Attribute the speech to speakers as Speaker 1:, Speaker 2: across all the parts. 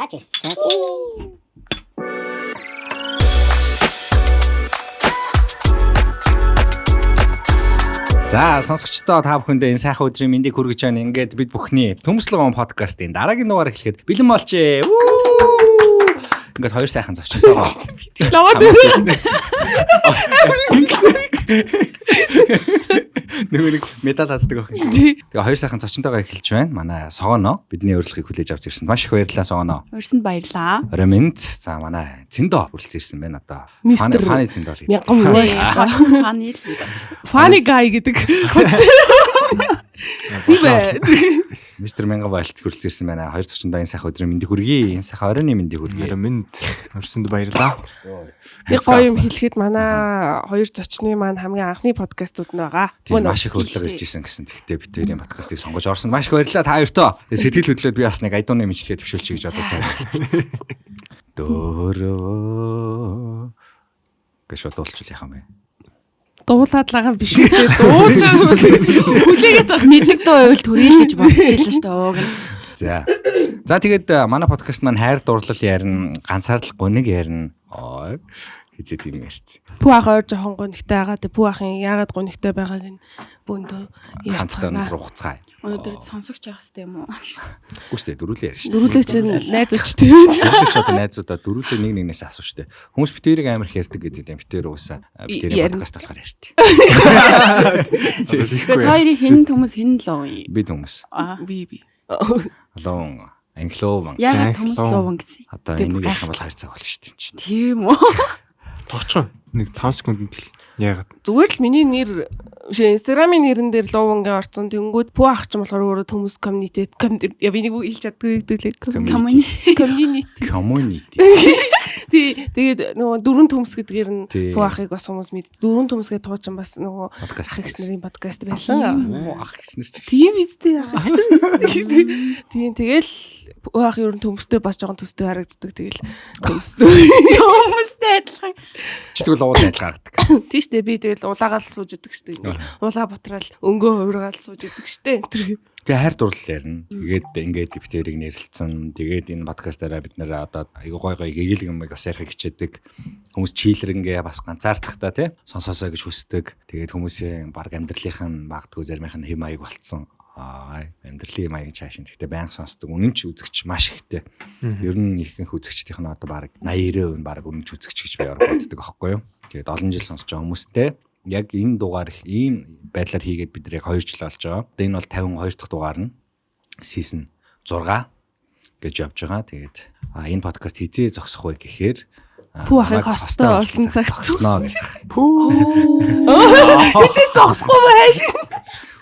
Speaker 1: Cheers.
Speaker 2: За сонсогчдоо та бүхэндээ энэ сайхан өдрийн мэндийг хүргэж байна. Ингээд бид бүхний Төмслөгөн подкастын дараагийн дугаар эхлэхэд бэлэн болчээ. Ингээд хоёр сайхан зочинтойгоо. Нэг медаль хаздаг охин. Тэгээ хоёр сайхан зочинтойгоо эхэлж байна. Манай Согоно бидний урилгыг хүлээж авч ирсэн. Маш их баярлалаа Согоно.
Speaker 3: Урьсанд баярлаа.
Speaker 2: Ремент. За манай Цэндо бүрэлцэн ирсэн байна одоо. Фаны Цэндо л гэдэг.
Speaker 3: Фаны л.
Speaker 4: Funny guy гэдэг.
Speaker 2: Мистер Мянган байлт хүрэлцэн ирсэн байна. Хоёр зочиндоо энэ сайхан өдрийн мэндийг хүргэе. Энэ сайхан оройн мэндийг хүргэе.
Speaker 5: Ремент. Урьсанд баярлаа.
Speaker 4: Нэг гоё юм хэлэхэд манай хоёр зочны маань хамгийн анхны подкастууд нь байгаа.
Speaker 2: Маш их хөрлөг ирж исэн гэсэн. Тэгтээ бид хоёрын подкастыг сонгож орсон. Маш их баярлалаа та хоёртоо. Сэтгэл хөдлөлөд би бас нэг айдууны мэдлэгээ төвшүүлчихье гэж бодож байна. Дөрөө. Гэж бодуулчихвал яхаа мэ.
Speaker 4: Дуулаад лагаа биш үү? Дуулж байгаа хүлээгээд байх.
Speaker 3: Нэлэг дуу байвал төрөл гэж бодож байлаа шүү дээ.
Speaker 2: За тэгээд манай подкаст маань хайр дурлал ярина, ганцаардал гуниг ярина. Хизээд юм ярьц.
Speaker 4: Пүү ах ойр жоохон гонигтай байгаа. Тэг пүү ахын яагаад гонигтай байгааг нь бөөндөө
Speaker 2: ярьцгаана. Рухцгаа.
Speaker 3: Өнөөдөр сонсогч явах хэрэгтэй юм уу?
Speaker 2: Үстэй дөрүлээ ярьж шүү.
Speaker 4: Дөрүлээ чинь найзуудчтэй.
Speaker 2: Дөрүлээ ч одоо найзуудаа дөрүлээ нэг нэгнээс асууж штэ. Хүмүүс битэрийг амар их ярьдаг гэдэг юм. Битэр уусаа битэрийн подкаст болохоор ярьт.
Speaker 3: Тэгээд хоёрын хэн хүмүүс хэн л уу?
Speaker 2: Бид хүмүүс.
Speaker 4: Би.
Speaker 2: Алон англиован.
Speaker 3: Яагаад хүмүүс лууван гэсэн?
Speaker 2: Одоо энийг ярих юм бол 2 цаг болно штэ.
Speaker 3: Тийм үү?
Speaker 5: Тогтчихо. Нэг 5 секундэд л яагаад.
Speaker 4: Зүгээр л миний нэр Instagram-ийн нэрэн дээр луувангийн орцсон. Тэнгүүд пүү ах ч юм болохоор өөрөө хүмүүс community я би нэг хэлж чаддгүй хэвдүүлээ. Community. Тэгээд нөгөө дөрвөн төмс гэдгээр нь пүү ахыг бас хүмүүс мэд. Дөрвөн төмсгээ туучин бас нөгөө ах их нарын подкаст байсан.
Speaker 2: Ах их нар ч.
Speaker 4: Тийм үстэй ах их нар. Тийм тэгэл пүү ах ер нь төмстэй бас жоохон төстэй харагддаг. Тэгэл төмстэй
Speaker 3: Хүмүүстэй адилхан.
Speaker 2: Чигтгэл уулаа адилхан харагддаг.
Speaker 4: Тийш дээ би тэгэл улаагаал сууж идэг штеп. Улаа бутраал өнгөө хувиргаал сууж идэг штеп.
Speaker 2: Тэгээ хайр дурлал ярина. Тэгээд ингээд битэрийг нэрлэлцэн. Тэгээд энэ подкастаараа бид нэр одоо айгуу гой гэгээлэг юм бас ярих хичээдэг. Хүмүүс чийлрэнгээ бас ганцаардахтаа тий сонсоосоо гэж хүсдэг. Тэгээд хүмүүсийн баг амьдралынх нь багдгүй зармийнх нь хэм маяг болцсон. Амьдралын маягийн чаашин. Гэхдээ баян сонсдог. Үнэн ч үзэгч маш ихтэй. Ер нь ихэнх үзэгчдийнх нь одоо баг 80-90% баг үнэн ч үзэгч гэж би боддог аахгүй юу. Тэгээд олон жил сонсож байгаа хүмүүстэй яг энэ дугаар их ийм байдлаар хийгээд бид яг 2 жил болж байгаа. Одоо энэ бол 52 дахь дугаар нь season 6 гэж явж байгаа. Тэгээд энэ подкаст хизээ зогсох вэ гэхээр
Speaker 4: пүү ахыг хостой олсон цаг
Speaker 2: зогсноо гэх.
Speaker 4: Бид зогсохгүй байж.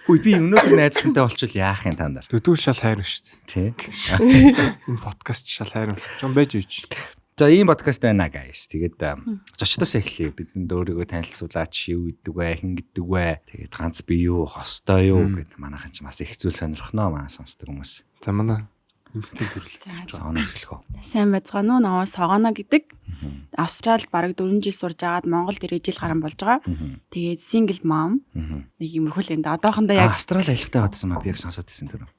Speaker 2: Хүй би өнөөдөр найзтай болчихвол яах юм та нар.
Speaker 5: Төдөө шал хайр шүү
Speaker 2: дээ. Тий.
Speaker 5: Энэ подкаст шал хайр болж байгаа байж үйч.
Speaker 2: За ийм подкаст байна guys. Тэгээд зочдоос эхлэе. Бидэнд өөрийгөө танилцуулаач юу гэдэг вэ, хэн гэдэг вэ? Тэгээд ганц би юу, хостой юу гэд манайхан ч бас их зүйл сонирхноо маань сонсдог хүмүүс.
Speaker 5: За манай эмэгтэй төрөл.
Speaker 2: Согоноос хэлэх үү.
Speaker 3: Сайн байцгаана уу? Наваа Согоно гэдэг. Австралид бараг 4 жил сурж агаад Монголд ирээд жил гарan болж байгаа. Тэгээд single mom. Нэг юмрхүүл энэ одоохондоо яг
Speaker 2: Австрали аялахтай бадсан маа би яг сонсоод ирсэн тэр.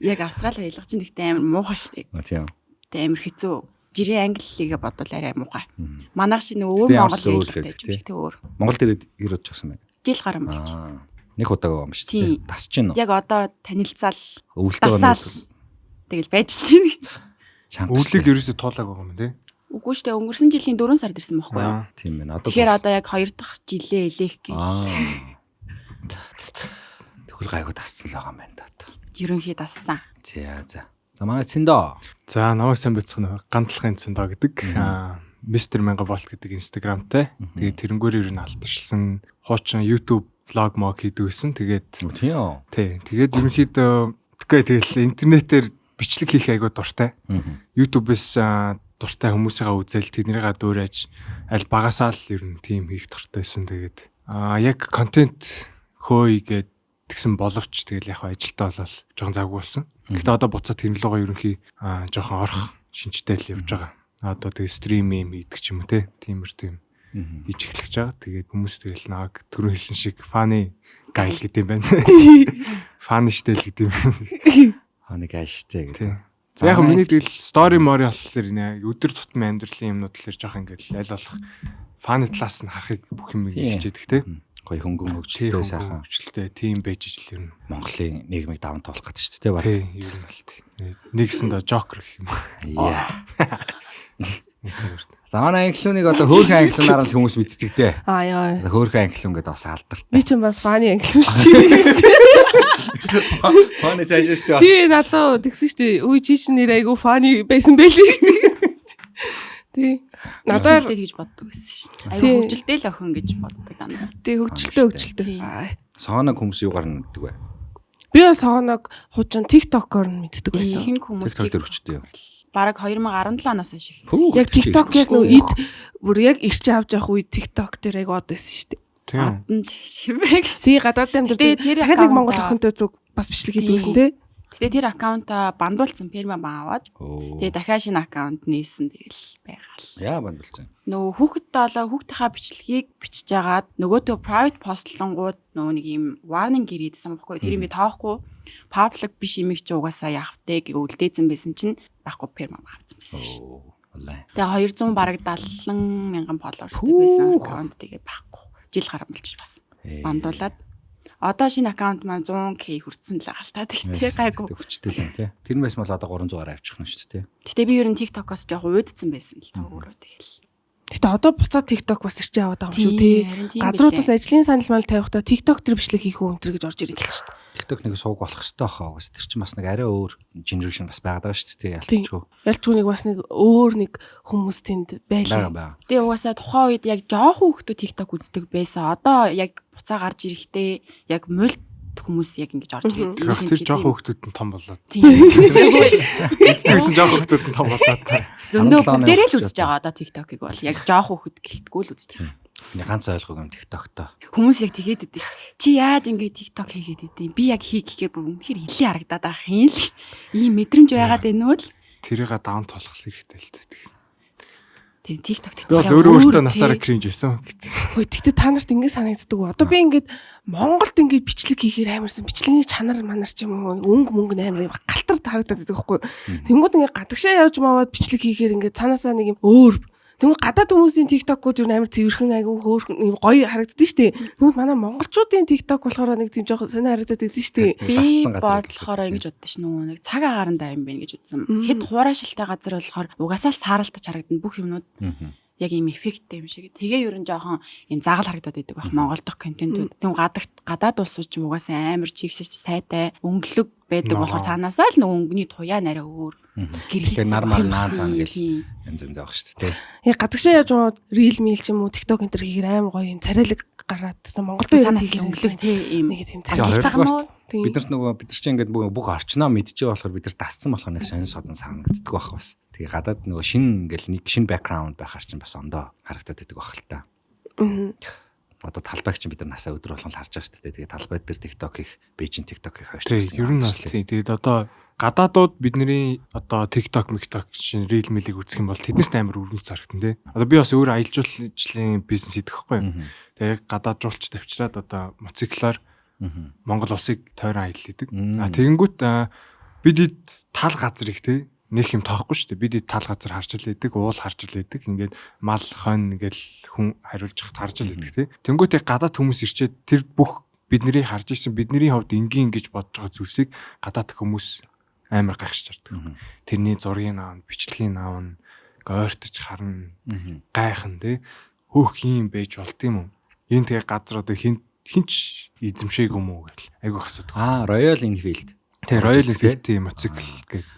Speaker 3: Яг Австрали аялах чинь гэхдээ амар муухай штэ.
Speaker 2: Тийм.
Speaker 3: Амар хэцүү. Жирийн англигээ бодвол арай муухай. Манайх чинь өөр Монгол хэлтэй юм шиг тэ өөр.
Speaker 2: Монголд ирээд ирээд жагсан байна.
Speaker 3: Жил гарan болж.
Speaker 2: Нэг удаагаа юм шүү дээ. Тасч гин үү?
Speaker 3: Яг одоо танилцаал
Speaker 2: өвөлтөө
Speaker 3: тэгэл байж лээ.
Speaker 5: Өвлөг ерөөсө туулааг байгаа юм тий.
Speaker 3: Үгүй шүү дээ. Өнгөрсөн жилийн 4 сард ирсэн байхгүй юу?
Speaker 2: Тийм байна.
Speaker 3: Тэгэхээр одоо яг 2 дахь жилээ элэх гэж.
Speaker 2: Тэгвэл гайгүй тасцсан л байгаа юм байна да.
Speaker 3: Ерөнхий тассан.
Speaker 2: За манай Цэндо.
Speaker 5: За намайг сайн бацхан гандлахын Цэндо гэдэг. Мистер Мянган болт гэдэг инстаграмтай. Тэгээд тэрнгүүр ер нь алдаршсан хуучин YouTube влог мог хийдгсэн. Тэгээд тий. Тэгээд ерөнхийдөө тэгэл интернетээр бичлэг хийх айгуу дуртай. YouTube-с дуртай хүмүүсийгээ үзэл тэднийгээ дуурайж аль багасаа л ер нь тийм хийх дуртайсэн. Тэгээд яг контент хөөе гэд тэгсэн боловч тэгэл яг ажилтаа болол жоохон завгүй болсон. Гэхдээ одоо буцаад тэр лугаа ерөнхий жоохон орох шинжтэй л явж байгаа. Одоо тэгээ стрим юм хийдэг ч юм уу те. Тиймэр тийм хийж эхлэж байгаа. Тэгээд хүмүүс тэгэл нэг түрүү хэлсэн шиг funny guy гэдэг юм байна. Funny штэ л гэдэг юм.
Speaker 2: Funny guy штэ гэдэг.
Speaker 5: За яг миний тэгэл story mori болохоор нэ өдөр тутмын амьдралын юмнууд л жоох ингээл аль болох фаны талаас нь харахыг бүх юм хичээдэг те.
Speaker 2: Гоё хөнгөн хөгжилтэй сайхан
Speaker 5: хөгжилтэй тийм байж ижил юм.
Speaker 2: Монголын нийгмийг даван туулах гэдэг шүү дээ баг.
Speaker 5: Тийм ер нь бол тийм. Нэгсэндээ жокер гэх юм.
Speaker 2: Яа. Замана англиуныг одоо хөөрхөн англиунаар л хүмүүс мэддэг дээ.
Speaker 4: Яа.
Speaker 2: Хөөрхөн англиун гэдэг бас алдартай.
Speaker 4: Би ч бас фаны англиун шүү дээ.
Speaker 2: Фаны цааш шүү дээ.
Speaker 4: Тий надад тэгсэн шүү дээ. Үгүй чи чинь нэр айгу фаны байсан байлээ шүү дээ. Тий.
Speaker 3: Надад тэгж боддог байсан шин. Айгу хөгжилтэй л охин гэж боддог даа.
Speaker 4: Тий хөгжилтэй.
Speaker 2: Сооног хүмүүс юугаар нь мэддэг вэ?
Speaker 4: Би бас сооног хуучин TikTok-оор нь мэддэг байсан.
Speaker 3: Ихэнх хүмүүс
Speaker 2: TikTok дээр өчтөө юм.
Speaker 3: Бараг 2017 оноос хойш их.
Speaker 4: Яг TikTok яг нөө ид бүр яг ирч авч явах үед TikTok дээр айгу од байсан шүү дээ.
Speaker 3: Адан шивэг.
Speaker 4: Тий гадаад амьд дахиад нэг Монгол охинтой зүг бас бичлэг хийдэг байсан тий.
Speaker 3: Тэгээ тэр аккаунта бандуулсан перма аваад тэгээ дахиад шинэ аккаунт нээсэн тэгэл байгаал.
Speaker 2: Яа бандуулсан.
Speaker 3: Нөгөө хүүхэдтэй болоо хүүхдийнхаа бичлэгийг бичиж жагаад нөгөөдөө private постлонгууд нөгөө нэг юм warning ирээдсэн байхгүй. Тэр юм би тоохгүй public биш юм чи угаасаа яах вэ гэж үлдээсэн байсан чинь байхгүй перма авсан байсан шүү. Тэгээ 200 бараг 70 мянган фолловертэй байсан аккаунт тэгээ байхгүй. Жил гарсан болчих бас. Бандуулаад одоо шинэ аккаунт маань 100k хүрсэн л байгаа л та. Тэгтээ гайгүй.
Speaker 2: Хүчтэй л юм тий. Тэр нь бас мал одоо 300-аар авчих нь шүү дээ тий.
Speaker 3: Гэтэ би ер нь TikTok-оос жоох уйдсан байсан л та өөрөө тэгэл.
Speaker 4: Гэтэ одоо буцаад TikTok бас ирч яваад байгаа юм шүү тий. Газруудаас ажлын санал мал тавихтаа TikTok төр бичлэг хийх үү өнтер гэж орж ирэх л шүү дээ.
Speaker 2: TikTok нэг сууг болох хэрэгтэй хаа. Тэр чинь бас нэг арай өөр generation бас байгаад байгаа шүү дээ. Ялчгүй.
Speaker 4: Ялчгүй нэг бас нэг өөр нэг хүмүүс тэнд байлаа.
Speaker 3: Тэгээ угаасаа тухайн үед яг жоох хүүхдүүд TikTok үздэг байсан. Одоо яг буцаа гарч ирэхдээ яг мульт хүмүүс яг ингэж орж ирээд.
Speaker 5: Тэр жоох хүүхдүүд нь том болоод. Үзсэн жоох хүүхдүүд нь том болоод.
Speaker 3: Зөндөө бүгдээрээ л үзэж байгаа одоо TikTok-ыг бол яг жоох хүүхэд гэлтггүй л үздэг.
Speaker 2: Нэг ганц ойлгоо юм TikTok-то.
Speaker 3: Хүмүүс яг тэгээд идэв. Чи яаж ингэ TikTok хийгээд идэв? Би яг хийх гэхээр бүр үнэхээр хилээ харагдаад байгаа юм л. Ийм мэдрэмж байгаад байна уу л?
Speaker 5: Тэрийг даван тулах хэрэгтэй л дээ.
Speaker 3: Тийм TikTok
Speaker 5: би бол өөрөө насаараа кринж байсан гэдэг.
Speaker 4: Хөөе тэгтээ та нарт ингэ санагддаг уу? Одоо би ингээд Монголд ингээд бичлэг хийхээр амарсан бичлэгийн чанар манар ч юм уу өнгө амар галтар харагдаад байдаг байхгүй. Тэнгүүд ингээд гадагшаа явж маваад бичлэг хийхээр ингээд цаанаасаа нэг юм өөр тэгвэл гадаад хүмүүсийн TikTok-ууд юу амар цэвэрхэн айгүй хөөрхөн юм гоё харагддаг шүү дээ. Тэгвэл манай монголчуудын TikTok болохоор нэг тийм жоохон сонио харагдаад байдаг шүү дээ.
Speaker 3: Би бодлохоор ингэж боддоо ш нөгөө нэг цаг агаарандаа юм байна гэж үзсэн. Хэд хураашилтай газар болохоор угаасаа л сааралтаж харагдана бүх юмнууд. Яг ийм эффекттэй юм шиг. Тэгээ ер нь жоохон ийм загал харагдаад байдаг байх Монгол дахь контентууд. Тэгвэл гадаад улсууд ч угаасаа амар чигсэж сайтай өнгөлөг байдаг болохоор цаанаасаа л нөгөө өнгөний туяа нарай өөр.
Speaker 2: Гэрлээ нар мар наан цаана гэл янз янз авах шүү дээ.
Speaker 4: Яг гадагшаа яаж мод рил мил ч юм уу TikTok энэ төр хийхээр аим гоё юм царайлаг гараад гэсэн Монголд
Speaker 3: цаанаас л өнгөлөг тийм
Speaker 4: нэг тийм царайлаг
Speaker 2: юм. Бид нарт нөгөө бид нар чинь ингээд бүх орчноо мэдчихээ болохоор бид нар дасцсан болохоор нэг сонин содон санагддаг байх бас. Тэгээ гадаад нөгөө шин ингээл нэг шин бэкграунд байхаар чинь бас ондоо харагдаад байдаг байх л та. Одоо талбайг чинь бид нар насаа өдөр болгон харж байгаа шүү дээ. Тэгээ талбай дээр TikTok их, Beijing TikTok их хойш.
Speaker 5: Ер нь бол тэгээд одоо гадаадууд бидний одоо TikTok шин reel мэлийг үзэх юм бол тэднэрт амар өргөмж харагдана тий. Одоо би бас өөр аялал жуулчлалын бизнес хийдэг байхгүй юу. Тэгээ гадаад жуулч тавьчраад одоо моциклаар Монгол улсыг тойрон аялал хийдэг. Тэгэнгүүт бид тал газар их тий нэг юм тоохгүй шүү дээ. Бид тал газар харж л байдаг, уул харж л байдаг. Ингээд мал хонь ингээл хүн хариулж харж л байдаг тий. Тэнгүүтээ гадаад хүмүүс ирчээд тэр бүх бидний харж ирсэн бидний хувьд энгийн гэж бодож байгаа зүйлсийг гадаад хүмүүс амар гайхаж чардаг. Тэрний зургийг аавна, бичлэгийг аавна, ойртож харна, гайхан тий. Хөөх юм байж болт юм уу? Энэ тэгээ газар одоо хинч эзэмшээг юм уу гэл айгу асуудаг.
Speaker 2: Royal Enfield.
Speaker 5: Тэгээ Royal Enfield тийм моцикл гэх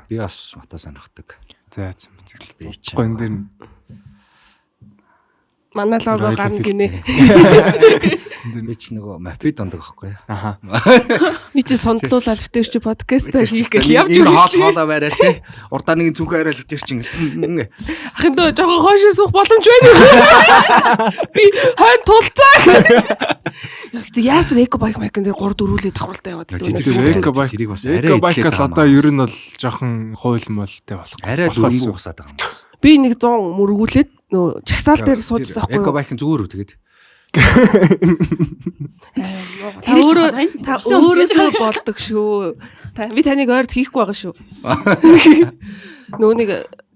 Speaker 2: би бас мото сонирхдаг.
Speaker 5: За моцикл би ч. Гоо энэ дэр
Speaker 4: манай лого гарна гинэ.
Speaker 2: Би ч нөгөө мапи дондог байхгүй.
Speaker 4: Би ч сондлуулаад битэр чи подкаст хийх гэж явж
Speaker 2: хоолоо байраа тий. Урдаа нэг зүг хайрал битэр чи ингээл.
Speaker 4: Ахын дөө жоохон хойшоо суух боломж байна. Би хойд тулцаа. Яг яаж тэр эко байк майкэн дээр 3 4-өлээ давхралтай яваад
Speaker 5: байдаг. Тэрийг бас арай байкал одоо ер нь бол жоохон хуйлмалтай болох.
Speaker 2: Арай дөрөнгө ухсаад байгаа юм.
Speaker 4: Би нэг 100 мөргүүлээд нөө чагсаал дээр суужсан байхгүй.
Speaker 2: Эко байкын зүгээр үү тэгээд.
Speaker 4: Та өөрөөсөө болдог шүү. Би таныг ойрд хийхгүй байгаа шүү. Нөгөө нэг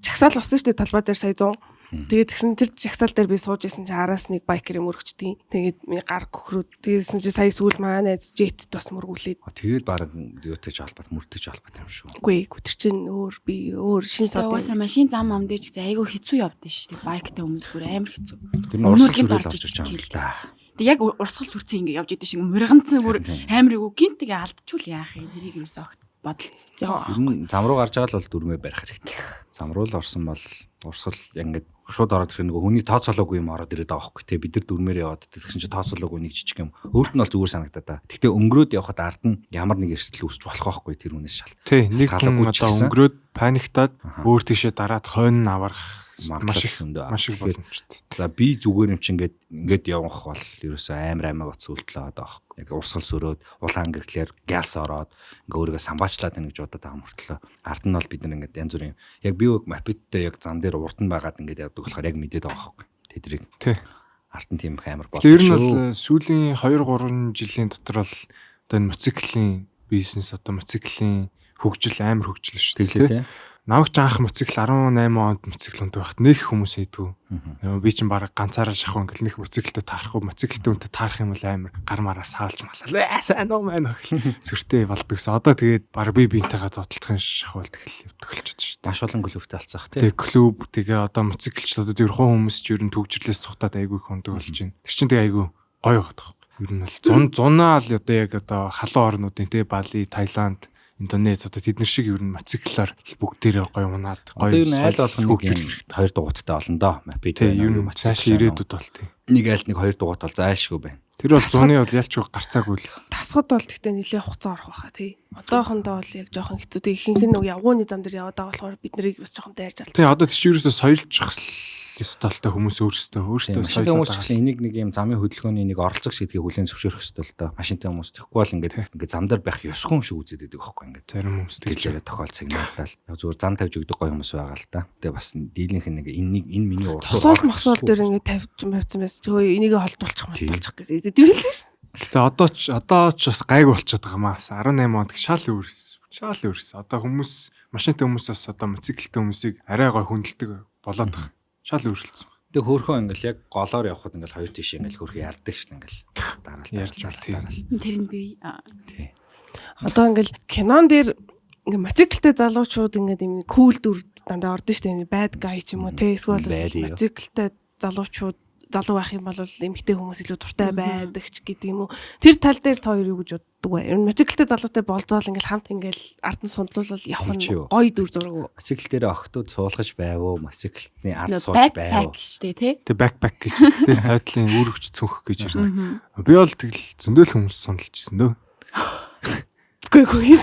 Speaker 4: чагсаал болсон шүү дээ талбай дээр сая 100. Тэгээд тэгсэн тэр жагсаал дээр би сууж исэн чи араас нэг байкер юм өргөчдیں۔ Тэгээд миний гар гөхрөөд тэгсэн чи сая сүүл маа найз джет бас мөргүүлээд.
Speaker 2: Тэгээд баг юутэй ч холбоод мөрдөж холбоод юм шүү.
Speaker 4: Үгүй тэр чинь би өөр шин сод.
Speaker 3: Уусаа машин зам амдэж гэсэн айгүй хэцүү явдсан шүү дээ. Байктай хүмүүс бүр амар хэцүү.
Speaker 2: Тэр нь урсгал сүрэл орж ирж байгаа юм л да.
Speaker 3: Тэг яг урсгал сүрцэн ингэ явж идэв шиг мөргөнцөн бүр амар юу гинтгээ алдчихвал яах юм. Тэрийг юусоо огт бодлоо.
Speaker 2: Ер нь зам руу гарч байгаа л дүрмээ барих хэрэгтэй. Зам руу л орсон бол урсгал ингээд шууд ороод ирэх нөгөө хүний тооцоолоогүй юм ороод ирээд байгаа хөөхгүй те бид нар дүрмээр яваад тэгсэн чинь тооцоолоогүй нэг жижиг юм өөрт нь бол зүгээр санагдаад та. Гэхдээ өнгөрөөд явхад ард нь ямар нэг эрсдэл үүсч болох байхгүй тэр хүнээс шал.
Speaker 5: Тий нэг хүн одоо өнгөрөөд паниктаад өөр тийшээ дараад хойно аварах маш их боломжтой.
Speaker 2: За би зүгээр юм чи ингээд явах бол ерөөсөө амар боц үлдлээ одоо аахгүй. Яг урсгал сөрөөд улаан гэрлэр галс ороод ингээ өөрийгөө самбаачлаад байна гэж бодоод байгаа мөртлөө ард нь бол бид нар ингээд янз бүрийн яг би мапиттэй яг зам дээр урд нь байгаад ингээд явдаг болохоор яг мэдээд байгаа аахгүй. Тэдрийг.
Speaker 5: Тий.
Speaker 2: Ард нь тийм их амар
Speaker 5: болчих шүү. Ер нь бол сүүлийн 2-3 жилийн дотор бол одоо энэ мотоциклийн бизнес одоо мотоциклийн хөгжил амар хөгжил шүү дээ. Намайг ч анх мотоцикл 18 онд мотоцикл унтах байхад нэг хүмүүс хийдгүү. Би чинь баг ганцаараа шахав ингээл нэг мотоциклтэй таарахгүй мотоциклтэй үнтэй таарах юм бол амар гар мараа саалж малаа. Сайн уу мэн сүртэй болдгоос. Одоо тэгээд баг би биентэйгээ зодтолтохын шахавал тэгэл явтгалж чадчих шүү дээ. Маш олон клубтэй алцах тий. Тэгээд клуб тэгээ одоо мотоциклчдод ерхэн хүмүүс ч ер нь төгжрлээс цухтаад айгүй их ундаг болж байна. Тэр чинь тэгээ айгүй гоё байдаг. Ер нь бол зунаа л одоо яг одоо халуун орнуудын тий Бали, Таиланд Индонез одоо тэднэр шиг ер нь мотоциклаар бүгдээрээ гоё унаад гоё
Speaker 2: айл болох нэг хоёр дугуйттай олон доо. Би
Speaker 5: тийм ер нь цааш ирээдүйд бол тийм.
Speaker 2: Нэг айл нэг хоёр дугуйт бол зайлшгүй байна.
Speaker 5: Тэр бол зуны бол ялч гарцаагүй л.
Speaker 4: Тасгад бол гэхдээ нэлээ хугацаа орох байхаа тий. Одоохондоо бол яг жоохон хэцүү. Тэг ихэнх нь явгууны зам дээр яваад байгаа болохоор бид нарыг бас жоохон дайрж алж.
Speaker 5: Тий одоо тийш ерөөсөө соёлжих столтой хүмүүс өөрсдөө
Speaker 2: машинтай хүмүүс ч гэсэн энийг нэг юм замын хөдөлгөөний нэг оролцох шийдгийг хүлээн зөвшөөрөх хэрэгтэй л доо. Машинтай хүмүүс тэгэхгүй бол ингээд зам дээр байх ёсгүй юм шиг үзээд байдаг байхгүй ингээд.
Speaker 5: Зарим хүмүүс
Speaker 2: тэгэлээрээ тохиолцсон сигналдаал. Яг зүгээр зам тавьж өгдөг гоё хүмүүс байгаа л да. Тэгээ бас дийлэнх нэг энэ миний урд
Speaker 4: тосол мосол дээр ингээд тавьсан байсан. Хөөе энийг холдуулчих гэдэг юм л ш.
Speaker 5: Гэтэ одоо ч бас гайг болчиход байгаа маас 18 онд шал өөрс. Одоо хүмүүс машинтай хүмүүсээс одоо мотоциклтэй хүмүүсийг арай гой хүндэлдэг болоод байгаа. Шал өөрчлөлтсөн.
Speaker 2: Тэгээ хөөхөн ингээл яг голоор явхад ингээл хоёр тийш ингээл хөрхи ярддаг шин ингээл дараал.
Speaker 3: Тэр нь би
Speaker 2: тий.
Speaker 4: Одоо ингээл кинон дээр ингээл мотоциклтэй залуучууд ингээд юм кул дүр дандаа ордон штэ bad guy ч юм уу те эсвэл мотоциклтэй залуучууд залуу байх юм бол эмэгтэй хүмүүс илүү дуртай байдаг ч гэдэг юм уу. Тэр тал дээр та хоёр юу гэж боддог вэ? Ер нь мотоциклтэй залуутай болзоол ингээл хамт ингээл ард нь сундлуулал явах нь гоё дүр зураг уу?
Speaker 2: Мотоцикл дээр охтууд суулгаж байв уу? Мотоциклтны ард сууж байв уу?
Speaker 3: Штэ тий.
Speaker 5: Тэг backpack гэж тий хайдлын үүрэгч цөнх гэж ирдэг. Би бол тэгэл зөндөл хүмүүс сундалжсэн дөө.
Speaker 4: Үгүй.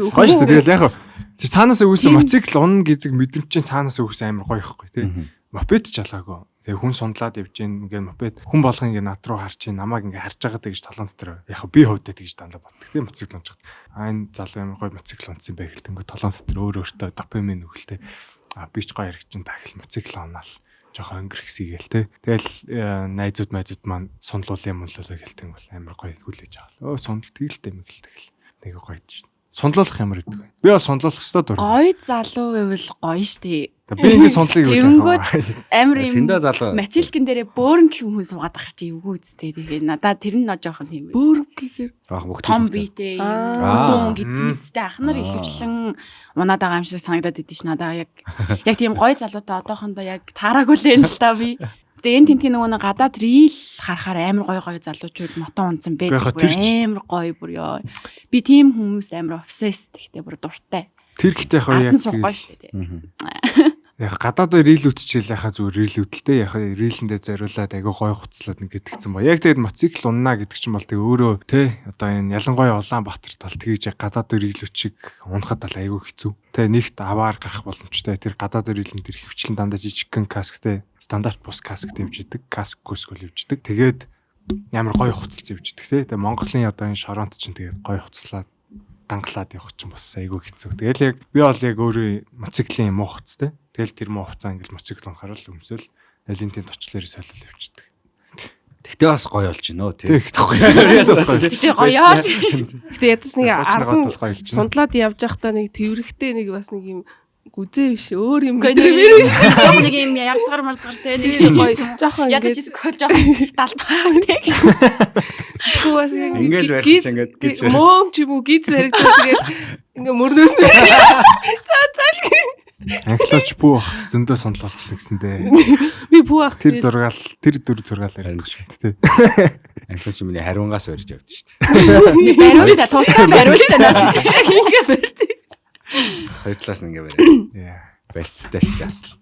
Speaker 5: Гоё шүү дээ. Тэгэл яг цаанаас өгсөн мотоцикл унна гэдэг мэдрэмж цаанаас өгсөн амар гоё ихгүй тий. Мопед ч алгаагүй. Тэгээ хүн сундлаад явж гин ингээд мопед хүн болгон ингээд над руу харж гин намайг ингээд харж байгаа гэж толон дотор яг би хөвдөө тэгж дандаа боддог тийм мотоцикл унчихад энэ залуу амар гоё мотоцикл унтсан байх гэл ингээд толон дотор өөртөө допамин өгөлтэй би ч гоё ярих чинь дахил мотоцикл унаал жоохон өнгөрөхсийгээл те тэгэл найзууд маань сунлуул юм болоо гэлтэн бол амар гоё хүлээж аваа сундал тэгэлтэй мэгэл тэгэл нэг гоё шүү. Сундлуулах ямар гэдэг вэ? Би бол сундлуулах хэвээр дуртай.
Speaker 3: Гоё залуу гэвэл гоё штэ.
Speaker 5: Би ингэ сундлыг
Speaker 3: юу амар юм мотоциклэн дээрээ бөөрнг хүн суугаад ахар чи эвгүй үстэй. Тэгээ надаа тэр нь жоохон тийм.
Speaker 4: Бөөрнг гэхээр
Speaker 3: том биетэй дүүн гизмэдтэй ах нар ихэвчлэн унаад байгаа юм шиг санагдаад идэв ш надаа яг тийм гоё залуутай одоохондоо яг таараагүй л юм л та би. Тэгээ энэ тентгийн нөгөө гадаад рил харахаар амар гоё залуучууд мото унцсан байдаг. Амар гоё бүр ёо. Би тийм хүмүүс амар obsessed гэхдээ бүр дуртай.
Speaker 5: Тэр ихтэй яг яг гадаад рил үтчихэл яхаа зүгээр рил үтэлтэй яхаа рилэндээ зориулаад айгүй гоё хуцлаад нэг гэдгцэн ба. Яг тэгээд мотоцикл уннаа гэдэг чинь бол тэгээ өөрөө те одоо энэ ялангуяа Улаанбаатар тал тэгж гадаад рил үтчиг унахад тал айгүй хэцүү. Тэгээ нэгт аваар гарах боломжтой. Тэр гадаад рилэн тэр хөвчлэн дандаа жижигхэн касктэй стандарт бус каск тавьж идэг, каск көсгөл явждаг. Тэгээд ямар гоё хуцалж явждаг те. Тэгээ Монголын одоо энэ шоронт чинь тэгээд гоё хуцлаад данглаад явах чинь бас айгүй хэцүү. Тэгэл яг би бол яг өөрөө мотоциклийн муу хуцтай. Тэгэл тэр муу хуцаа ингээл мотоцикл унахаар л өмсөөл Валентин точлоор солиод явчихдаг.
Speaker 2: Тэгтээ бас гоё болж байна өө тий.
Speaker 5: Тэгтээ гоё.
Speaker 3: Тэгтээ гоё.
Speaker 4: Гэтэ ядаж нэг ардан сундлаад явж байхдаа нэг тэрвэхтэй нэг бас нэг юм гүзээ биш өөр юм гэдэг юм шүү дээ.
Speaker 3: Жоо нэг юм ярцгаар марцгаар те нэг гоё
Speaker 4: жоохон
Speaker 3: ядаж эсвэл жоохон далбаа те.
Speaker 4: Хөө бас
Speaker 2: Ингээл барьж ингээд гиз барь.
Speaker 4: мөөм ч юм уу гиз баригдав тэгээд ингээ мөрнөөс нь
Speaker 5: Англиоч бүү ахт зөндөө сонлолцсон гэсэндээ.
Speaker 4: би бүү ах
Speaker 5: Тэр дүр зургаал яриад шүү дээ.
Speaker 2: Англич миний хариунгаас барьж явд шүү дээ.
Speaker 3: Нэг бариултаа тусдаа бариултаа нас ингээ барьж.
Speaker 2: Хоёр талаас нь ингээ барь. Барьцтай шүү дээ асал.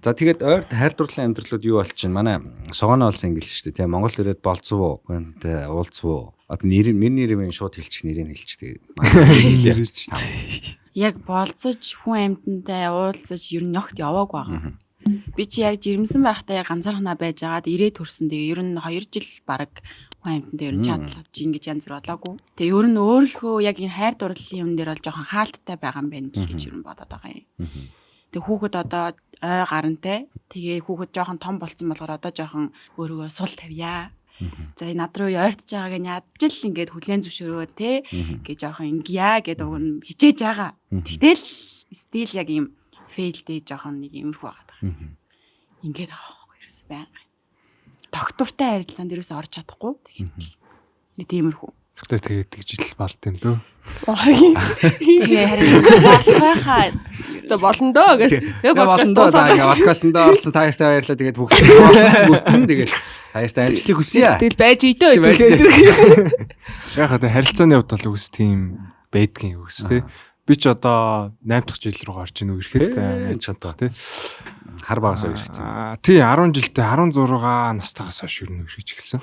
Speaker 2: За тэгээд ойр хайр дурлалын амьдралууд юу болчих чинь манай согооно болсон ингээл шүү дээ. Тэгээ Монгол ирээд болцвоо. Гэнтэй уулзвоо. Одоо миний нэрийн шууд хэлчих нэрийг хэлчих тэгээд манай хэлээрээс ч таа.
Speaker 3: Яг болцож хүн амьтантай уулзаж ер нь огт яваагүй байгаа. Би чи яг жирэмсэн байхдаа яг ганцаархнаа байж агаад ирээд төрсөн. Тэгээ ер нь 2 жил баг хүн амьтантай ер нь чадлаач ингэж янз бүр болоогүй. Тэгээ ер нь өөрийнхөө яг энэ хайр дурлалын юм дээр бол жоохон хаалттай байгаа юм байна л гэж ер нь бодоод байгаа юм. Тэгээ хүүхэд одоо ой гарантай. Тэгээ хүүхэд жоохон том болцсон болохоор одоо жоохон өөрийгөө сул тавья. За над руу ойртож байгааг нь ядж л ингээд хүлэн зөвшөөрөө те гэж жоохон ингийа гэдэг үг нь хичээж байгаа. Тэгтэл стил яг юм фейлдээ жоохон нэг юмрхүү байгаа. Ингээд аахгүй ерөөс байнга. Доктортай харилцаанд ерөөс орж чадахгүй. Тэгээд тиймэрхүү.
Speaker 5: Гэхдээ тэгээд жил болт юм дөө.
Speaker 3: Тэгээ харилцаа
Speaker 4: одоо болно доо гэж.
Speaker 2: Тэгээ болно доо за ингээ подкастт оролцсон тааштай баярлалаа. Тэгээд бүгд тэгээд тааштай амжилтыг хүсье.
Speaker 4: Тэгэл байж идөө гэдэг.
Speaker 5: Яг хаа харилцааны хувьд бол үс тийм байдгийн үс тий. Би ч одоо 8 дахь жил рүү орж ийн үерхэд чаддаг тий.
Speaker 2: Хар багасаа ирчихсэн.
Speaker 5: Тий 10 жилдээ 16 настайгаас хойш юу нэрхэж эхэлсэн.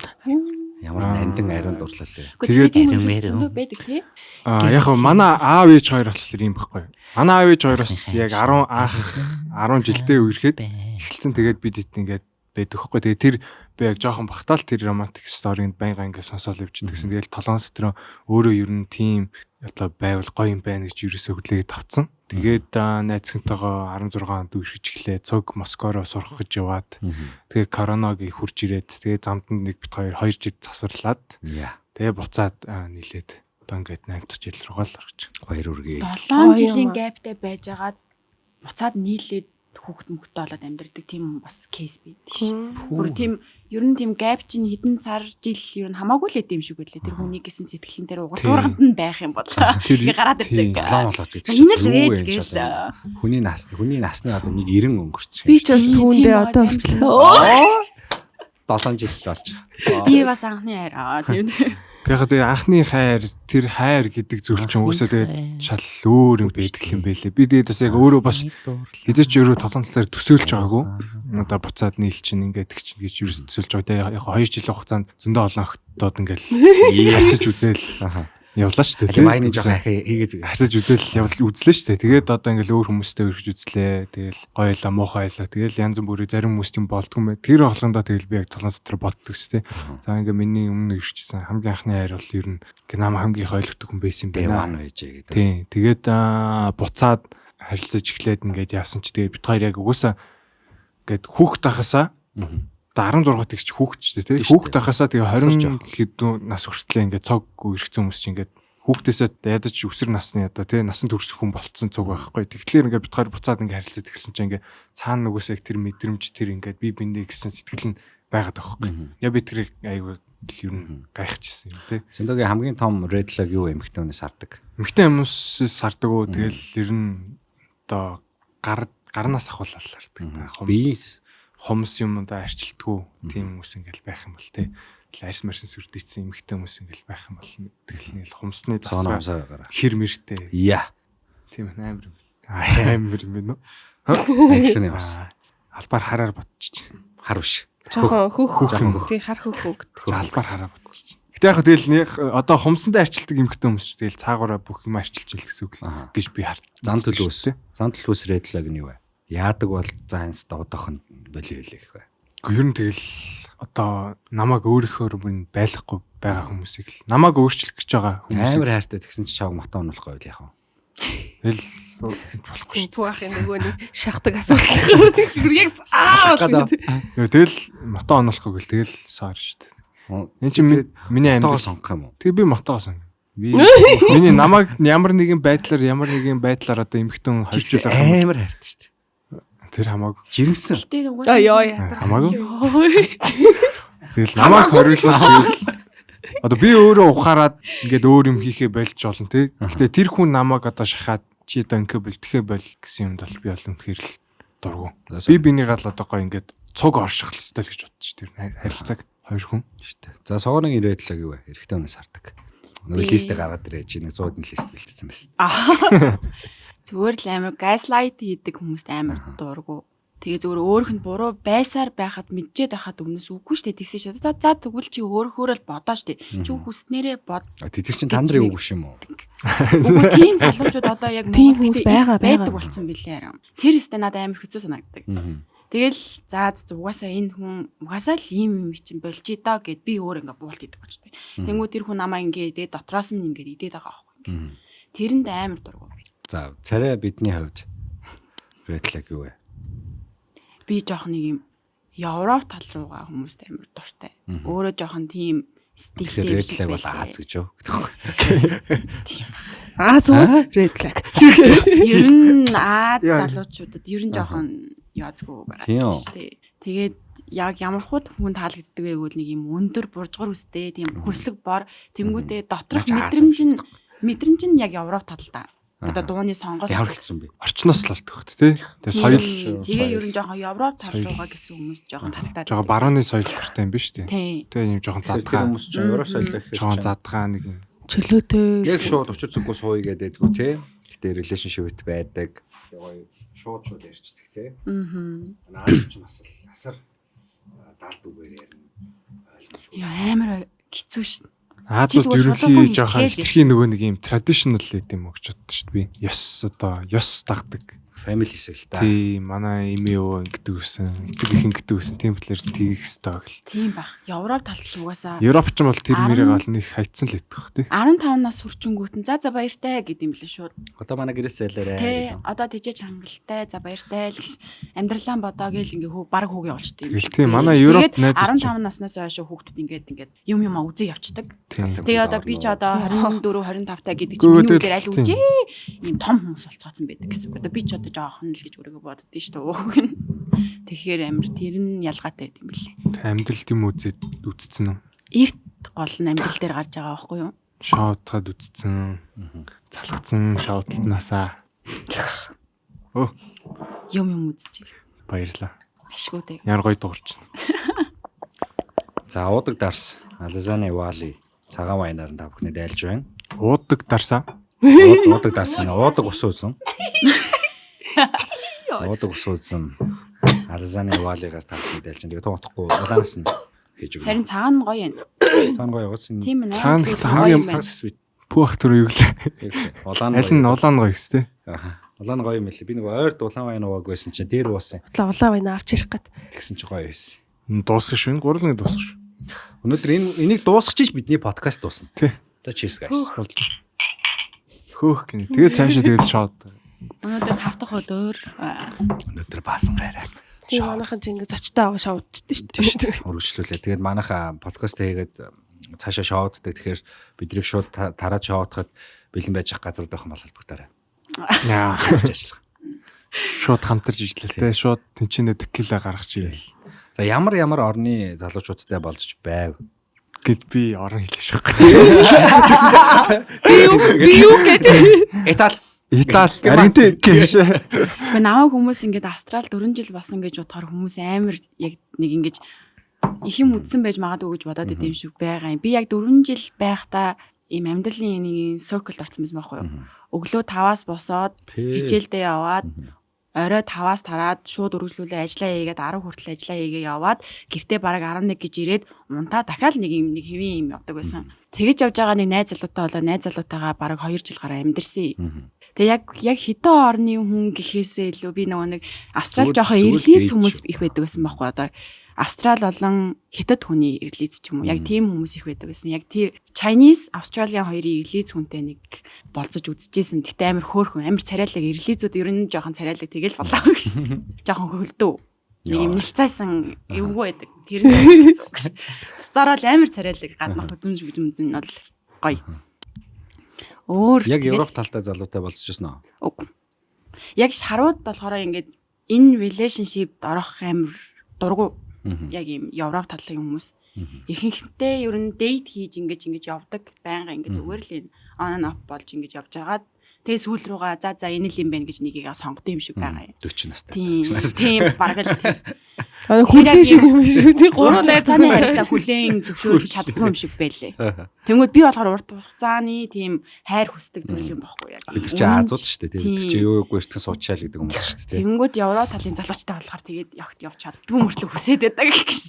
Speaker 2: Ямар нандин ариун дурлалээ.
Speaker 3: Тэгээд юм байдаг тий.
Speaker 5: Яг манай аав ээж хоёр болохоор юм байхгүй. Манай аав ээж хоёроос яг 10 жилдээ үерхэд эхэлсэн. Тэгээд бид ингээд байдаг байхгүй. Тэгээд тэр би яг жоохон багтаал тэр романтик сторинд байнга ингээд сонсоол явчихдаг гэсэн. Тэгэл толгоон дотор өөрөө ер нь тийм одоо байвал гоё юм байна гэж ерөөсөө хүлээгээд тавцсан. Тэгээд найзхантайгаа 16 онд үргэж эхлээ. Цог Москвороо сурах гэж яваад тэгээд короногийн хурж ирээд тэгээд замд нэг бит 2 жил засварлаад тэгээд буцаад нийлээд одоо ингээд 8 дахь жил рүү гал орж.
Speaker 2: Хоёр үргээ.
Speaker 3: 7 жилийн гэптэй байжгаад буцаад нийлээд хүүхэд мөхтэй болоод амьдэрдэг тийм бас кейс байдаг шээ. Бүр тийм ер нь тийм гэп чинь хэдэн сар жил ер нь хамаагүй л эдэм шиг үлээ. Тэр хүний гэсэн сэтгэлэн дээр угдуурганд нь байх юм бодлоо. Тэгээ гараад ирдэг.
Speaker 2: Улаан болоод гэж.
Speaker 3: Энэ л ээж гээл.
Speaker 2: Хүний насны одоо нэг 90 өнгөрч.
Speaker 4: Би ч бас түүндээ одоо хүртэл
Speaker 2: 7 жил болж.
Speaker 3: Би бас анхны хайр. Тийм.
Speaker 5: Тэгэхээр анхны хайр тэр хайр гэдэг зүйл чинь уусаа тэгээд шал өөр юм байдаг юм байлээ. Би тэгээд бас яг өөрөө бас хэдэж өөрөө толон талаар төсөөлж байгаагүй. Одоо буцаад нийл чинь ингээд тэг чинь гэж ерөөс төсөөлж байгаа. Яг 2 жилийн хугацаанд зөндөө олон охтод ингээд харьцаж үзээл явлаа шүү дээ.
Speaker 2: Майны жоох хийгээд
Speaker 5: харьцаж үзээл үзлээ шүү дээ. Тэгээд одоо ингээд өөр хүмүүстэй өргөж үзлээ. Тэгэл гоёла муухайлаа. Тэгэл янз бүрийн зарим хүмүүс юм болдгоо мэ. Тэр хоолондоо тэгэл би яг толон дотор боддог шүү дээ. За ингээд миний өмнө ирчихсэн хамгийн анхны хайр бол ер нь нам хамгийн их ойлгодог хүн байсан юм байна.
Speaker 2: Бэван байжээ гэдэг.
Speaker 5: Тийм. Тэгээд буцаад харилцаж эхлээд ингээд яасан ч тэгээд бит хоёр яг угаасаа ингээд хүүхд тахасаа 16 тэгч хүүхд ч тий. Хүүхд тахасаа тэгээ 20 гэхэд нас хүртлээ ингээд цог үргэцсэн хүмүүс чинь ингээд хүүхдээсээ ядаж өсөр насны одоо тий насан турш хүн болцсон цог байхгүй. Тэгэхээр ингээд бит хоёр буцаад ингээд харилцаад эхэлсэн чинь ингээд цаана нүгөөсөө их тэр мэдрэмж тэр ингээд би биндээ гэсэн сэтгэл нь байгаад байгаа байхгүй. Я би тэрийг айгүй ер нь гайхчихсан юм тий.
Speaker 2: Зөндөөгийн хамгийн том red flag юу эмхтэн хүнээс хардаг.
Speaker 5: Эмхтэн хүмүүсээс хардаг уу тэгэл ер нь одоо гарнаас ахуулаад хардаг. Хомс юм одоо арчилдаггүй тийм хүмүүс ингээл байх юм бол тий. Арьс марсан сүрдийцсэн эмхтэн хүмүүс ингээл байх юм бол тэгэл нэг хомсны тасраа хэр мэртэй.
Speaker 2: Яа.
Speaker 5: Тийм амар юм. Амар юм байна уу?
Speaker 2: Ахлын юмс.
Speaker 5: Албаар хараар бодчих.
Speaker 2: Хар биш.
Speaker 4: Жохон хөөх. Тий хар хөөх.
Speaker 5: Албаар хараа бодчих. Гэтэ яг тэгэл одоо хомсондоо арчилдаг эмхтэн хүмүүс ч тэгэл цаагаараа бүх юм арчилж ил гэсэн үг л гэж би хард.
Speaker 2: Зан төлөөс. Зан төлөөс red flag нь юу вэ? Яадаг бол заанс доодох нь болио хэлэх вэ?
Speaker 5: Гэхдээ ер нь тэгэл одоо намайг өөрийнхөө өмнө байлгахгүй байгаа хүмүүсийг л намайг өөрчлөх гэж байгаа хүмүүс
Speaker 2: амар хайртай тэгсэн чи чав мото онолохгүй байл яах вэ?
Speaker 5: Эл болохгүй шүү.
Speaker 4: Пуахын нөгөө нэг шахдаг асуулт. Яг заавал
Speaker 5: тэгэл мото онолохгүй гэл тэгэл соор шүү дээ. Энд чинь миний
Speaker 2: мотогоо
Speaker 5: амьдрал
Speaker 2: сонгох юм уу?
Speaker 5: Тэгээ би мотогоо сонгоно. Миний намайг ямар нэгэн байдлаар одоо эмхтэн хожуулах
Speaker 2: амар хайртай шүү дээ.
Speaker 5: Тэр хамаагүй.
Speaker 2: Жирэмсэн.
Speaker 5: Хамаагүй. Тэгэл намайг хориглол одоо би өөрөө ухаарад ингээд өөр юм хийхээ болж болно тий. Гэтэ тэр хүн намайг одоо шахаад чи одоо ингээ бэлтгэхээ бол гэсэн юмд бол би бол үнэхээр л дургу. Би бинийгаа л одоо гоо ингээд цуг орших л өстой л гэж бодчих тэр харилцааг хоёр хүн
Speaker 2: шүү дээ. За согооныг ирээдлээ гэв. Хэрэгтэй өнөөс хардаг. Нөгөө листэ гаргаад ирээ чи нэг 100-ын лист бэлтсэн байсан.
Speaker 3: Зүгээр л амар газлайт хийдэг хүмүүст амар дургу. Тэгээ зүгээр өөрөнд буруу байсаар байхад мэдчихэд байхад өмнөөс үгүй штэ тэгсэн шүү. За тэгвэл чи өөрөөр л бодоо штэ. Чи хүснээрээ бод.
Speaker 2: Тэд чинь та нарын үг биш юм уу?
Speaker 3: Үгүй тийм залуучууд одоо яг
Speaker 4: тийм хүмүүс байдаг
Speaker 3: болсон билээ. Тэр өстө надад амар хэцүү санагддаг. Тэгэл за угаасаа энэ хүн угаасаа л ийм юм чинь болчих доо гэд би өөр ингээ буулт идэг болчтой. Тэнгүү тэр хүн намаа ингээ идээд дотроос нь ингээ идээд байгаа аахгүй. Тэрэнд амар дургу.
Speaker 2: За царай бидний хувьд рэтлэг юу вэ?
Speaker 3: Би жоох нэг юм Европ тал руугаа хүмүүст амар дуртай. Өөрөө жоохон тийм стилтэй
Speaker 2: рэтлэг бол Аз гэж юу?
Speaker 3: Тийм.
Speaker 4: Аз уус рэтлэг.
Speaker 3: Ер нь Аз залуучуудад ер нь жоохон яазгүй байгаа шүү дээ. Тэгээд яг ямар хут хүн таалагддаг вэ гэвэл нэг юм өндөр буржгар үстэй тийм хөрслөг бор тэнгүүтээ доторх мэдрэмж нь яг Европ талдаа. Одоо дууны сонголт
Speaker 2: ямар хэцүү бэ?
Speaker 5: Орчноос л болдог хөт тий. Тэгээ соёл
Speaker 3: тэгээ ер нь жоохон Европ тал руугаа гэсэн хүмүүс жоохон таалагдаад.
Speaker 5: Жоохон барууны соёл хүртэй юм биш тий. Тэгээ юм жоохон задгаа.
Speaker 2: Хүмүүс ч Европ соёл гэхээр
Speaker 5: жоохон задгаа нэг юм
Speaker 4: чөлөөтэй.
Speaker 2: Яг шууд учир зүггүй сууя гэдэг тий. Гэтэ relationship байдаг. Шууд ярьцдаг тий. Наад ч бас асар даалд үгээр ярина.
Speaker 3: Яа амар хэцүү шин.
Speaker 5: Аадууд ерөнхий жоохон хитрхи нөгөө нэг юм traditional гэдэг юм өгч боддоо шүү дээ би. Ёс дагдаг.
Speaker 2: Family стайл та.
Speaker 5: Тийм, манай эми юу ингэдэг үсэн, эцэг их ингэдэг үсэн, тийм болохоор тгийх стайл.
Speaker 3: Тийм баг. Европ талч угаасаа.
Speaker 5: Европч юм бол тэр мэрийг гал нэг хайцсан л өгөх тий.
Speaker 3: 15 нас хүрчингүүт нь за баяртай гэдэг юм лээ шууд.
Speaker 2: Одоо манай гэрээс зайлаарэ.
Speaker 3: Тий, одоо тэжээж хангалтай, за баяртай л гэж амьдралаа бодоо гэл ингээ баг хүүгээ олчтой юм.
Speaker 5: Тийм, манай Европ найз
Speaker 3: 15 наснаас хойш хүүхдүүд ингээд юм үзээ явцдаг. Тэгээ одоо би ч одоо 24 25 та гэдэг чинь миний үгээр аль үжээ ийм том хүмүүс болцооцсон байдаг гэсэн. Одоо би ч одоо жоохон л гэж өөрийгөө боддөө шүү дээ. Тэгэхээр амир тэр нь ялгаатай юм билээ.
Speaker 5: Амьдралд юм үзсэн үү?
Speaker 3: Эрт гол нь амьдрал дээр гарч байгаа байхгүй юу?
Speaker 5: Шоутгаад үзсэн. Залхацсан шоутлтнаасаа.
Speaker 3: Юм үзчих.
Speaker 5: Баярлаа.
Speaker 3: Ашгүй дээ.
Speaker 5: Яар гоё дуурч.
Speaker 2: За уудаг дарс. Алазаны вали цагаан вайнаар та бүхний дайлж байна.
Speaker 5: Уудаг дарсаа.
Speaker 2: Уудаг дарс гэнэ. Уудаг ус үзэн. Уудаг ус үзэн. Алазаны валигаар та бүхний дайлж байна. Тэгээ туутахгүй улаанаас нь хийж өгнө.
Speaker 3: Харин цагаан нь гоё юм.
Speaker 2: Цагаан гоё уус.
Speaker 3: Тийм ээ.
Speaker 5: Цагаан хамгийн
Speaker 2: свит.
Speaker 5: Пүүх төр юу гэлээ.
Speaker 2: Улаан
Speaker 5: аль нь улаан гоё гэстэй.
Speaker 2: Улаан гоё юм лээ. Би нэг ойрд улаан вайн уугааг байсан чинь дээр уусан.
Speaker 4: Улаан вайн авч ярих гээд.
Speaker 2: Тэгсэн чинь гоё байсан.
Speaker 5: Дуусгах шин гурлын дуусгах шүү.
Speaker 2: Өнөөдөр энийг дуусгах бидний подкаст дуусна.
Speaker 5: Тий.
Speaker 2: За cheers guys.
Speaker 5: Хөөх гинэ. Тэгээд цаашаа тэгээд шоод.
Speaker 3: Өнөөдөр 5 дахь өдөр.
Speaker 2: Өнөөдөр баасан гайраа.
Speaker 4: Тийм манайхан ч ингэ зочтой аваа шоудчихдээ шүү дээ.
Speaker 2: Үргэлжлүүлээ. Тэгээд манайха подкаст хийгээд цаашаа шоуддаг. Тэгэхээр бидрийг шууд тараад шоудахад бэлэн байж ах газар байх юм бол албагтаарай.
Speaker 5: Яа.
Speaker 2: Ажиллах.
Speaker 5: Шууд хамтарч ижлээ. Тэгээд шууд тэнцэнэ текила гаргах чивэл.
Speaker 2: За ямар орны залуучуудтай болж байв
Speaker 5: гэд би орон хэлэх шээ.
Speaker 4: Би юу гэж
Speaker 2: Итали
Speaker 5: Аргентин гэж.
Speaker 3: Гэхдээ намайг хүмүүс ингээд Австрал 4 жил болсон гэж бодохоор хүмүүс амар яг нэг ингэж их юм үдсэн байж магадгүй гэж бодоод идэв шиг байгаа юм. Би яг 4 жил байхдаа ийм амьдралын нэг юм circle орсон байсан байхгүй юу? Өглөө 5-аас босоод хичээлдээ яваад орой 5-аас тараад шууд үргэлжлүүлээ ажиллаа хийгээд 10 хүртэл ажиллаа хийгээ яваад гэртээ бараг 11 гэж ирээд унтаа дахиад нэг хэвийн юм явдаг байсан. Тэгэж явж байгаа нэг найз залуутай болоо найз залуутайгаа бараг 2 жил гараа амьдэрсэн. Тэгээ яг хэдэн орны хүн гэхээсээ илүү би нэг Австрал жоохон ирлиз хүмүүс их байдаг байсан байхгүй одоо Австрал болон хятад хүний ирлиз ч юм уу яг тийм хүмүүс их байдаг байсан. Яг тэр Chinese Australian хоёрын ирлиз хүнтэй нэг болцож үзчихсэн. Гэтэ амар хөөрхөн амар царайлаг ирлизүүд ер нь жоохон царайлаг тэгэл болоо гэж. Жоохон хөлдөө. юм нэлцайсан эвгүй байдаг. Тэр нь зүг гэсэн. Бусдаар бол амар царайлаг гаднах үзмж нь бол гоё. Өөр
Speaker 2: яг Европ талтай залуутай болчихсон уу?
Speaker 3: Үгүй. Яг шарууд болохоор ингээд энэ relationship орох амар дургу. Яг юм Европ талын хүмүүс. Ихэнхдээ ер нь date хийж ингэж явдаг. Байнга ингэ зүгээр л энэ on and off болж ингэж явж байгаад тэгээ сүүл рүүгээ за энэ л юм байна гэж нэгийг сонгодог юм шиг байгаа юм.
Speaker 2: 40 настай.
Speaker 3: Тийм бараг л тийм.
Speaker 4: Хүлээн шиг юм шүү тий.
Speaker 3: Гурван найзааны харилцаа хүлээн зөвшөөрөх чаддгүй юм шиг байлээ. Тэнгүүд би болохоор урт хугацааны тийм хайр хүсдэг төрөл юм байхгүй яг.
Speaker 2: Бид чи Азууд шүү дээ тийм. Чи юу юугүй эртхэн суучаал гэдэг хүмүүс шүү дээ.
Speaker 3: Тэнгүүд Евро талын залуучтай болохоор тэгээд явж чаддгүй мөртлөө хүсээд байдаг гэж.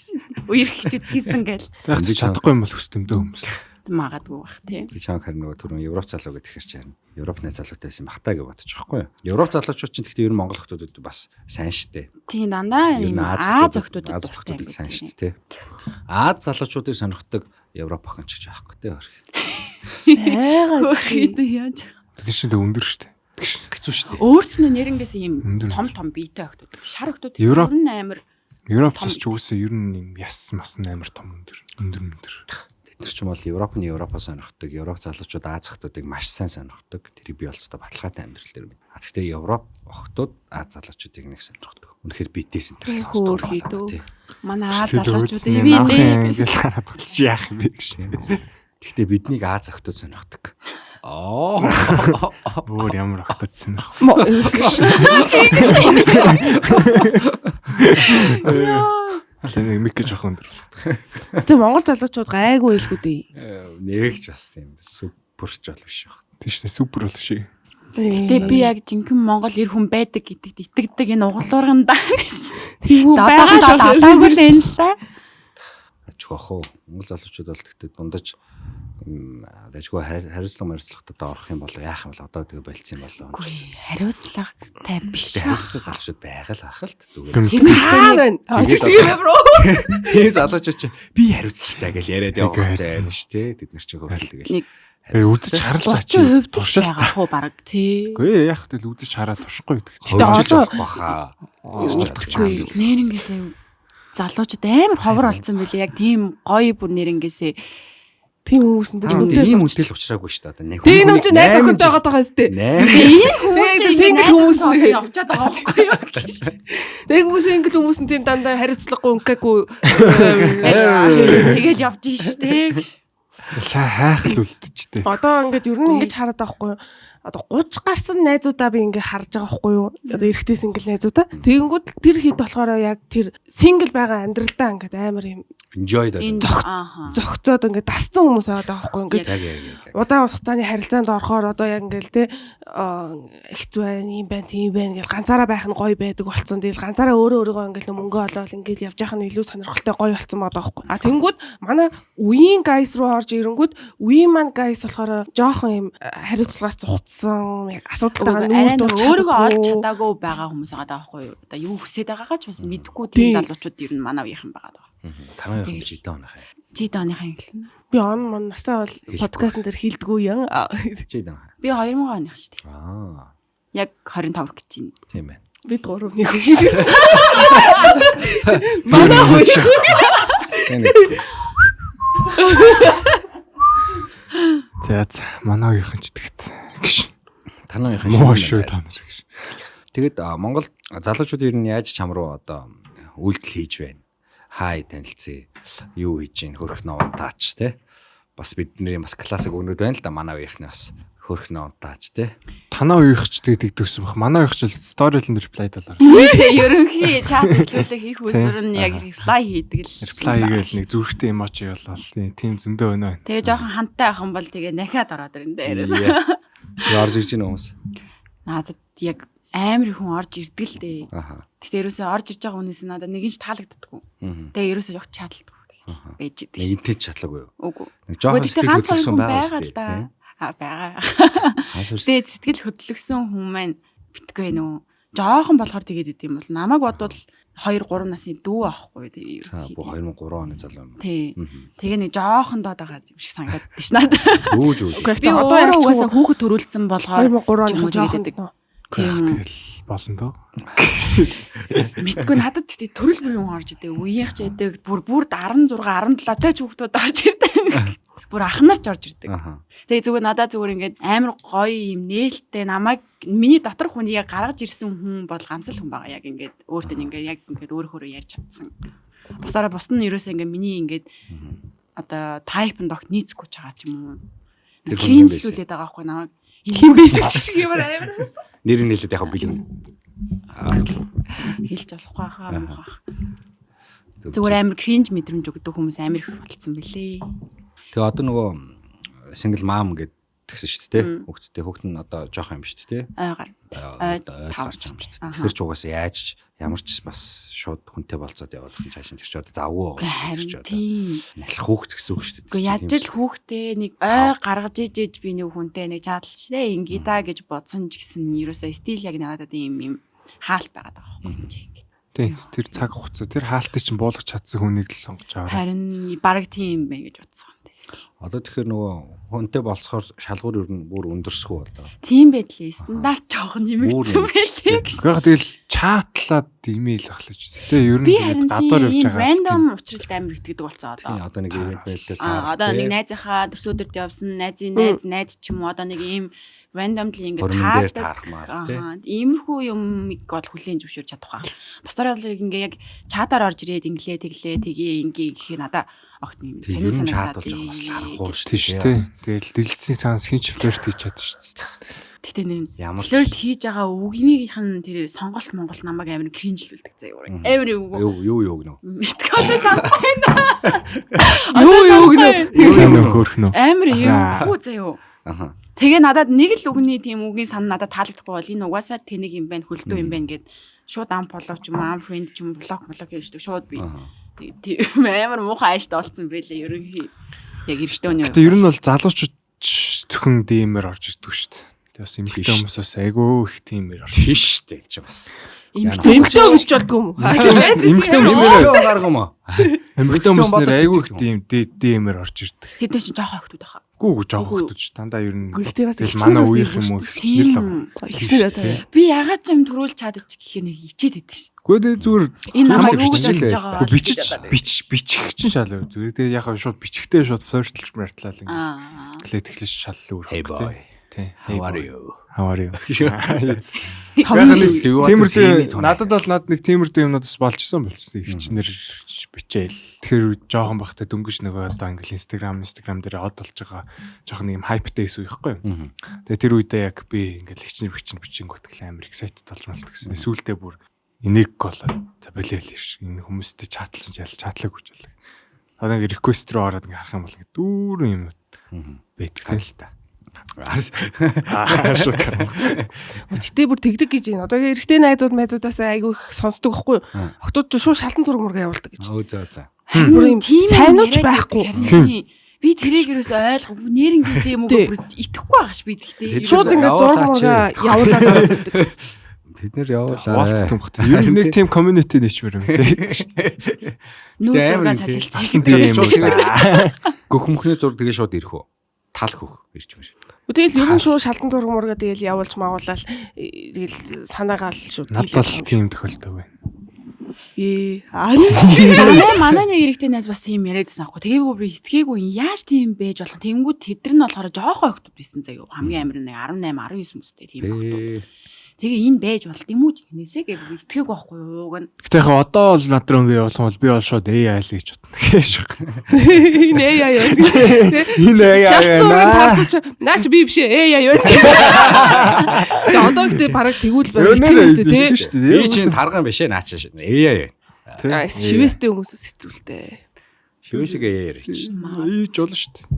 Speaker 3: Үерхэж үзхийсэн гээл.
Speaker 5: Тэгээд чадахгүй юм бол хүсдэмдөө хүмүүс.
Speaker 3: Магадгүй бах тийм.
Speaker 2: Би чамд харин нөгөө түрүүн Европ залуу гэдэг хэрэг чинь Европ найз залуутай байсан бах таа гэж бодож байгаа байхгүй юу? Европ залуучууд чинь гэхдээ ер нь Монгол хүмүүс бас сайн штэ.
Speaker 3: Тийм дандаа юм Аз охтуудад
Speaker 2: сайн штэ тий. Аз залуучуудыг сонирхдаг Европ охин ч гэж байхгүй тий.
Speaker 3: Айгаа хэд яаж.
Speaker 5: Тэр чинь өндөр штэ.
Speaker 2: Хэцүү штэ.
Speaker 3: Өөрт нь нэрэнгээс ийм том биетэй охтууд. Шар охтууд амар
Speaker 5: Европоос ч үгүй ер нь юм яс мас амар том өндөр.
Speaker 2: Тэр ч юм бол Европоос сонирхдаг, Европ залуучууд Аз охтуудыг маш сайн сонирхдаг. Тэрийг би олцтой баталгаатай амьдрал дээр. Гэхдээ Европ охтууд Аз залуучуудыг нэг сонирхдаг. Үнэхээр бидээс энэ төр сонсдог болоо тий.
Speaker 3: Манай Аз залуучуудыг би
Speaker 5: ингэж хараад тулж яах юм бэ гэж.
Speaker 2: Гэхдээ биднийг Аз охтууд сонирхдаг.
Speaker 5: Өөр ямар охтод сонирх. Нэг мик гэж охин өндөр болох.
Speaker 4: Гэтэ Монгол залуучууд гайгүй илгүү дээ.
Speaker 2: Нэгч бас тийм суперч бол биш баг.
Speaker 5: Тийш дээ супер бол шиг.
Speaker 3: Тэгээ би яг жинхэнэ Монгол эр хүн байдаг гэдэгт итгэдэг энэ угалуурганда.
Speaker 4: Тэгвэл
Speaker 3: байгаа алаагүй л энэ л та.
Speaker 2: Ачхоо Монгол залуучууд бол тэгтээ дундаж дэжгүй хариуцлагатай орох юм бол яах юм бол одоо тэгээ болцсон юм болоо.
Speaker 3: Хариуцлагатай биш.
Speaker 2: Хариуцлагатай залуучууд байгаа л ахалт зүгээр. Тийм залуучууд чи би хариуцлагатай гэж яриад явах юм биш те. Бид нар чи хөрөл тэгэл.
Speaker 5: Үзэж харлаа чи.
Speaker 3: Туршилт байгаа хөө баг тий.
Speaker 5: Үгүй яах вэ үзэж хараад туршихгүй гэдэг
Speaker 2: чинь. Одоо баха.
Speaker 3: Нэрнгээсээ залуучууд амар ховор болсон билээ. Яг тийм гоё бүр нэрнгээсээ
Speaker 4: тийм хүмүүс нь бүр
Speaker 2: ийм үдэл уучраагүй шүү дээ. Нэг
Speaker 4: тийм юм чи найз охинтой байгаа даа зү.
Speaker 3: Тийм хүмүүс нь явжаад байгаа байхгүй юу?
Speaker 4: Тэг хүмүүс нь тийм дандаа хариуцлагагүй өнгөгүй
Speaker 3: тэгэл явж ийн штэ.
Speaker 5: Сайн хайх л үлдчихтэй.
Speaker 4: Одоо ингээд ер нь ингэж хараад байгаа байхгүй юу? Одоо 30 гарсан найзуудаа би ингээ харж байгаа байхгүй юу? Одоо эрэгтэй сингл найзуудаа. Тэгэнгүүт тэр хэд болохоор яг тэр сингл байгаа амьдралдаа ингээд амар юм
Speaker 2: enjoy
Speaker 4: зөгцөөд ингээд дасцсан хүмүүс аваад байгаа байхгүй ингээд удаан хугацааны харилцаанд орохоор одоо яг ингээд те ихц байна юм байна тийм байна гэж ганцаараа байх нь гоё байдаг болсон. Тэгэл ганцаараа өөрөөгөө ингээд мөнгө олоод ингээд явж явах нь илүү сонирхолтой гоё болсон байгаа байхгүй. А тэнгүүд манай үеийн guys руу орж ирэнгүүд үеийн маань guys болохоор жоохон юм хариуцлагаас цугцсан асуудалтайгаа нүүрдүүлж
Speaker 3: өөрийгөө олж чадаагүй байгаа хүмүүс байгаа байхгүй юу? Одоо юу хүсэж байгаагаа ч бас мэдэхгүй тийм залуучууд ер нь манай үеийнхэн байгаа даа.
Speaker 2: Танай юм чи даа онохаа.
Speaker 3: Чи даа оныхаа хэлнэ.
Speaker 4: Би он насаа бол подкастн дээр хэлдэггүй юм.
Speaker 2: Чи даа.
Speaker 3: Би 2000 оных шүү дээ. Яг 25 гэж байна.
Speaker 2: Тийм байна.
Speaker 4: Би 3-ны хүн. Манай хүн.
Speaker 5: За манай үеийнхэн ч тэгт.
Speaker 2: Танай үеийнхэн
Speaker 5: шүү та нар гэж.
Speaker 2: Тэгэд Монгол залуучууд ер нь яаж чам руу одоо үйлдэл хийж байна? Хай танилцъя. Юу хийж гин хөрөх нуутаач те. Бас бидний бас классик өгнөд байна л да манай үеийнхний бас хөрөх нуутаач те.
Speaker 5: Танаа үеийнхч гэдэг төсөм бах. Манай үеийнхч л story-д reply талаар.
Speaker 3: Ерөнхий чат хэлүүлээ хийх үсэр нь яг reply хийдэг л.
Speaker 5: Reply гээл нэг зүрхтэй эможи болол тийм зөндөө өнөө.
Speaker 3: Тэгээ жоохон хантай ахын бол тэгээ нахиад ороод ирэн дээрээс.
Speaker 2: Орж ирж гин хүмүүс.
Speaker 3: Надад яг амар хүн орж ирдэг л дээ. Гэхдээ ерөөсөө орж ирж байгаа хүнээс надад нэг нь ч таалагддаггүй. Тэгээ ерөөсөө явах чадалдаггүй байж идэг.
Speaker 2: Нэг нь ч чадлаагүй юу?
Speaker 3: Үгүй.
Speaker 2: Нэг жоохон сэтгэл хөдлөсөн байгаа
Speaker 3: л да. Байгаа. Тэгээ сэтгэл хөдлөсөн хүн маань битгүй нөө. Жоохон болохоор тэгээд идэм бол намайг бодвол 2 3 насны дүү аахгүй тэгээ ерөөхдөө
Speaker 2: 2003 оны залуу юм.
Speaker 3: Тий. Тэгээ нэг жоохон доод байгаа юм шиг санагдаад тийш надад.
Speaker 2: Өөж.
Speaker 3: Би одоо угаасаа хүүхэд төрүүлсэн болохоор
Speaker 4: 2003 оны жоохон
Speaker 5: Тэгэл болно доо.
Speaker 3: Мэдгүй надад тэгтээ төрөл бүр юм орж идэг. Үеийнх ч яадаг бүр 16 17 таач хүүхдүүд орж ирдэг. Бүр ахнарч орж ирдэг. Тэгээ зүгээр надад зүгээр ингээд амар гоё юм нээлттэй намайг миний доторх хүнийг гаргаж ирсэн хүн бол ганц л хүн байгаа. Яг ингээд өөртөө ингээд яг ингээд өөрөө ярьж чадсан. Бусдаараа бусд нь ерөөсөө ингээд миний ингээд одоо тайпнд огт нийцэхгүй ч байгаа ч юм уу. Кринжлүүлээд байгаа байхгүй намайг. Хин байсан ч шиг ямар амар.
Speaker 2: Нэр нь хэлээд яг бэлэн.
Speaker 3: Хэлж болохгүй хаа муухай. Зүгээр амар кринж мэдрэмж өгдөг хүмүүс амар их болцсон бэлээ.
Speaker 2: Тэгээ одоо нөгөө single mom гэдэг тэгсэн шүү дээ. Хүүхэд нь одоо жоох юм шүү дээ. Ойлгарч юм шүү дээ. Тэгэхээр ч угаасаа яаж ямар ч бас шууд хүнтэй болцоод явах юм цаашаа тэр ч одоо завгүй байгаа шүү дээ. Налах хүүхэд гэсэн үг шүү дээ.
Speaker 3: Гэхдээ яаж л хүүхдээ нэг ой гаргаж ижиж би нэг хүнтэй нэг чадалчтэй ингээ да гэж бодсон ч гэсэн ерөөсөө стил яг надад ийм хаалт байгаад байгаа байхгүй юм.
Speaker 5: Тийм тэр цаг хугацаа тэр хаалтыг чинь буулгах чадсан хүнийг л сонгож аваа.
Speaker 3: Харин баг тийм байх гэж бодсон.
Speaker 2: Одоо тэгэхээр нөгөө хүнтэй болцохоор шалгуур ер нь бүр өндөрсгөө одоо.
Speaker 3: Тийм байдлаа стандарт жоох нэмэгдсэн байлээ.
Speaker 5: Гэхдээ тэгэл чаатлаад имэйл ахлаж тэ ер нь гадаар явж байгаа.
Speaker 3: Рандом учралд амар итгэдэг болцоо одоо.
Speaker 2: Одоо нэг ивент байлээ.
Speaker 3: Одоо нэг найзынхаа төрсөдөрт явсан найзын найз ч юм уу одоо нэг ийм randomly ингээд таардаг. Иймэрхүү юмыг бол хүлээн зөвшөөрч чадах ба. Бусдаар бол ингээ яг чатаар орж ирээд инглээ тэгээ ингээ гэхээр надаа огт юм
Speaker 2: сонир санагдаад бас харахгүй
Speaker 5: шүү дээ. Тэгэл дэлгэцийн цаанаас хинч флирт хийж чаддаг шүү дээ.
Speaker 3: Гэтэ нэг флирт хийж байгаа үгнийх нь тэр сонголт Монгол намайг амар кринжлүүлдэг заяа. Амар
Speaker 2: юу гэнэ.
Speaker 3: Мэдгүй санахгүй наа.
Speaker 4: Юу гэнэ.
Speaker 5: Юу хөөрхнө.
Speaker 3: Амар юу заяа. Аха. Тэгээ надад нэг л үгний тийм үгийн сан надад таалагдахгүй бол энэ угаасаа тэнийг юм байна хөлтөө юм байна гэд шууд ам фоллоу ч юм ам фрэнд ч юм блок хийждэг шууд би тийм амар муухай ааштай болсон байлээ ерөнхий яг эргэжтэйний.
Speaker 5: Гэтэ ер нь бол залуучууд зөвхөн димээр орж ирдэг шүү дээ. Тэгээ бас эмэгтэй хүмүүсээс айгүй их тиймэр орж
Speaker 2: тийш шүү дээ гэж бас.
Speaker 4: Эмэгтэй гэж болдгоо юм уу?
Speaker 5: Эмэгтэй хүмүүсээр
Speaker 2: гарга юм аа.
Speaker 5: Эмэгтэй хүмүүсээр айгүй их димээр орж ирдэг.
Speaker 3: Тэд нар чинь жоохон хөвгүүд байгаа.
Speaker 5: Гүү жоох хөтөж дандаа ер нь
Speaker 4: манай
Speaker 5: үеийнх юм уу хичнээн л
Speaker 3: би ягаад ч юм төрүүлж чадчих гэхээр нэг ичээд идэв ш.
Speaker 5: Гэхдээ зүгээр
Speaker 3: энэ намайг юу гэж
Speaker 5: бичих чинь шал зүгээр тэгээ яхаа шууд бичгтээ шууд флиртлж мэртлаа л ингэ клээ тэглэж шал өөр
Speaker 2: хөө тий
Speaker 5: how are you тиймэрдээ надад бол нэг тиймэрдээ юмнуудаас болжсэн болчихсон хичнэр бичээл тэгэхээр жоохон бахтай дөнгөж нөгөө одоо ингээл Instagram дээр од болж байгаа жоохон нэг юм хайптай эсүү ихгүй тэгээ тэр үедээ яг би ингээл хичнэр бичингүүт гэл амар excited болж мэлт гэсэн сүүлдээ бүр энерги болоод за болиал ирш энэ хүмүүстэй чатлсан чатлаг хүчлээ одоо ингээ request руу ороод ингээ харах юм бол ингээ дүүрэн юм байдаг л та.
Speaker 4: Тэгтээ бүр тэгдэг гэж байна. Одоо эрэгтэй найзуудаас айгүй их сонсдог байхгүй юу? Октод шууд шалтан зураг мурга явуулдаг гэж.
Speaker 2: За.
Speaker 4: Бүр юм сайнууч байхгүй.
Speaker 3: Би тэрийг ерөөсөй ойлгохгүй нэрнгээсээ юм уу итгэхгүй байгаа ш би тэгтээ.
Speaker 4: Шууд ингээд зураг мурга явуулаад байдаг гэсэн.
Speaker 2: Тэд нэр явуулаа.
Speaker 5: Ер нь нэг тийм community нэчмэр юм тий.
Speaker 3: Нүүргээ сахилцсан.
Speaker 2: Гөхмөхний зураг тэгээ шууд ирэх үү? Тал хөх ирж мэр.
Speaker 4: Тэгэл ер нь шууд шалтан зураг мурга тэгэл явуулж маавуулаад тэгэл санаагаал шууд
Speaker 5: надад тийм тохиолддог байна.
Speaker 3: Манай нэг эрэгтэй найз бас тийм яриадсан аахгүй. Тэгээгүй би итгээгүй яаж тийм байж болох. Тэнгүүд тэдэр нь болохоор жоохон охтууд байсан заяа. Хамгийн амар нэг 18 19 хүмүүстэй тийм охтууд. Тэгээ энэ байж болт юм уу гинээсээ гэж итгээгүй байхгүй юу гэн.
Speaker 5: Гэтэ яг одоо бол над руу ингэ явуулсан бол би бол шууд AI л гэж бодно.
Speaker 4: Энэ AI юу?
Speaker 5: Энэ AI
Speaker 4: наа. Наач би биш AI юу? Тэгээ одоо ихтэй бараг тэгүүл байх тийм үү те.
Speaker 2: Би чинь тарган биш ээ наач AI.
Speaker 4: Шивэстэй хүмүүсээс хэцүүлтэй.
Speaker 2: Шивэсэг AI гэж.
Speaker 5: Ийж болно шүү дээ.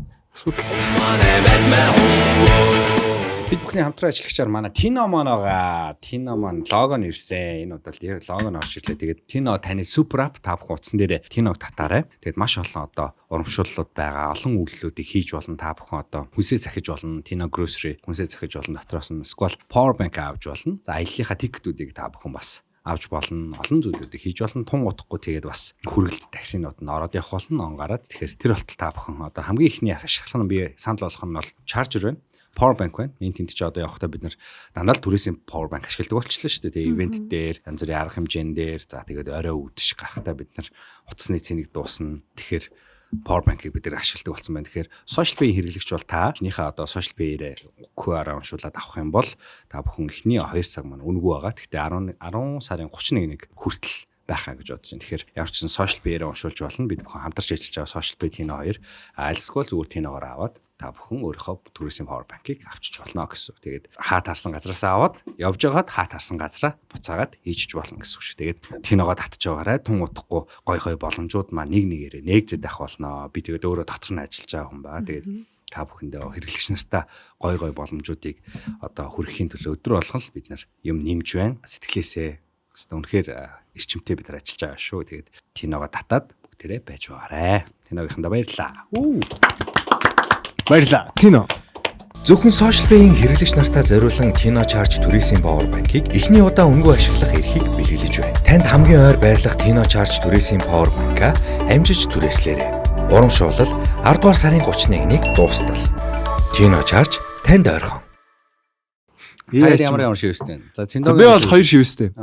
Speaker 2: Бид бүхний хамтран ажиллагчаар манай Тино моноога Тино мон лого нь ирсэн. Энэ удаад лого нь орж ирлээ. Тэгээд Тино таны супер ап та бүхэн утсан дээр Тиног татаарай. Тэгээд маш олон одоо урамшууллууд байгаа. Олон үйлдэлүүдийг хийж болно. Та бүхэн одоо хүнсээ захиж болно. Тино grocery хүнсээ захиж болно. Дотроос нь Squall power bank авч болно. За аяллахаа тикетүүдийг та бүхэн бас авч болно. Олон зүйлүүдийг хийж болно. Тун утахгүй тэгээд бас хүргэлт таксинууд нь ороод явах болно. Он гараад тэгэхээр тэр болтол та бүхэн одоо хамгийн ихний ашиглах нь би санал болгох нь бол charger байна. power bank байна. Миний тэнд ч одоо явахдаа бид нар дандаа л түрээсийн power bank ашигладаг болчихлоо шүү дээ. Тэгээ ивент дээр янз бүрийн арга хэмжээнд дээр за тэгээд орой үдэш гарахтаа бид нар утасны цэнийг дуусна. Тэгэхээр power bank-ыг бид нар ашигладаг болсон байна. Тэгэхээр social pay хэрэглэгч бол та эхнийхээ одоо social pay-ээр QR-аар уншуулад авах юм бол та бүхэн эхний 2 цаг маань үнэгүй байгаа. Гэхдээ 10 сарын 31-ийг хүртэл байхаа гэж бодож байна. Тэгэхээр ямар ч сан social pay-ээр уншуулж болно. Бид бүхэн хамтарч ажиллаж байгаа social pay Tino 2 альсгүй зүгээр Tino-гоор аваад та бүхэн өөрийнхөө түрээсийн power bank-ыг авчиж болно гэсэн. Тэгээд хаа таарсан газараасаа аваад явж байгаад хаа таарсан газараа буцаагаад хийчих болно гэсэн үг шүү. Тэгээд Tino-гоо татж байгаарай. Тун удахгүй гой боломжууд маань нэг нэгээрээ нээгдэд авах болно. Би тэгээд өөрөө дотор нь ажиллаж байгаа хүн ба. Тэгээд та бүхэндээ хэрэглэгч нартаа гой боломжуудыг одоо хүргэхийн төлөө өдөр болгон л бид нар юм нэмж байна. Сэтгэлээсээ үнэхээр эрчимтэй бид нар ажиллаж байгаа шүү. Тэгээд Tino-гоо татаад бүгдээрээ байж байгаарэ. Tino-гийнхандаа баярлалаа.
Speaker 5: Баярлалаа. Tino.
Speaker 2: Зөвхөн social pay-ийн хэрэглэгч нартаа зориулан Tino Charge түрээсийн power bank-ыг эхний удаа үнэгүй ашиглах эрхийг бэлгэлж байна. Танд хамгийн ойр байрлах Tino Charge түрээсийн power bank-а амжиж түрээслээрэй. Урамшуулал 10 дугаар сарын 31-ний дуустал. Tino Charge танд ойрхон. Хайр ямар шивэстэй. За
Speaker 5: би бол 2 шивэстэй.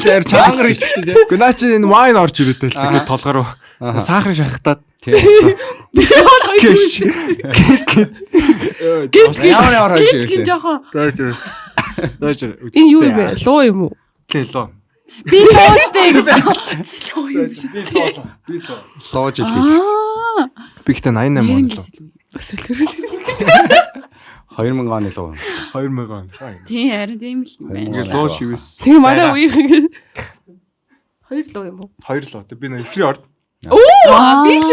Speaker 2: Тэр чангаар ичтэй тий.
Speaker 5: Гэхдээ наа чи энэ wine орж ирээд л тэгээд толгоор сахарын шахахтаад
Speaker 2: тий.
Speaker 4: Би бол 2 шивэстэй.
Speaker 2: Ямар шивэстэй.
Speaker 4: Энэ юу юм бэ? Луу юм уу?
Speaker 5: Тий луу.
Speaker 3: Би луу штэ гэсэн. Луу юм шиг.
Speaker 5: Би луу.
Speaker 2: Луу жил хийлээс.
Speaker 5: Би ихтэй 88 он луу.
Speaker 4: Өсөлөр.
Speaker 2: 2000 оны луу.
Speaker 5: 2000 он.
Speaker 3: Тийм харин тийм л байна.
Speaker 5: Луу шивэс.
Speaker 4: Тийм манай үеийн 2 луу юм уу?
Speaker 5: 2 луу. Би нэ ихний орд.
Speaker 4: Би ч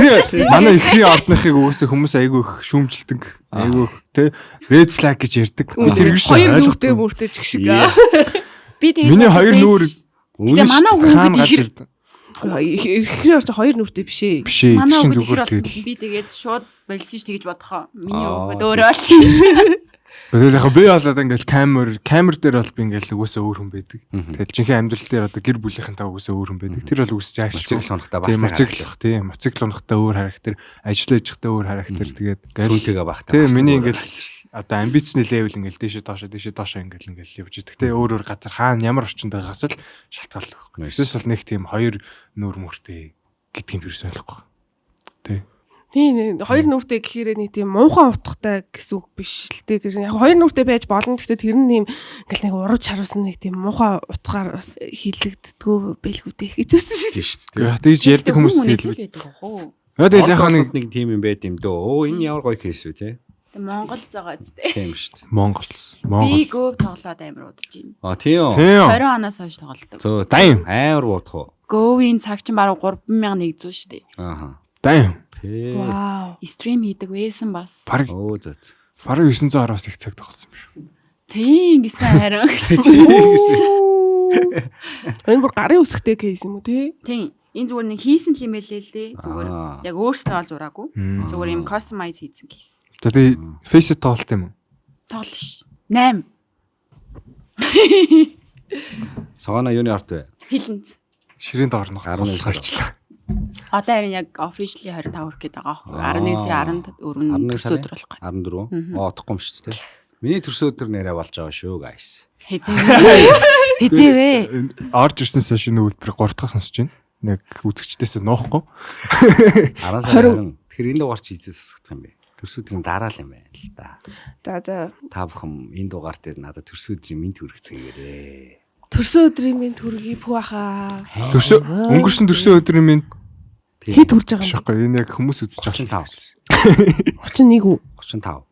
Speaker 4: бас.
Speaker 5: Манай ихний ордныхыг угаасаа хүмүүс айгүй их шүүмжилдэг. Айгүй тий red flag гэж ярьдаг. Би тэр гэж
Speaker 4: ойлгохтой мөртэй ч шиг.
Speaker 3: Би тэгээд
Speaker 5: миний 2 нүүр
Speaker 3: манай хүн бид
Speaker 4: ихний орч 2 нүртэй биш ээ.
Speaker 5: Биш ээ.
Speaker 3: манай
Speaker 5: Чинь
Speaker 3: хүн
Speaker 5: зүгээр
Speaker 3: тэгээд би тэгээд шууд болилсон ш тэгэж бодохоо. Миний өгөөд өөрөө л.
Speaker 5: Тэгээд яг би болоод ингээл камер дээр бол би ингээл угаасаа өөр хүн байдаг. Тэгээд жинхэнэ амьдрал дээр одоо гэр бүлийнхэнтэй угаасаа өөр хүн байдаг. Тэр бол үсэж ааш.
Speaker 2: Моцикл унахтаа бас
Speaker 5: моцикл унахтаа өөр характер, ажиллаж байхдаа өөр характер тэгээд
Speaker 2: түүнтэйгээ багтаа.
Speaker 5: Тэгээд миний ингээл одоо амбицны левел ингээл дээшээ доошоо ингээл явж идэг. Тэгээд өөр газар хаана ямар орчинд байгаас л шалтгаалдаг. Эсвэл бол нэг тийм 2 нүүр мөртэй гэдгийг юу ойлгохгүй. Тэ.
Speaker 4: Тийм 2 нүртэй гэхээр нэг тийм муухай утгатай гэсэн үг биш л дээ. Тэр яг 2 нүртэй байж болно. Гэхдээ тэр нь юм ингээл нэг урууж харуулсан нэг тийм муухай утгаар бас хилэгддгүү байлгүй дээ гэж үсэн.
Speaker 2: Тийм шүү дээ.
Speaker 5: Тэгж ярьдаг хүмүүс хэлбэл.
Speaker 2: Тэгээд яг нэг тийм юм байд юм дөө. Энэ ямар гоё кейс үү те.
Speaker 3: Тэг Монгол збайгаа зү.
Speaker 2: Тийм шүү дээ.
Speaker 5: Монгол.
Speaker 3: Би гов тоглоод амар удаж байна.
Speaker 2: Тийм.
Speaker 3: 20 оноос хойш тоглодог.
Speaker 2: Зөө дайм амаруудах уу.
Speaker 3: Говийн цаг чинь баруун 3100 шүү дээ.
Speaker 2: Ааха.
Speaker 5: Дайм.
Speaker 3: Вау. Стрим хийдэг байсан бас.
Speaker 2: Оо зөө.
Speaker 5: Бараг 910-аас их цаг тоглосон юм шүү.
Speaker 3: Тийм гэсэн харин.
Speaker 4: Энэ бүр гарын үсгтэй кейс юм уу те?
Speaker 3: Тийм. Энэ зүгээр нэг хийсэн л юм байлээ л дээ. Зүгээр яг өөртөө бол зураагүй. Зүгээр юм customize хийсэн кейс.
Speaker 5: За тий face тоглолт юм уу?
Speaker 3: Тоглол ш. 8.
Speaker 2: Согоно юуны арт вэ?
Speaker 3: Хилэнц.
Speaker 5: Ширийн доорнох
Speaker 2: 11 гарчлаа.
Speaker 3: Одоо харин яг officially 25 хүрэх гээд байгаа аахгүй. 11 сарын 14-нд төрсөн өдөр болох гай.
Speaker 2: 14. Одохгүй юм шүү дээ. Миний төрсөн өдөр нэрээ болж байгаа шүү guys.
Speaker 3: Хизээвэ.
Speaker 5: Орж ирсэн сошны үйлдвэр 3 дахь сонсож байна. Нэг үзэгчдээс нуухгүй.
Speaker 2: 10 сарын 20. Тэгэхээр энэ дугаар чи хийзээ сонсох юм бэ? Төрсөн өдрийн дараа л юм байна л да.
Speaker 4: За.
Speaker 2: Та бүхэн энэ дугаар дээр надад төрсөн өдрийн мэд хүргэцгээгээрээ.
Speaker 4: Төрсөн өдрийн минь төргий пүү ахаа.
Speaker 5: Өнгөрсөн төрсөн өдрийн минь
Speaker 4: хэд хүрж байгаа юм?
Speaker 5: Шахгүй энэ яг хүмүүс үзэж байгаа.
Speaker 4: 31 үү?
Speaker 2: 35.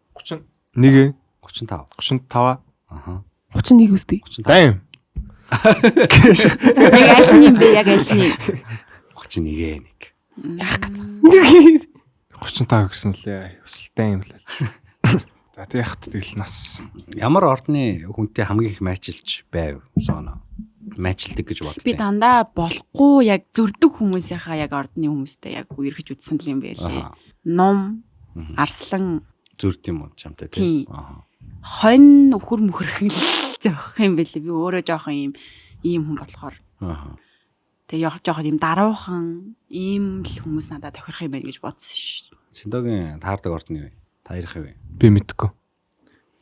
Speaker 5: 31
Speaker 2: 35.
Speaker 5: 35.
Speaker 2: Аха.
Speaker 4: 31 үстэй.
Speaker 5: Дайм.
Speaker 3: Яг альны юм бэ? Яг альны.
Speaker 2: 31 нэг.
Speaker 4: Яах гэдэг.
Speaker 5: 35 гэсэн үлээ. Өсөлттэй юм л. За тэг яхад тэгэл нас.
Speaker 2: Ямар ордны хүнтэй хамгийн их майчилж байв соно. Майчилдаг гэж боддог.
Speaker 3: Би дандаа болохгүй яг зөрдөг хүмүүсийнхаа яг ордны хүмүүстэй яг үерхэж үтсэн л юм байлээ. Ном, арслан
Speaker 2: зүрд юм уу чамтай
Speaker 3: тийм. Хонь өхөр мөхөрхөн л жоох юм байлээ. Би өөрөө жоох ийм хүн болохоор. Тэгээ жоохон юм даруухан ийм л хүмүүс надад тохирох юм байна гэж бодсон шүү.
Speaker 2: Синдогийн таардаг орд нь юу вэ? Та ярих юм.
Speaker 5: Би мэдгүй.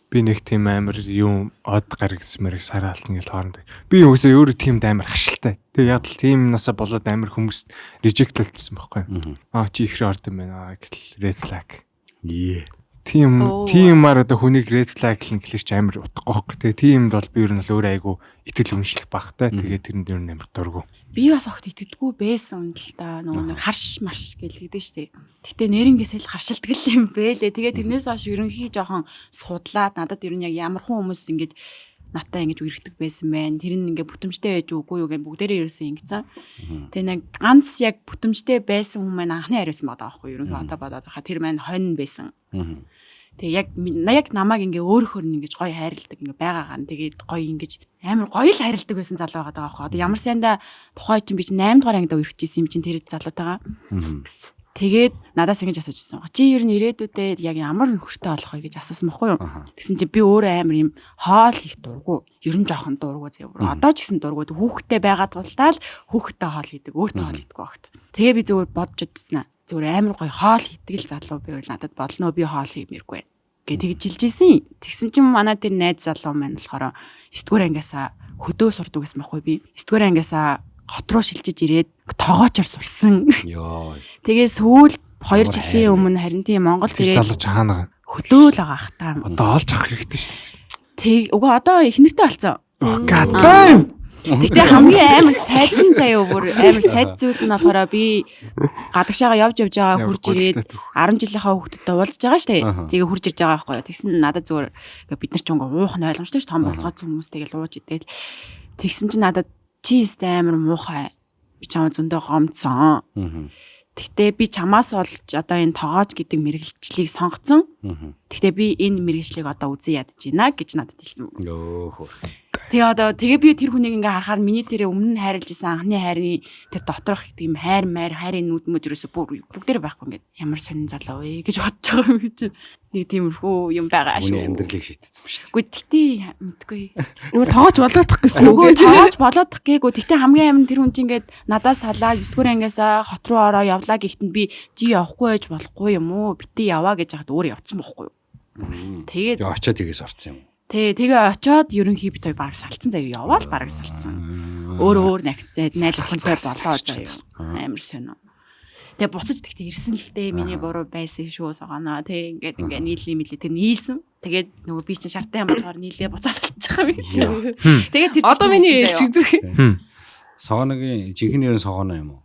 Speaker 5: Би нэг тийм амар юм од гаргасмэрэг сараалтан гэл хооронд. Би үгүйсээ өөрөө тийм амар хашилтай. Тэгээ яг л тийм насаа болоод амар хүмүүс режект болчихсон байхгүй юу? Чи ихрээ орд юм байна гэтэл red flag. Тийм одоо хүнийг red flag хэлэх чи амар утгагүй байхгүй. Тэгээ тиймд бол би ер нь л өөрөө айгу итгэл үнэмшлэх багтай. Тэгээ тэрэнд ер нь амар дургу.
Speaker 3: Би бас огт итгэдэггүй байсан л да. Нөгөө нэг харш марш гэлэгдэн штэ. Гэтэ нэрнгээсээ л харшилдаг юм бэ лээ. Тэгээ тэрнээс хойш ерөнхий жоохон судлаад надад ер нь яг ямар хүн хүмүүс ингэж натаа ингэж үргэлдэг байсан байна. Тэр нь ингээ бүтэмжтэй байж үгүй юу гэж бүгдээрээ ерөөсөө ингэсэн. Тэгээ нэг ганц яг бүтэмжтэй байсан хүн маань анхны хариусан байгаа байхгүй юу? Ерөнхий одоо бодоод байхад тэр маань хонь байсан. Тэгээ яг намайг ингээ өөрөөр нь ингэж гоё хайрладаг ингээ байгаагаар нь тэгээд гоё ингэж амар гоё л хайрладаг байсан залуу байгаа байхгүй. Одоо ямар сайндаа тухай чинь би чинь 8 дугаар ангидаа үргэлжсэн юм чинь тэр залуутайгаа. Тэгээд надаас ингэж асуужсэн. Чи ер нь ирээдүйдээ яг ямар нөхөртэй болох вэ гэж асуусан байхгүй юу? Тэгсэн чинь би өөрөө амар юм хоол хийх дурггүй. Ер нь жоохон дурггүй зэвэр. Одоо ч гэсэн дурггүй. Хүүхдтэй байгаад тултаа л хүүхдтэй хоол хийдэг. Өөртөө хоол хийдэг багт. Тэгээ би зөвөр бодож удсан. Зүгээр амар гоё хоол хийдэг л залуу байвал надад болно би хоол хиймээргүй гэ тэгж жилжсэн. Тэгсэн чинь манай тэр найз залуу маань болохоор 9 дугаар ангиасаа хөдөө сурдаг гэсэн байхгүй би. 9 дугаар ангиасаа хот руу шилжиж ирээд тоогоочор сурсан.
Speaker 2: Йоо.
Speaker 3: Тэгээ сүүл 2 жилийн өмнө харин тийм Монгол
Speaker 5: ирээд залууч хаана
Speaker 3: хөдөө л байгаа ах та.
Speaker 5: Одоо олж авах хэрэгтэй шүү дээ.
Speaker 3: Тэг үгүй одоо ихнэртэй болсон.
Speaker 5: God damn.
Speaker 3: Гэтэ хамгийн амар сайдын заяа бүр амар сайд зүйл нь болохоор би гадагшаага явж байгаа хурж ирээд 10 жилийнхаа хүүхдэдтэй уулзж байгаа штэ. Тэгээ хурж ирж байгаа байхгүй юу. Тэгсэн надад зүгээр бид нар ч ингээ уух нь ойлгомжтой ш том болцооцсон хүмүүстэйгээ ууж идэл. Тэгсэн чинь надад чи өстэй амар муухай. Би чамаа зөндөө гомцсон. Тэгтээ би чамаас олж одоо энэ тоогооч гэдэг мэрэгчлийг сонгоцсон. Тэгтээ би энэ мэрэгчлийг одоо үзэн ядаж байна гэж надад хэлсэн.
Speaker 2: Йоо.
Speaker 3: Тэгээ би тэр хүнийг ингээ харахаар миний тэрэ өмнө нь хайрлаж исэн анхны хайрын тэр доторх тийм хайрын нүдмөд ерөөсө бүгдээр байхгүй ингээ ямар сонин залуу вэ гэж бодож байгаа юм чи. Нэг тиймэрхүү юм байгаа шүү.
Speaker 2: Хүний амьдралыг шийтсэн ба шүү.
Speaker 3: Үгүй тэгтээ мэдгүй.
Speaker 4: Нөгөө тоогооч болоодох гэсэн үг.
Speaker 3: Үгүй тоогооч болоодох гээгүй. Тэгтээ хамгийн амин тэр хүн чинь ингээ надаас салаа 9 дугаар ангиасаа хот руу ороо явлаа гэхтэн би чи явахгүй байж болохгүй юм уу? Битээ яваа гэж хаад өөрөө явцсан байхгүй юу? Тэгээд
Speaker 2: очоод тгээс орсон юм.
Speaker 3: Тэгээ очоод ерөнхий бит хоёр бараг салцсан заяа яваал бараг салцсан. Өөр найз охинтой болоо заяа. Амар сонио. Тэгээ буцаж тэгтээ ирсэн л дээ миний буруу байсан шүү согоно. Тэгээ ингээ нийлээ тэр нийлсэн. Тэгээд нөгөө би чинь шартаа юм болохоор нийлээ буцаа салчих юм чи. Тэгээд тэр
Speaker 4: одоо миний ээлжигдэрх.
Speaker 2: Согоногийн жинхэнэ нэр нь согоно юм уу?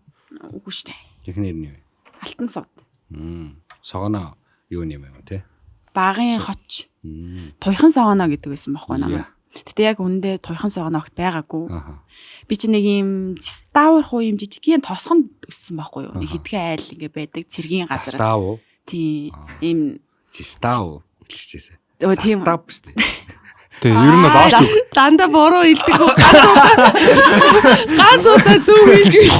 Speaker 3: Үгүй шүү дээ.
Speaker 2: Жинхэнэ нэр нь юу вэ?
Speaker 3: Алтан сууд.
Speaker 2: Согоно юу юм бэ те?
Speaker 3: Багын хоч. Туйхан согоно гэдэг байсан байхгүй намайг. Гэтэ яг үндэ туйхан согоно огт байгаагүй. Би чи нэг юм ставар хуу юм жижигхэн тосгонд өссөн байхгүй юу? Нэг хитгэн айл ингээ байдаг цэргийн газар.
Speaker 2: Став уу?
Speaker 3: Тийм. Ийм
Speaker 2: став хэлчихсэн.
Speaker 3: Тийм.
Speaker 2: Став шүү дээ.
Speaker 5: Тэгээ ер нь лоош
Speaker 4: дандаа буруу хэлдэг үү? Ганц удаа зөв хэлж үү?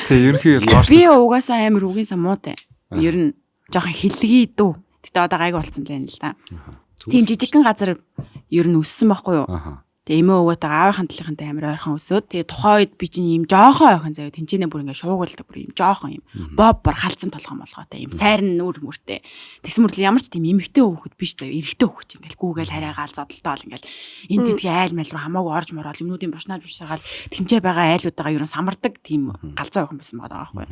Speaker 5: Тэгээ ерөнхий лоош.
Speaker 3: Би угаасаа амар үгийн самуутай. Ер нь жоохон хилгий дүү. Гэтэ одоо гайг болцсон л байна л да. Тийм жижигхэн газар ер нь өссөн байхгүй юу? Тэгээ эмээ өвгөтэй аавынхаа талынхантай амар ойрхон өсөөд тэгээ тухайн үед би чинь ийм жоохон ойрхон заяа тэнцэнэ бүр ингээ шуугуулдаг бүр ийм жоохон ийм боб бар халдсан толгоон болгоотой ийм сайрн нүүр мөртэй. Тэгсэн мөртлөө ямар ч тийм эмэгтэй хөвгөд биш заяа эрэгтэй хөвгөч ингээл гүүгээл хараагаал зодолтой бол ингээл энэ тэнтгийн айл майл руу хамаагүй орж морол юмнуудын бушнаад бишаагаал тэнцээ байгаа айлуудаа ер нь самардаг тийм галзуу охин байсан байгаа байхгүй.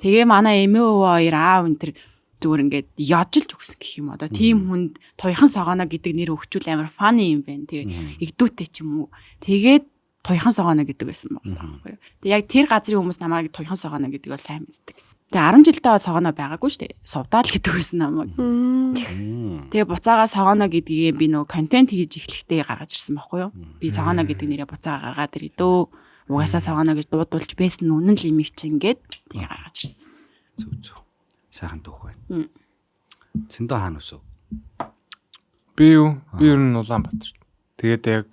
Speaker 3: Тэгээ манай эмээ өвөө хоёр аав энэ төр зүгээр ингээд яжлж өгсөн гэх юм одоо тийм хүнд туйхан согоно гэдэг нэр өгчүүл амар фаны юм байна. Тэгээ игдүүтэй ч юм уу. Тэгээд туйхан согоно гэдэг байсан байхгүй юу. Тэгээ яг тэр газрын хүмүүс намайг туйхан согоно гэдэг бол сайн мэддэг. Тэгээ 10 жилдээ согоно байгаагүй шүү дээ. Сувдаал гэдэг байсан намайг. Тэгээ буцаага согоно гэдгийг би нөгөө контент хийж эхлэхдээ гаргаж ирсэн байхгүй юу. Би согоно гэдэг нэрээ буцаага гаргаад ирээдөө. Угаасаа согоно гэж дуудулж байсан үнэн л имийг чинь гээд тэгээ гаргаж ирсэн.
Speaker 2: Зүг. Сайхан түүх байна. Цэндөө хаана өсөв?
Speaker 5: Би ер нь Улаанбаатар. Тэгээд яг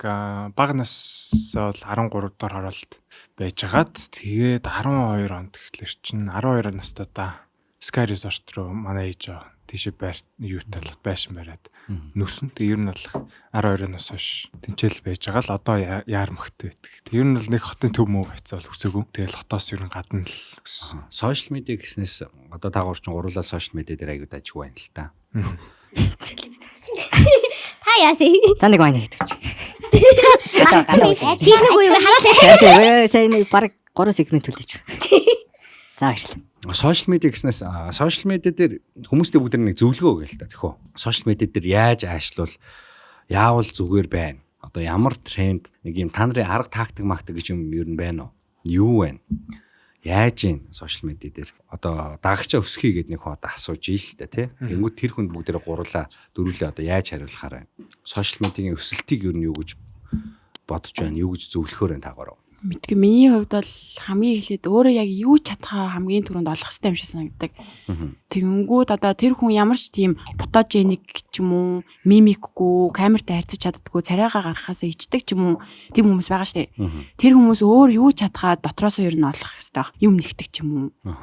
Speaker 5: бага насаа бол 13 дахь хороолт байжгаад тэгээд 12 онд тэгэхээр чинь 12 настайдаа Sky Resort руу манай ээж тийшээ юу талах байшин бариад нүсэн. Тэгээ ер нь бол 12-оос хойш тэнцэл байж байгаа л одоо яармагтай байдаг. Тэгээ ер нь бол нэг хотын төв мөв хэцэл өсөөгөө. Тэгэл хотоос ер нь гадна л өссөн.
Speaker 2: Сошиал медиа гэснээс одоо та гурчин гурлаа сошиал медиа дээр аягүй дажиг байна л та.
Speaker 1: Та яасан?
Speaker 6: За нэг байна гэдэг чи.
Speaker 1: Тийм нэг үе хараалаа.
Speaker 6: Сайн нэг баг 3 сегмент хүлээж. За баярлалаа.
Speaker 2: Сошиал медиа гэснээс сошиал медиа дээр хүмүүстэй бүгд нэг зөвлөгөө өгөө л та тэхөө. Сошиал медиа дээр яаж аашлуул яавал зүгээр байна. Одоо ямар тренд нэг юм та нарын арга тактик мактик гэж юм ер нь байна уу? Юу вэ? Яаж ийн сошиал медиа дээр одоо дагагчаа өсгий гэдэг нэг хүн одоо асууж ийл л та тий. Тэнгүүд тэр хүнд бүгдээрээ гурлаа дөрүлээ одоо яаж хариулахаар байна. Сошиал медиагийн өсөлтийг ер нь юу гэж бодож байна? Юу гэж зөвлөхөөр байна та гурав?
Speaker 3: Мэдгүй миний хувьд бол хамгийн эхлээд өөрөө яг юу чадхаа хамгийн түрүүнд олох хэрэгтэй юм шиг санагддаг. Тэгэнгүүт одоо тэр хүн ямар ч тийм фотоженик ч юм уу, мимикгүй, камертай харьцаж чаддаггүй, царайгаа гаргахаасаа ичдэг ч юм уу, тийм хүмүүс байгаа штэ. Тэр хүмүүс өөр юу чадхаа дотроосоо ер нь олох хэрэгтэй. Юм нэгдэг ч юм уу.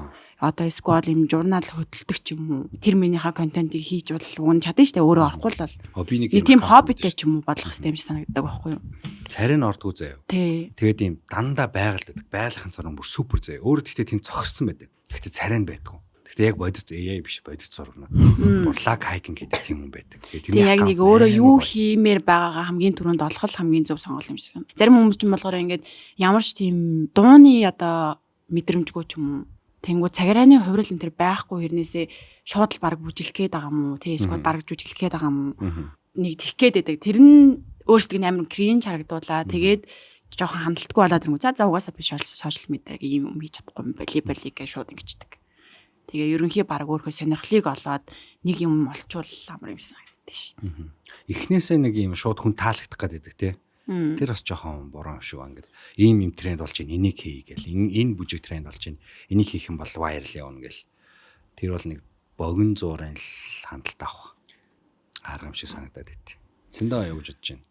Speaker 3: Одоо эсвэл юм журнал хөдөлдөг ч юм уу. Тэр минийхээ контентыг хийж бол уг нь чадна штэ өөрөө орохгүй л бол. Нэг тийм хоббитэй ч юм уу болох хэрэгтэй юм шиг санагддаг байхгүй юу?
Speaker 2: Царай нь ордгоо заяа.
Speaker 3: Тий.
Speaker 2: Тэгээд ийм дандаа байгалдаг. Байгалийн зураг бүр супер заяа. Өөрөө тэгтээ тийм зогссон байдаг. Тэгтээ царай нь байдгүй. Тэгтээ яг бодит AI биш бодит зураг нь. Бурлаг хайкинг гэдэг тийм хүн байдаг.
Speaker 3: Тэгээд яг нэг өөрөө юу хиймээр байгаагаа хамгийн түрүүнд олох л хамгийн зөв сонголт юм шиг. Зарим хүмүүс ч юм болохоор ингээд ямар ч тийм дууны одоо мэдрэмжгүй ч юм уу. Тэнгүү цагарааны хувирал энэ төр байхгүй хэрнээсээ шууд л баг бүжиглэх гээд байгаа юм уу? Тэ эсвэл баг жүжиглэх гээд байгаа юм уу? Нэг тех гээд байдаг. Тэр нь өөрсдөө амар кринж харагдуулаа. Тэгээд жоохон хандлтгүй болоод ирэнгүү. За угаасаа биш сошиал медиаг ийм юм хийж чадахгүй юм бали гэж шууд ингэждэг. Тэгээ ерөнхий баг өөрхөө сонирхлыг олоод нэг юм олчвол амар юм санагддаг ш.
Speaker 2: Эхнээсээ нэг юм шууд хүн таалагдах гэдэг те. Тэр бас жоохон буруу юм шиг ингээд ийм тренд болж байна. Энийг хий гэл. Энэ бүжиг тренд болж байна. Энийг хийх юм бол вайрал явна гэл. Тэр бол нэг богино зуурын л хандлт авах арга юм шиг санагдаад байт. Цэндээ юу гэж бодож байна?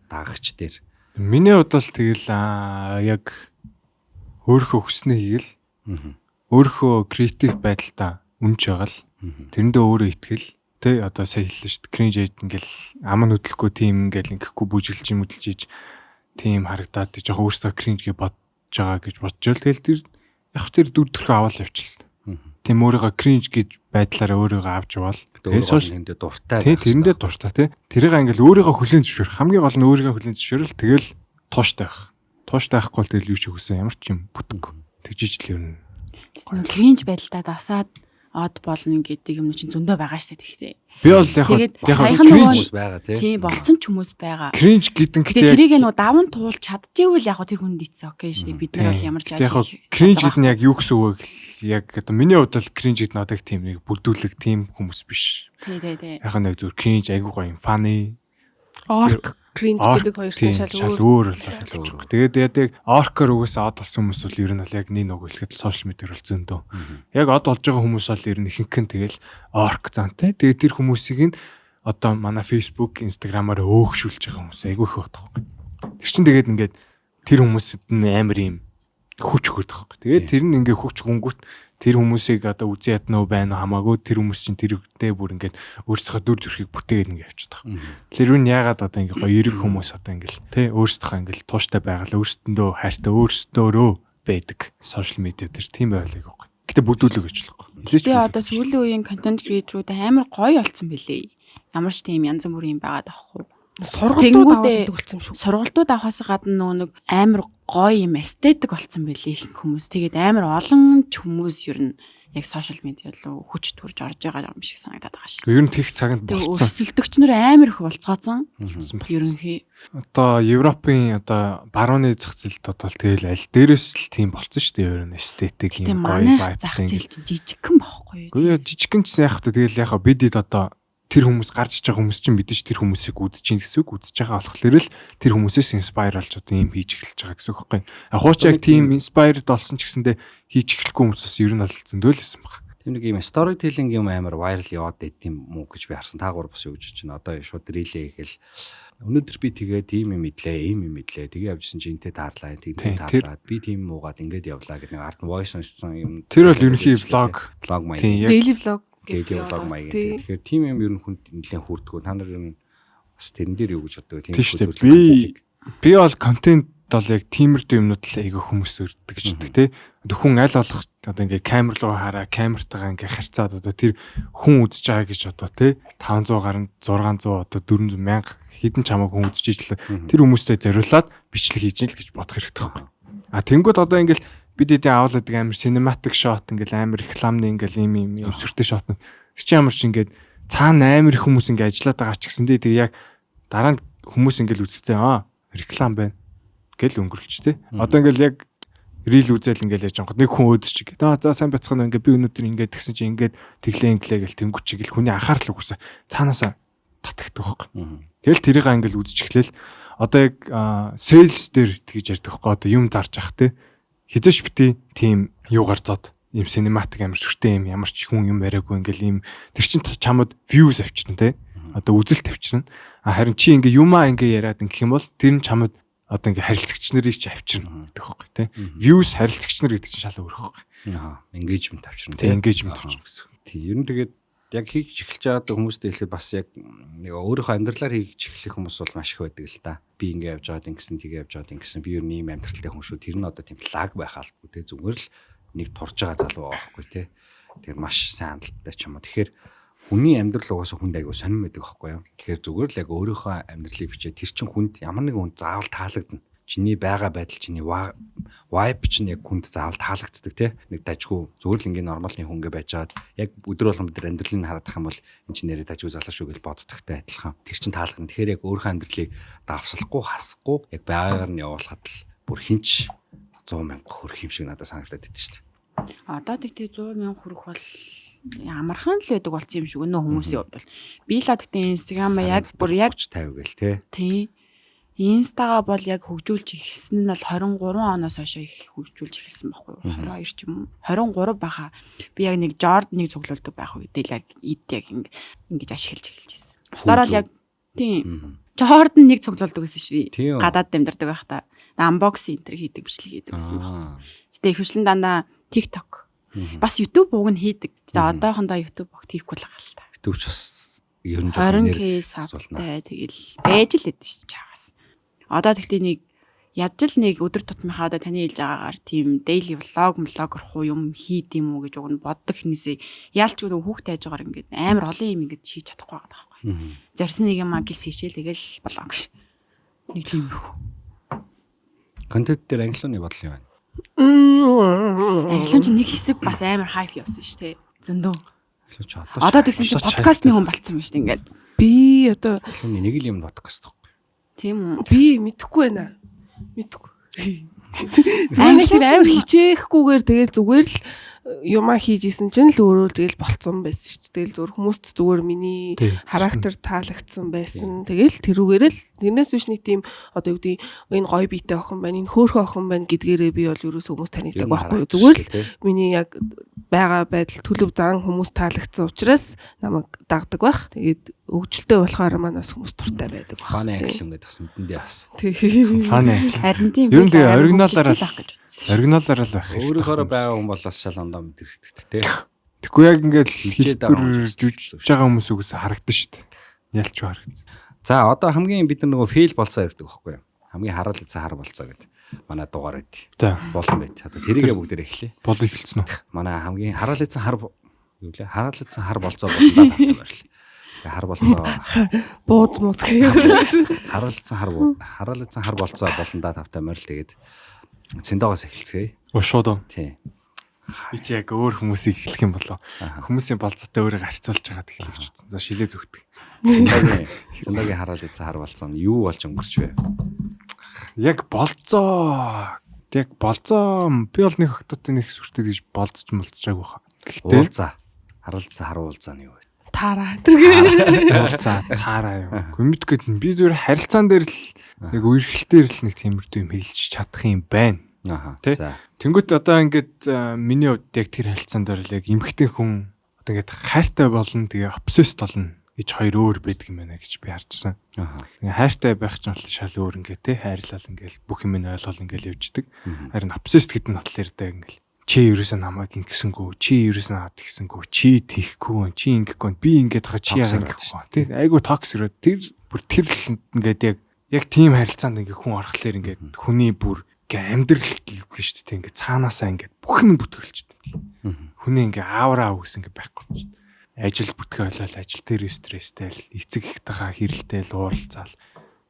Speaker 2: Дагагч дээр.
Speaker 5: Миний хувьд бол тэгэл яг өөрийнхөө хүснээ хийгээл. Өөрийнхөө креатив байдалтаа үнж байгаа л. Тэрэндээ өөрөө итгэл. Тэ одоо сая хэллээ шүү дээ. Кринж эйт ингээл ам нь хөдлөхгүй тийм ингээл ингэхгүй бүжиглж юм хөдөлж тийм харагдаад тийж яг өөртөө кринж гэж бодож байгаа гэж бодчихвол тэгэл тэр яг тэр дүр төрхөө аваад явчихлаа. Тийм өөрийгөө кринж гэж байдлаараа өөрийгөө авч явал
Speaker 2: тэгээд сошиалдээ дуртай.
Speaker 5: Тийм тэрэндээ дуртай тий. Тэрийг ингээл өөрийгөө хүлээн зөвшөөрөх. Хамгийн гол нь өөрийгөө хүлээн зөвшөөрөл тэгэл тууштай байх. Тууштай байхгүй бол тэгэл юу ч өгсөн ямар ч юм бүтэнгүй. Тэгжиж л юм.
Speaker 3: Кринж байдалтай дасаад од болно гэдэг юм чинь зөндөө байгаа штэ тэгтээ.
Speaker 5: Би бол яг
Speaker 2: кринж байгаа
Speaker 3: тийм болсон ч хүмүүс байгаа.
Speaker 5: Кринж гэдэг
Speaker 3: нь тэрийг нөө даван туулж чадчихвэл яг тэр хүнд ийцээ окей штэ бид нар бол ямар ч
Speaker 5: яаж кринж гэдэг нь яг юу гэсэн үг вэ? Яг одоо миний хувьд бол кринж гэдэг нь одоо тийм нэг бүдүүлэг тийм хүмүүс биш.
Speaker 3: Тий.
Speaker 5: Яг нэг зүгээр кринж айгуу гоё юм funny
Speaker 4: орк кринж гэдэг хоёртой шал өөр.
Speaker 5: Тэгээд яг оркор угаасаа од болсон хүмүүс бол ер нь бол яг нэг өгүүлэхэд сошиал медиа бол зөндөө. Яг од болж байгаа хүмүүс бол ер нь ихэнх нь тэгэл орк зантай. Тэгээд тэр хүмүүсийг нь одоо манай Facebook, Instagram-аар өөгшүүлж байгаа хүмүүс айгүй их байдаг. Тэр чинь тэгээд ингээд тэр хүмүүсэд нь амар юм хүч өгдөг байхгүй. Тэгээд тэр нь ингээд хүч гүнгүүт тэр хүмүүсийг одоо үзий яднаа байна хамаагүй тэр хүмүүс чинь тэрэгтэй бүр ингээд өөрсдийнхөө дүр төрхийг бүтээгээд ингээд явчихдаг. Тэр нь яагаад одоо ингээд гоё эрэг хүмүүс одоо ингээд тий өөрсдийнхөө ингээд тууштай байгалаа өөрсдөндөө хайртай өөрсдөө байдаг сошиал медиа дээр тийм байлаа гэх. Гэтэ бүдүүлэг гэж л байхгүй.
Speaker 3: Тэгээ одоо сүүлийн үеийн контент креаторууд амар гоё болсон бэлээ. Ямар ч тийм янз бүрийн байгаад байхгүй.
Speaker 4: Сургалтууд аваад болсон юм шүү.
Speaker 3: Сургалтууд авахаас гадна нэг амар гоё юм эстетик болсон байлээ их хүмүүс. Тэгээд амар олон ч хүмүүс ер нь яг сошиал медиа руу хүч төрж орж байгаа юм шиг санагдаад байгаа шүү.
Speaker 5: Ер нь тех цагт болцсон.
Speaker 3: Өрсөлдөгч нар амар их болцгоосон. Ерөнхий.
Speaker 5: Одоо Европын одоо барууны зах зээлд бол тэгэл аль дээрээс л тийм болцсон шүү дээ. Ер нь эстетик юм гоё байт.
Speaker 3: Зах зээл чинь жижигхэн байхгүй юу?
Speaker 5: Гэхдээ жижигхэн ч яах вэ? Тэгэл яхаа бидэд одоо тэр хүмүүс гарч иж байгаа хүмүүс чинь бид ч тэр хүмүүсийг үзэж чинь гэсэн үг үзэж байгаа болохоор л тэр хүмүүсээс инспайр болж одоо юм хийж эхэлж байгаа гэсэн үг байхгүй. Хууч яг тийм инспайрд болсон ч гэсэндээ хийж эхлэхгүй хүмүүсээс ер нь бол зөндөөлсөн баг.
Speaker 2: Тийм нэг юм стори теллинг юм амар вайрал яваад байт юм уу гэж би харсан. Таагаар бас юу гэж чинь одоо шууд рилээ ихэл Өнөөдөр би тэгээ тийм юм мэдлээ, ийм юм мэдлээ. Тэгээ явжсэн чи энтэй таарлаа, тэгтээ таарлаад би тийм муугаад ингээд явлаа гэдэг нэг ард нь voice уншсан юм.
Speaker 5: Тэр бол ерөнхий влог
Speaker 2: маяг.
Speaker 4: Daily vlog
Speaker 2: Daily vlog маяг. Тэгэхээр тийм юм ер нь хүнд нэлээд хүрдгүү. Та нар ер нь бас тэрэн дээр юу гэж боддог тийм
Speaker 5: би бол контент бол яг тиймэрдүү юмнууд л айгүй хүмүүс өрддөг гэж боддог те. Хүн аль болох одоо ингээ камер руу хараа, камертайгаа ингээ харьцаад одоо тэр хүн үзэж байгаа гэж одоо те 500 гаруй 600 одоо 400 мянга хэдэн чамаг хүн үзэж ижил тэр хүмүүстэй зориулаад бичлэг хийж ийн л гэж бодох хэрэгтэй байхгүй. А тэнгууд одоо ингээл бид эдийн аваад амар cinematic shot ингээл амар рекламны ингээл ийм өсвөртэй shot нь чи ямар ч ингээд цаана амар их хүмүүс ингээ ажиллаад байгаа ч гэсэн тэг яг дараа нь хүмүүс ингээл үзтээ реклам байна гэл өнгөрлөж тэ. Одоо ингээл яг рил үзэл ингээл яж байгаа. Нэг хүн өөдөж чиг. За сайн бацхан ингээ би өнөөдөр ингээд тэгсэн чи ингээд тэглээ гэл тэнгуч чиг л хүний анхаарал угсаа цаанаасаа татагддаг байхгүй. Тэгэл тэрийг ингээл үзэж эхлээл. Одоо яг sales дээр тэгж ярьдаг байхгүй. Одоо юм зарж ах тэ. Хизээш бити тийм юугаар зод ийм cinematic амар сүртэй юм ямар ч хүн юм яриаггүй ингээл ийм тэр чин чамд views авчирна тэ. Одоо үзэлт авчирна. Харин чи ингээ юмаа ингээ яриад ингэх юм бол тэр нь чамд одоо ингээ харилцагч нарыг ч авчирна гэдэг байхгүй тий. Views харилцагч нар гэдэг чинь шал өөр байхгүй.
Speaker 2: Engagement авчирна
Speaker 5: тий. Engagement авчирна гэсэн.
Speaker 2: Тий. Ер нь тэгээд яг хийж эхэлж байгаа хүмүүстэй хэлэхэд бас яг нэг өөрийнхөө амьдралаар хийж эхлэх хүмүүс бол маш их байдаг л та. Би ингээ явж байгаад ингэсэн тийг явж байгаад ингэсэн би ер нь ийм амьдралтай хүн шүү. Тэр нь одоо тийм лаг байх албагүй тий. Зүгээр л нэг турж байгаа залуу байхгүй тий. Тэр маш сайн хандлттай ч юм уу. Тэгэхээр хүний амьдрал угаасаа хүнд айгуу сонирм байдаг байхгүй юу. Тэгэхээр зүгээр л яг өөрийнхөө амьдралыг бичээ тэр чин хүнд ямар нэгэн хүн заавал таалагдана. Чиний байгаа байдал чиний vibe чинь яг хүнд заавал таалагддаг те. Нэг дажгүй зүгээр л ингээ нормалны хүнгээ байж байгаад яг өдөр болгон бид амьдралыг харадах юм бол энэ чинь нэрээ дажгүй залуу шүү гэж боддогтай адилхан. Тэр чин таалагдана. Тэгэхээр яг өөрийнхөө амьдралыг давсалахгүй хасахгүй яг байгаагаар нь явуулахад л бүр хинч 100,000 хүрэх юм шиг надад санагдаад идэв шүү дээ.
Speaker 3: Одоо тэгтээ 100,000 хүрэх бол амархан л байдаг болсон юм шиг өнөө хүмүүсийн хувьд бол би л тэгтээ инстаграмаа яг бүр яг
Speaker 2: 50 гээл те.
Speaker 3: Тий. Инстагаа бол яг хөгжүүлж ихсэн нь бол 23 оноос хойш их хөгжүүлж ихсэн байхгүй юу? 22 ч юм уу. 23 баха. Би яг нэг Jordan-ыг цуглуулдаг байх үедээ яг яг ингэж ашиглаж эхэлж байсан. Бусдаар бол яг тийм Jordan-ыг цуглуулдаг гэсэн шүү. Гадаад дамжирдаг байх та. Unboxing энэ хийдэг бичлэг хийдэг гэсэн байна. Гэтэ хөвчлэн дандаа TikTok бас YouTube бууг нь хийдэг. Тэгээ одоохондоо YouTube богт хийхгүй л байгаа л та.
Speaker 2: YouTube ч бас ер нь жоохон
Speaker 3: нэр савтай тэгэл байж л эдэж чагаас. Одоо тэгтээ нэг ядчил нэг өдөр тутмынхаа одоо таны хэлж байгаагаар тийм daily vlog руу юм хийд юм уу гэж уг нь боддог хүмүүсээ яалч нөгөө хүүхдээ хайж байгаагаар ингээд амар олон юм ингээд хийж чадахгүй байгаа байхгүй. Зарсан нэг юм агис хийчихэл тэгэл блог ш. Нэг тийм их.
Speaker 2: Контент дээр англиуны бодол юм байна.
Speaker 3: Англиун чинь нэг хэсэг бас амар хайп явсан шүү дээ. Зөндөө.
Speaker 2: Одоо
Speaker 3: тэгсэн чинь подкастны хүн болцсон юм шүү дээ ингээд.
Speaker 4: Би одоо
Speaker 2: нэг л юм подкаст тахгүй.
Speaker 3: Тийм үү.
Speaker 4: Би мэдэхгүй байна. Мэдэхгүй. Зэнийг тэр амар хичээхгүйгээр тэгэл зүгээр л юмаа хийжсэн чинь л өөрөө тэгэл болцсон байсан шүү дээ. Тэгэл зүгээр хүмүүст зүгээр миний характер таалагдсан байсан. Тэгэл тэрүүгээр л тэрнээс биш нэг тийм одоо юу гэдэг энэ гоё биетэй охин байна, энэ хөөрхөн охин байна гэдгээрээ би бол ерөөсөө хүмүүс танигдаг байхгүй. Зүгээр л миний яг байгаа байдал төлөв зан хүмүүс таалагдсан учраас намайг дагдаг байх. Тэгээд өгжилтэй болохоор манаас хүмүүс дуртай байдаг байх.
Speaker 2: Фаны англи юм гэдгсэн мэдэндээ бас.
Speaker 4: Тийм.
Speaker 5: Фаны.
Speaker 3: Харин тийм.
Speaker 5: Ер нь тэгээ оригиналаараа л байх.
Speaker 2: Өөрөөр байгаа хүн болоос шал ондоо мэдэрдэг те.
Speaker 5: Тэгэхгүй яг ингээд хэлбэр жүжиж байгаа хүмүүс үгээс харагдсан шүү дээ. Ялч харагдсан.
Speaker 2: За одоо хамгийн бид нар нөгөө фейл болцоо ярьдаг байхгүй юу? Хамгийн хараал эзэн хар болцоо гэдэг. Манай дугаар байд.
Speaker 5: За
Speaker 2: болон байд. Одоо тэрийгээ бүгдээр эхлэе.
Speaker 5: Бол эхэлсэн үү?
Speaker 2: Манай хамгийн хараал эзэн хар юу лээ? Хараал эзэн хар болцоо болондоо тавтай байрлаа. Хар болцоо
Speaker 4: бууз мууз гэх.
Speaker 2: Хараал эзэн хар болцоо болондоо тавтай морил тэгээд цэндоогоос эхэлцгээе.
Speaker 5: Шууд.
Speaker 2: Тий.
Speaker 5: Би чи яг өөр хүмүүсийг эхлэх юм болоо. Хүмүүсийн болцоотой өөрийгөө харьцуулж байгаад эхлэх гэж утсан. За шилээ зүгтэг.
Speaker 2: Цэндогийн хараал эзэн хар болцоо нь юу болж өнгөрч вэ?
Speaker 5: Яг болцоо би бол нэг октотой нэг сүртэй гэж болцож молцчаагүй хаа.
Speaker 2: Гэхдээ харуулцаа харуулцаа нь юу вэ?
Speaker 4: Таараа.
Speaker 5: Харуулцаа таараа юу. Гүмэдгээд би зүгээр харилцаан дээр л яг үерхэлтээр л нэг тиймэрдүү юм хэлж чадах юм байна. За. Тэнгүүт одоо ингээд миний хувьд яг тэр харилцаан дээр л яг эмхтэн хүн одоо ингээд хайртай болно тэгээ обсесд болно гэж хоёр өөр байдаг юм байна гэж би харжсан. Ингээ хайртай байх ч бол шал өөр ингээ те хайрлал ингээл бүх юм ойлгол ингээл явждаг. Харин obsessed гэдэг нь батлаар даа ингээл чи ерөөсөө намайг ингэсэнгүү, чи ерөөсөө надад тэгсэнгүү, чи тийхгүй, чи ингэхгүй, би ингээд хаа чи яа ингэхгүй. Тий айгу токсик тэр бүр тэр л ингээд яг тийм харилцаанд ингээ хүн орохлоор ингээд хүний бүр ингээ амьдрал гэлээ шүү дээ. Ингээ цаанаасаа ингээ бүх юм бүтгэлчтэй. Хүний ингээ аавраа үс ингээ байхгүй ч. Ажил бүтгэ ойлол ажил дээр стресстэй л эцэг ихтэйгээ хэрэлтэй л ууралцаал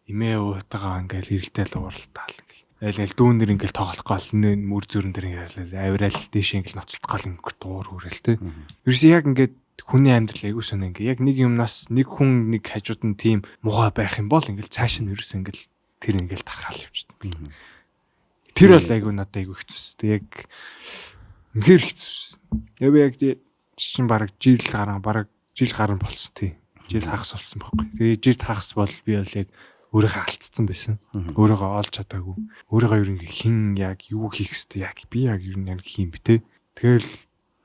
Speaker 5: эмээ уутагаа ингээл хэрэлтэй л ууралтаал ингээл айл дүүнэр ингээл тоглох гол мөр зүрэн дээр ингээл авираал дэш ингээл ноцолт гол ингээл дуур хүрэл тэ. Ерөөс яг ингээд хүний амьдрал айгуу сонь ингээ яг нэг юмнаас нэг хүн нэг хажууд нь тийм муухай байх юм бол ингээл цааш нь ерөөс ингээл тэр ингээл тархаал явчихдаг. Тэр бол айгуу надад айгуу хэцүүс. Яг үнэхээр хэцүүс. Яг чинь бараг жил гарan болсон тий. Жил хагас болсон байхгүй. Тэгээ жил хагас бол би бол яг өөрийгөө алдсан байсан. Өөрийгөө олж чадаагүй. Өөрийгөө ер нь хин яг юу хийх ёстой яг би яг ер нь яг хийм битээ. Тэгэл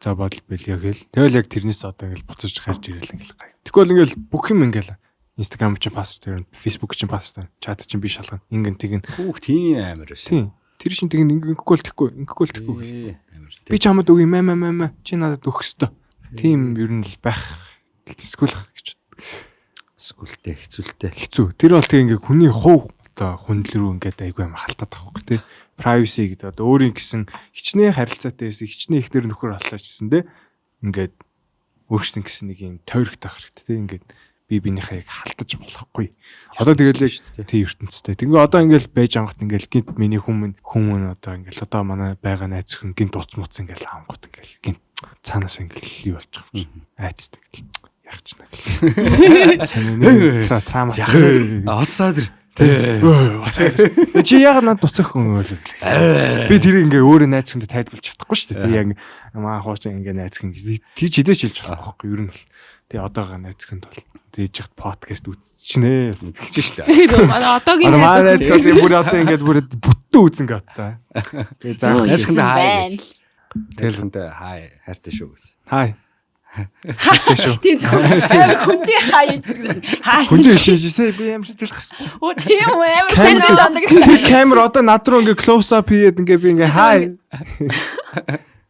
Speaker 5: за бодол бэл яг л. Тэгэл яг тэрнээс одоо ингээл буцаж гарч ирэл ингээл гай. Тэгвэл ингээл бүх юм ингээл Instagram чинь пассворд, Facebook чинь пассворд, чат чинь би шалгана. Ингэн тэгэн. Хүүх тийм амар байсан. Тэр чинь тэгэн ингэхгүй л тэхгүй. Би чамд үг юм аа чи надад өгөх ёстой. Тийм ер нь л байх эсвэл гэж.
Speaker 2: Эсвэл хэцүүлтэй.
Speaker 5: Хэцүү. Тэр бол тэг ингээ хүний хувь одоо хүндэл рүү ингээд айгүй амар халтаад байгаа хөөх тий. Privacy гэдэг одоо өөрийн гэсэн хичнээн харилцаатай байсан хичнээн ихнэр нөхөр боллоо гэсэн тий. Ингээд өөрчлөн гэсэн нэг юм тойрогтой хэрэгтэй тий. Ингээд би бинийхээ яг халтаж болохгүй. Одоо тэгэл яг тий ертөнцтэй. Ингээ одоо ингээл байж ангат ингээл гинт миний хүмүүс одоо ингээл одоо манай байгаа найз хүн гинт уц муц ингээл авангот ингээл гинт цаанаас ингээл юу болж байгаа юм чи айцдаг яг ч нэг санаа трама
Speaker 2: оцсаад
Speaker 5: чи яг надад туцах хүн байл би тэр ингээ өөрөө найз хүнд тайлбарлаж чадахгүй шүү дээ яг маа хооч ингээ найз хүн тийч хідээч хэлж байгаа байхгүй юу ер нь бол тэгээ одоогоо найз хүнд бол тийж яхад подкаст үзчихнэ хэлж шүү дээ
Speaker 4: манай одоогийн
Speaker 5: найз хүн бүр одоо ингээ бүр бүтэн үзэн гатаа тэгээ за
Speaker 2: найз хүнд хай Тэлхэндээ хай хайртай шүү гэж.
Speaker 5: Хай. Хайртай шүү.
Speaker 3: Тийм зөв. Хүндээ хай гэж гэсэн. Хай.
Speaker 5: Хүндээ шижсээ би ямар ч тэл гарсан.
Speaker 3: Оо тийм үү амар сайн сандаг.
Speaker 5: Камер одоо над руу ингээ close up хийгээд ингээ би ингээ хай.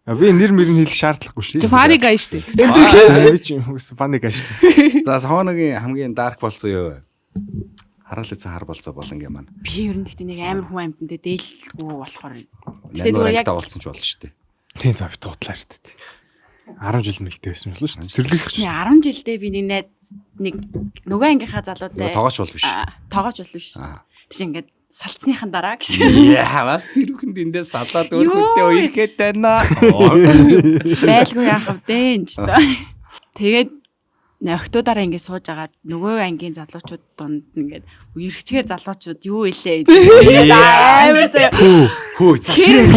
Speaker 5: Би нэр мөрөнд хэлэх шаардлагагүй шүү.
Speaker 4: Фаны гай шүү.
Speaker 5: Би ч фаны гай шүү.
Speaker 2: За Сохоногийн хамгийн dark болсон юу вэ? Хараалын цаа хар болцоо болонгийн маань.
Speaker 3: Би ер нь гэхдээ нэг амар хүн амьтанд дээлгүй болохоор.
Speaker 2: Гэтэ зүгээр яг уулсан ч болно шүү дээ.
Speaker 5: Тийм за би дуудлаа шүү дээ. 10 жил мэлтэй байсан шүү дээ. Цэрлэгч.
Speaker 3: 10 жилдээ би нэг нөгөө ангийнхаа залуутай
Speaker 2: тоогооч бол биш.
Speaker 3: Тоогооч бол биш. Тэг чи ингээд салцсныхан дараа гэсэн.
Speaker 2: Яа, бас тэр хүнд эндээс салаад өөр хүнтэй уйрхэд байна.
Speaker 3: Байлгүй яах вэ энэ ч та. Тэгээд охтуудаараа ингээд сууж агаад нөгөө ангийн залуучууд донд ингээд үерхчгээр залуучууд юу илээ амар заяа
Speaker 2: хөө
Speaker 3: хин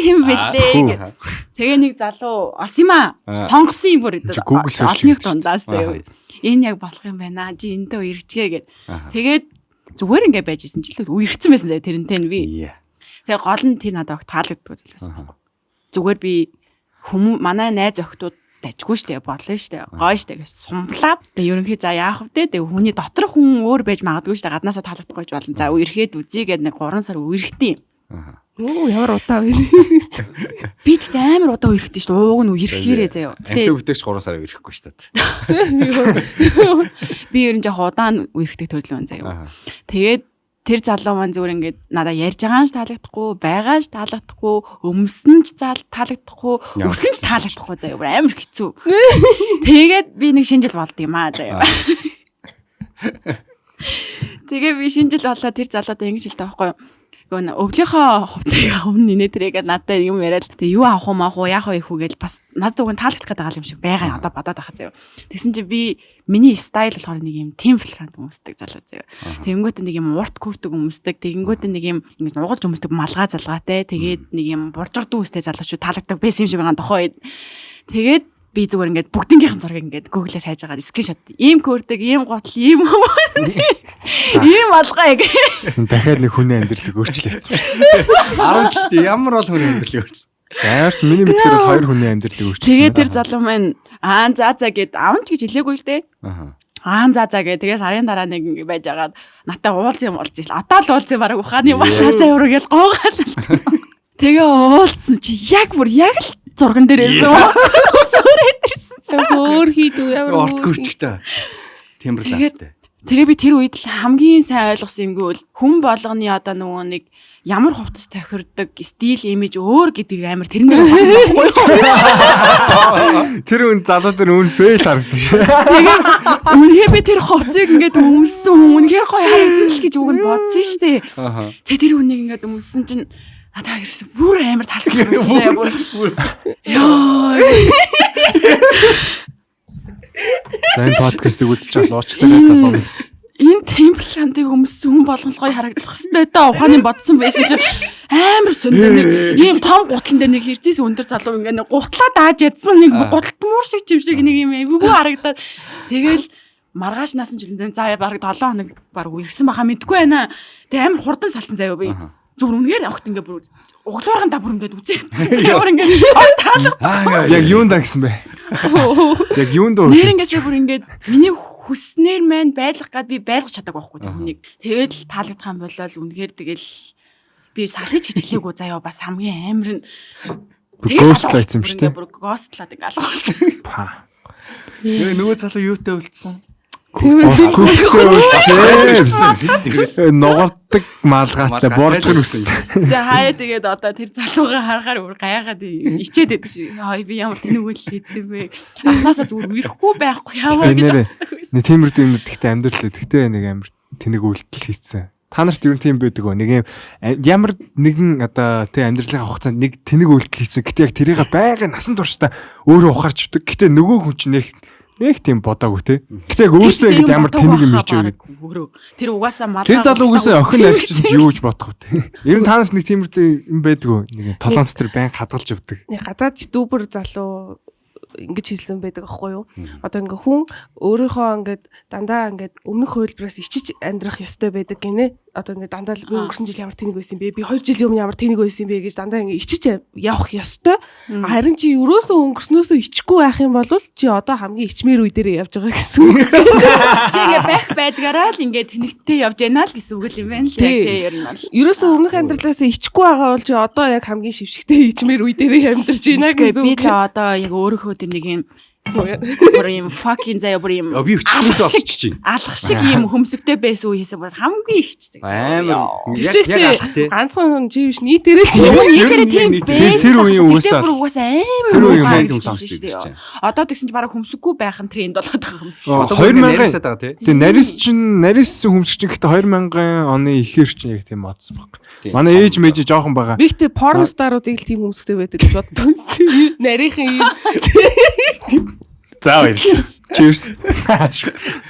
Speaker 3: хин бэлээ. Тэгээ нэг залуу олсон юм аа сонгосон юм бүр олонных дундаас заяа энэ яг болох юм байна чи энэтэй үерхчгээ гэд тэгээд зүгээр ингээд байж исэн ч л үерхсэн байсан заяа тэрнтэй би тэгээ гол нь тэр надад таалагддаг зүйлсэн зүгээр би манай найз охтууд дажгүй штэ бодлоо штэ гоо штэ гэж сумблаад тэгээ ерөнхий за яах вэ тэгээ хүний доторх хүн өөр байж магадгүй штэ гаднаасаа таалагдахгүй ч болно за үерхэд үзье гэд нэг 3 сар үерхтээ
Speaker 4: ямар удаа вэ
Speaker 3: би тэгтээ амар удаа үерхтээ штэ ууг нь үерхээрээ заяа
Speaker 2: тэгээ бүтээч 3 сар үерхэхгүй штэ
Speaker 3: би ер нь жоо удаан үерхтээ төрлөө заяа тэгээд тэр залуу маань зүгээр ингээд надаа ярьж байгаа ч таалагдахгүй, байгаа ч таалагдахгүй, өмсөн ч таалагдахгүй, өсөн ч таалагдахгүй заяа амар хэцүү. Тэгээд би нэг шинжил болд юм аа заяа. Тэгээ би шинжил болоо тэр залуутай ингэж хэлдэг байхгүй юу? Өвлийнхөө хувцсыг авна нэ тэрийгээ надад юм яриад тэгээ юу авах юм аах уу яах вэ гэж бас надад уг нь таалагдах гэдэг юм шиг байгаа одоо бодоод байхаа заяа. Тэгсэн чи би миний стайл болохоор нэг юм темплрант өмсдөг залуу заяа. Тэгэнгүүтээ нэг юм урт күртэг өмсдөг, тэгэнгүүтээ нэг юм ингэ нугалж өмсдөг малгай залгаатай. Тэгээд нэг юм боржордуу үстэй залуучууд таалагддаг байсан юм шиг байгаа тохоо. Тэгээд би зүгээр ингээд бүгднгийнхэн зургийг ингээд Google-ээс хайж агаад скриншот ийм көрдөг, ийм готл, ийм хүмүүс. Ийм алгаа яг.
Speaker 5: Дахиад нэг хүний амьдралыг өөрчлөөцсөн.
Speaker 2: 10 жилдээ ямар бол хүний амьдралыг өөрчлөө.
Speaker 5: Заарч миний мэдхээр бол 2 хүний амьдралыг өөрчлөсөн.
Speaker 3: Тэгээд тэр залуу маань за гэд аван ч гэж хэлээгүй л дээ. За гэ тэгээс арын дараа нэг ингэ байж агаад натаа уулзсан юм уулзъя. Одоо л уулзъя бараг ухааны башаа заяа үргээл гоогаал. Тэгээ уулзсан чи яг л зурган дээрээс уусурээд ирсэн.
Speaker 4: Өөр хийдүү ямар
Speaker 2: Ортгүрчтэй. Тэмэрлээ.
Speaker 3: Тэгээ би тэр үед л хамгийн сайн ойлгосон юмгүй бол хүн болгоны одоо нөгөө нэг ямар хувцас тохирдог стил имиж өөр гэдэг амар тэрнээ болсон байхгүй юу?
Speaker 5: Тэр үн залуу дээр үн фейл харагдсан шүү.
Speaker 3: Тэгээ үнэхээр би тэр хувцсыг ингээд өмссөн үнэхээр гоё харагдана л гэж үг нь бодсон шүү дээ. Тэгээ тэр үнийг ингээд өмссөн чинь надаа ерөөсө бүр амар таалагдсан заяа бүр. Йоо.
Speaker 5: За энэ подкастыг үзэж байгаа уучлаарай залуу.
Speaker 3: Энэ темплантыг өмссөн хүн болгон гоё харагдах хэвээр даа ухааны бодсон байсан чинь амар сондоо нэг ийм том гутлан дээр нэг хэрцээс өндөр залуу ингээ нэг гутлаа дааж ядсан нэг гутлтмуур шиг юм шиг нэг юм эвгүй харагдаад тэгэл маргааш насан жилэн заа бараг 7 хоног бараг ирсэн баха мэдгүй байна. Тэг амар хурдан салтан заяа би. Зүр үнээр огт ингээ бүр углуурган та бүр ингээ үзээ. Ямар ингээ таалга.
Speaker 5: Яг юунд гэсэн бэ? Яг юунд үү?
Speaker 3: Нэрнгээсээ бүр ингээ миний хүснээр маань байлгах гад би байлгах чадаагүй байхгүй хүнийг. Тэгээд л таалагдах юм болол үнэхээр тэгэл би салхиж гэж хэлээгүй заяа бас хамгийн амар нь
Speaker 5: гостлайц юм шүү дээ.
Speaker 3: Бүр гостлаад ингээ алгуулсан.
Speaker 5: Па.
Speaker 2: Нөгөө залуу юутай үлдсэн?
Speaker 5: Ногордог маалгаатай боржгор үстэй.
Speaker 3: Тэгээ хаяа тэгээд одоо тэр залуугаа харахаар бүр гаяагаад ичээд байдаг шүү. Хай би ямар тэнэг үйл хийсэн бэ? Амнаасаа зүгээр ирэхгүй байхгүй яваа гэж.
Speaker 5: Нэг тиймэр гэхдээ амьдрал гэхдээ нэг амар тэнэг үйлдэл хийсэн. Та нарт юу тийм байдаг вэ? Нэг юм ямар нэгэн одоо тий амьдралын хугацаанд нэг тэнэг үйлдэл хийсэн. Гэтэ яг тэрийг байгаль насан туршдаа өөрөө ухаарч өгдөг. Гэтэ нөгөө хүн чинь нэг тийм бодоогүй те. Гэтэ яг өөртөө ингэ ямар тэнэг юм хийж өгөө.
Speaker 3: Тэр угаасаа мал.
Speaker 5: Тэр залуу угаасаа охин авчиж юу гэж бодох вэ те. Ер нь та нарт нэг тиймэрхүү юм байдгүй. Нэг толонц тэр байн хадгалж өгдөг.
Speaker 4: Нэг гадаад ютубер залуу ингэж хэлсэн байдаг аахгүй юу? Одоо ингээ хүн өөрийнхөө ингээд дандаа ингээд өмнөх хувилбараас ичиж амьдрах ёстой байдаг гинэ. Одоо ингээ дандаа би өнгөрсөн жил ямар тэнэг байсан бэ? Би 2 жилийн өмнө ямар тэнэг байсан бэ гэж дандаа ингээ ичиж явах ёстой. Харин чи өрөөсөө өнгөрснөөсөө ичихгүй байх юм бол чи одоо хамгийн ичмээр үе дээрээ явж байгаа гэсэн үг.
Speaker 3: Чи ингээ байх байдгаараа л ингээ тэнэгтэй явж яана л гэсэн үг юм байна л яг ер нь бол.
Speaker 4: Ерөөсөө өмнөх амьдралаас ичихгүй байгаа бол чи одоо яг хамгийн шившгтэй ичмээр үе дээрээ амьдарч байна гэсэн үг.
Speaker 3: Би л одоо яг өөрийнхөө тэр нэг юм бүр юм fucking заяа бүр юм
Speaker 2: би өчтөөс олчихчих чинь.
Speaker 3: Алах шиг юм хөмсөгтэй байсан үеэсээ бүр хамгийн ихчдэг.
Speaker 2: Амар яг алах те.
Speaker 4: Ганцхан чи биш нийтээрээ
Speaker 3: тийм байсан.
Speaker 5: Тэр үеийн үгсаа
Speaker 3: амар муу. Одоо тэгсэн чи бараг хөмсөггүй байх нь тренд болоод байгаа юм шиг.
Speaker 2: Одоо 2000-аас байгаа те.
Speaker 5: Тэгээ нарийнс хөмсөж чинь гэхдээ 2000 оны ихэр чинь яг тийм модсон баг. Манай ээж мэж жоохон байгаа.
Speaker 4: Би ихтэй порн старуудыг л тийм хөмсгтэй байдаг гэж боддог. Нарийнхан юм.
Speaker 5: За баярлалаа. Cheers.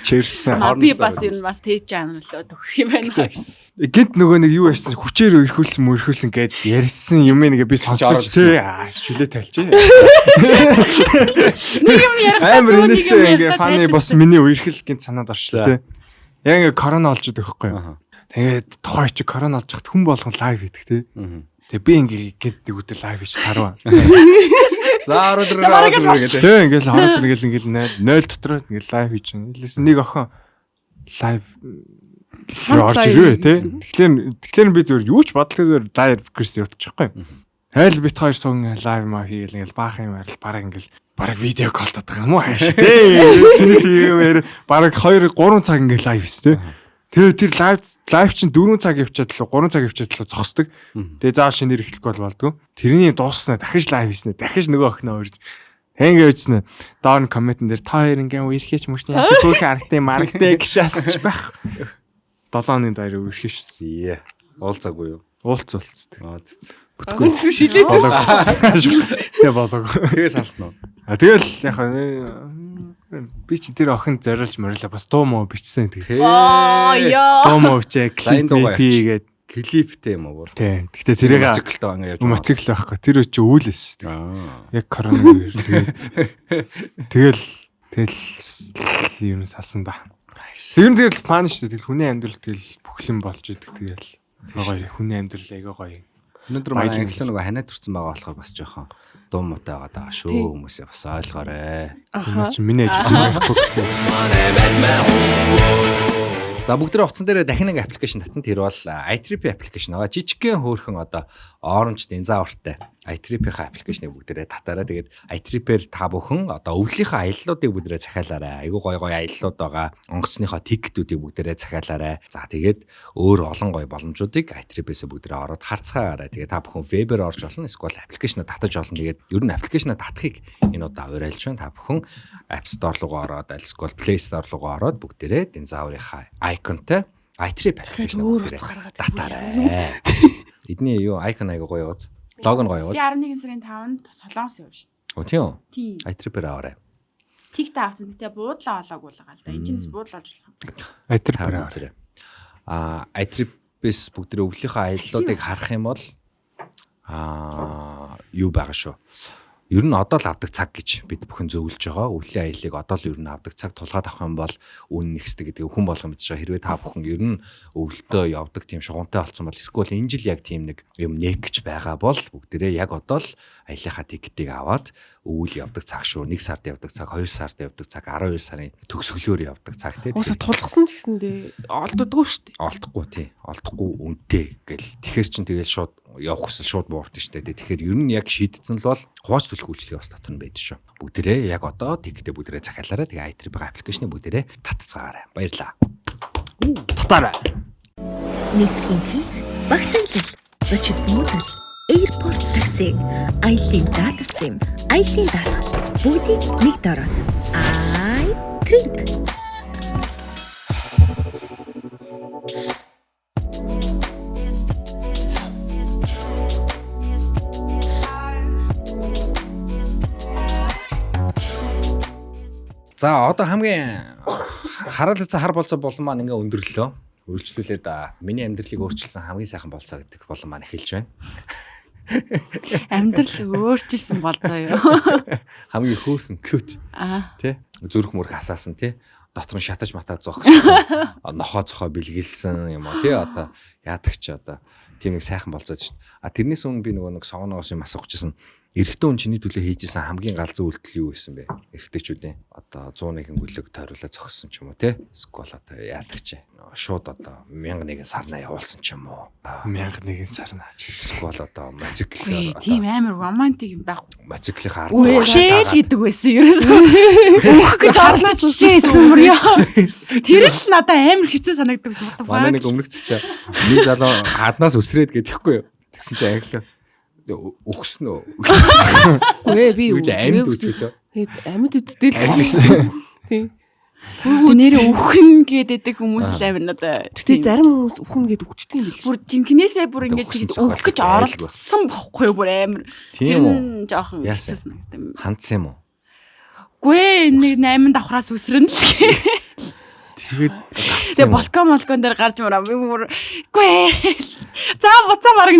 Speaker 5: Cheers.
Speaker 3: Би бас юм бас тээж аамлаад өгөх юм байна.
Speaker 5: Гинт нөгөө нэг юу яшсан хүчээр өрхүүлсэн гэд ярьсан юм нэгэ би сонсож тий шүлээ тайлчээ.
Speaker 3: Нэг юм ярих
Speaker 5: амар нэгтэй ингээ фаны бас миний үерхэл гинт санаад орчлоо тий. Яг ингээ корона олж идэх байхгүй. Тэгээд тухай чи корона олж хат хүн болгон лайв хийдэг тий. Тэгээ би ингээ гинт нэг өдөр лайв хийж тарваа.
Speaker 2: За ороо гэдэг.
Speaker 5: Тэг ингээл хараад ингээл 0 дотор ингээл лайв хийж байна. Илээс нэг охин лайв орж ирвэ те. Тэгэхээр би зөвөр юу ч бодлоо зөвөр лайв реквест явуулчихгүй. Хайл бит хоёр сууг лайв маа хийгээл ингээл баах юм арил бараг ингээл бараг видео колтод байгаа юм уу хааш те. Тэний тиймэр бараг 2 3 цаг ингээл лайв хийс те. Тэгээ тэр лайв чинь 4 цаг явчаад л 3 цаг явчаад л зогсдог. Тэгээ заавал шинээр эхлэхгүй болдгоо. Тэрний дууссанаа дахиж лайв хийснэ. Дахиж нөгөө охиноо урьж хэнгээ үйснэ. Доор комментэн дээр та хоёр ингээм үерхээч мөрчний ясаа түүх харагтай марагтай гэж асууж байх. 7 оны дараа үерхээшсэн.
Speaker 2: Уулзаагүй юу?
Speaker 5: Уулзц.
Speaker 4: Бүтггүй шилээд
Speaker 5: тэгээ болоог.
Speaker 2: Тэгээ салсан уу?
Speaker 5: Тэгэл яг би чи тэр охин зориулж морила бас дуу муу бичсэн тэгээ. Дуу муу бичээ клип гээд
Speaker 2: клиптэй юм уу?
Speaker 5: Тий. Гэхдээ тэрийг
Speaker 2: моциклтай ингээ явж байгаа.
Speaker 5: Моцикл байхгүй. Тэр чи үүлээс. Яг коронавирус тэгээд ер нь салсан да. Тэр нь тэгэл фан шүү дээ. Тэгэл хүний амьдрал тэгэл бүхлэн болж идэг тэгэл. Гоё хүний амьдрал аяга гоё.
Speaker 2: Өнөөдөр манай англи нөгөө ханаад төрсэн байгаа болохоор бас жоохон дум муутай байгаа даа шүү хүмүүсээ бас ойлгоорой.
Speaker 5: Энэ чинь миний ээж байхгүй гэсэн.
Speaker 2: За бүгдээ утсан дээр дахин нэг аппликейшн татна. Тэр бол iTrip аппликейшн байгаа. Жижигхэн хөөрхөн одоо оранж динзавртай iTrip-ийн аппликейшнийг бүгдээ татаараа. Тэгээд iTrip-ээр та бүхэн одоо өвлийнхөө аяллуудыг бүгдээ захиалаарай. Айгуу гой аяллууд байгаа. Онгоцныхоо тикетүүдийг бүгдээ захиалаарай. За тэгээд өөр олон гой боломжуудыг iTrip-ээс бүгдээ ороод харцгаагаарай. Тэгээд та бүхэн вебээр орж болно. Эсвэл аппликейшнаа татаж болно. Тэгээд ер нь аппликейшнаа татахыг энэ удаа уриалж байна. Та бүхэн App Store руугаа ороод эсвэл Play Store руугаа ороод бүгдээ динзаврынхаа icon-тэй iTrip аппликейшнийг татаарай. Эдний юу icon айгуу гоё ууз. Лого нь гоё ууз.
Speaker 3: 11 сарын 5-нд Солонгос явж шин.
Speaker 2: Оо тийм.
Speaker 3: Тийм.
Speaker 2: iTrip-ээр аваарай.
Speaker 3: Тигтэй авсан. Гэтэ буудлаа олоогүй л байгаа л да. Энд чинь буудлаа олж болох юм.
Speaker 5: iTrip-ээр.
Speaker 2: iTrip-с бүгд өвлийнхөө аяллуудыг харах юм бол юу байгаа шүү. Ер нь одоо л авдаг цаг гэж бид бүхэн зөвлөж байгаа. Өвлийн аяллыг одоо л ер нь авдаг цаг тулгаад авах юм бол үн нэгсдэг гэдэг хүн болгон мэдж байгаа. Хэрвээ та бүхэн ер нь өвөлдөө явдаг тийм шугамтай болсон бол эсвэл энэ жил яг тийм нэг юм нээгч байгаа бол бүгдээрээ яг одоо л аяллахаа тикетийг аваад өвөл явдаг цаг шүү. 1 сард явдаг цаг, 2 сард явдаг цаг, 12 сарын төгсгөлөөр явдаг цаг тийм.
Speaker 4: Ууса тулгсан ч гэсэндээ олддоггүй шүү дээ.
Speaker 2: Олдохгүй тий. Олдохгүй үнэтэй гэл. Тэгэхэр чин тэгэл шууд явах хүсэл шууд буурдаг шүү дээ. Тэгэхээр ер нь яг шийдсэн л бол хувааж төлөх үйлчлэгээ бас дотор нь байдаг шүү. Бүгдээрээ яг одоо тикетээ бүгдээрээ захиалаарай. Тэгээ iTrip аппликейшнийг бүгдээрээ татцгаарай. Баярлаа. Татаарай.
Speaker 7: Нислэгийн хийц багцаглал зочид модуль Airport такси аялын дата сим аялын даатгал бүгдийг нэг дороос iTrip.
Speaker 2: За одоо хамгийн хараалцаа хар болцоо болон маань ингээ өндөрлөө. Үргэлжлүүлээд миний амьдралыг өөрчилсөн хамгийн сайхан болцоо гэдэг болон маань эхэлж байна.
Speaker 3: Амьдрал өөрчилсөн болцоо юу?
Speaker 2: Хамгийн хөөрхөн cute. Тэ? Зүрх мөрх хасаасан тий. Дотор нь шатаж матаа зогссон. Нохоо цохоо бэлгэлсэн юм уу тий. Одоо яадаг ч одоо тийм нэг сайхан болцоод шүү дээ. Тэрнээс өмнө би нөгөө нэг согоноос юм асуухжсэн. Эрэгтэй хүн чиний төлөө хийжсэн хамгийн галзуу үйлдэл юу байсан бэ? Эрэгтэйчүүдийн одоо 101 гүлэг тойруулаад зогссон ч юм уу те? Скол одоо яадаг чи. Шууд одоо 1001 сарнаа явуулсан ч юм уу.
Speaker 5: 1001 сарнаа.
Speaker 2: Скол одоо мотоциклээр
Speaker 3: Тийм амар романтик юм байх.
Speaker 2: мотоциклийнхаа
Speaker 3: Шээл гэдэг байсан ерөөсөө. Өөх гэж орлоо чижээсэн мөр яа. Тэр л надад амар хэцүү санагддаг байсан.
Speaker 2: Манай нэг өмнөх цэчээ. Миний залуу хаднаас өсрээд гэдэхгүй юу? Тэгсэн чи аяглаа. Өгсөн үү?
Speaker 4: Үгүй би
Speaker 2: амьд үзүүлээ.
Speaker 4: Тэгээд амьд үздэг л гэсэн шүү дээ. Тийм.
Speaker 3: Нэрээ өхөн гэдэг хүмүүс л амар надад.
Speaker 4: Гэтэ зарим хүмүүс өхөн гэдэг үгчтэй юм биш.
Speaker 3: Бүр жинкнээсээ бүр ингэж өөх гэж оролцсон бохгүй юу бүр амар.
Speaker 2: Тийм үү?
Speaker 3: Жоохон
Speaker 2: Яасан?
Speaker 3: хэцүү санагдав.
Speaker 2: Хандсан юм уу?
Speaker 3: Гүй нэг 8 давхраас үсрэн л гээ.
Speaker 2: Тэгээд
Speaker 3: Тэгээ балкон дээр гарч мураа би бүр гүй. За буцаа баг